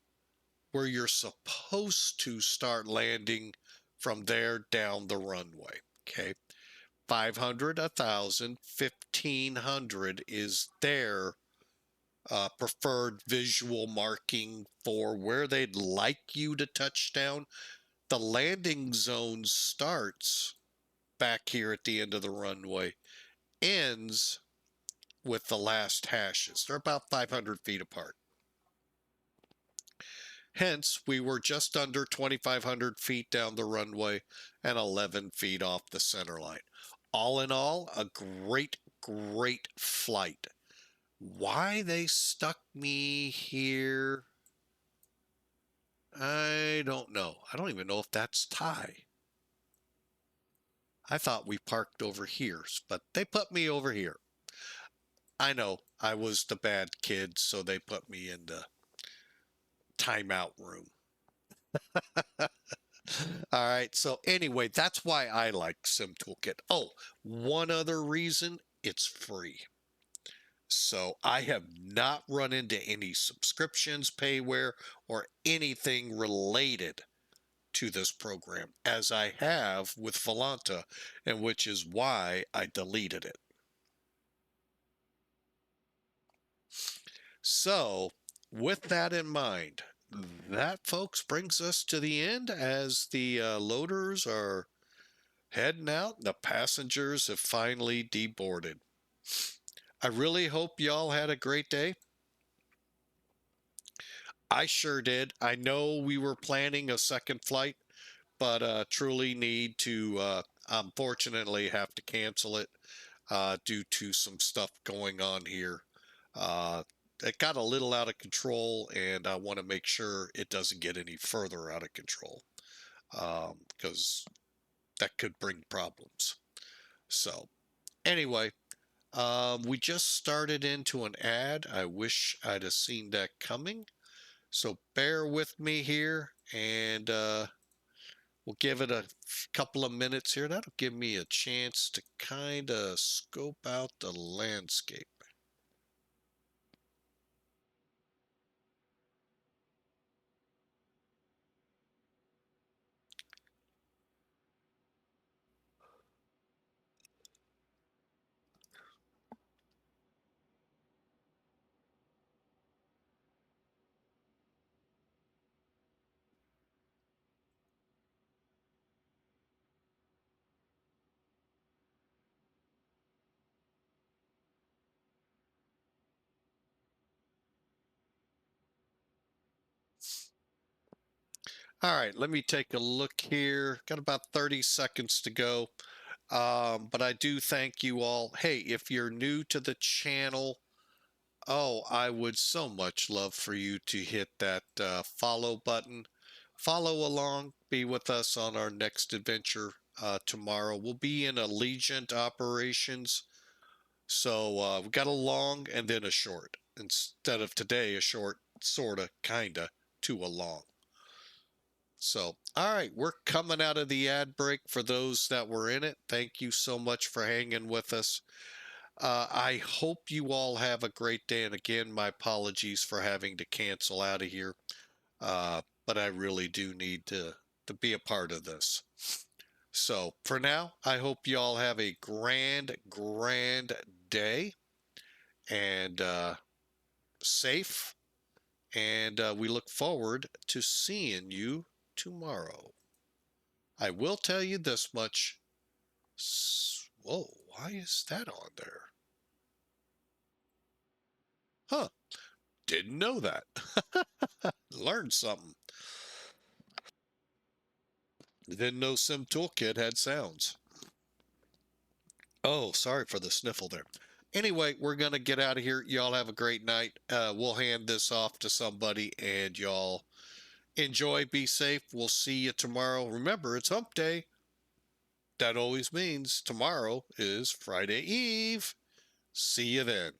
where you're supposed to start landing from there down the runway. Okay. 500, 1,000, 1,500 is their preferred visual marking for where they'd like you to touch down. The landing zone starts back here at the end of the runway ends with the last hashes. They're about 500 feet apart. Hence, we were just under 2,500 feet down the runway and 11 feet off the center line. All in all, a great, great flight. Why they stuck me here, I don't know. I don't even know if that's Thai. I thought we parked over here, but they put me over here. I know I was the bad kid, so they put me in the timeout room. All right. So anyway, that's why I like Sim Toolkit. Oh, one other reason, it's free. So I have not run into any subscriptions, payware, or anything related to this program as I have with Volanta, and which is why I deleted it. So with that in mind, that, folks, brings us to the end as the loaders are heading out. The passengers have finally deboarded. I really hope y'all had a great day. I sure did. I know we were planning a second flight, but truly need to, unfortunately, have to cancel it due to some stuff going on here. It got a little out of control, and I want to make sure it doesn't get any further out of control because that could bring problems. So anyway, we just started into an ad. I wish I'd have seen that coming. So bear with me here, and we'll give it a couple of minutes here. That'll give me a chance to kind of scope out the landscape. All right, let me take a look here. Got about 30 seconds to go. But I do thank you all. Hey, if you're new to the channel, oh, I would so much love for you to hit that follow button. Follow along, be with us on our next adventure tomorrow. We'll be in Allegiant operations. So we got a long and then a short. Instead of today, a short, sorta, kinda, to a long. So, all right, we're coming out of the ad break for those that were in it. Thank you so much for hanging with us. I hope you all have a great day. And again, my apologies for having to cancel out of here. But I really do need to be a part of this. So for now, I hope you all have a grand, grand day and safe. And we look forward to seeing you tomorrow. I will tell you this much. Whoa, why is that on there? Huh, didn't know that. Learned something. Didn't know Sim Toolkit had sounds. Oh, sorry for the sniffle there. Anyway, we're going to get out of here. Y'all have a great night. We'll hand this off to somebody, and y'all enjoy, be safe. We'll see you tomorrow. Remember, it's hump day. That always means tomorrow is Friday Eve. See you then.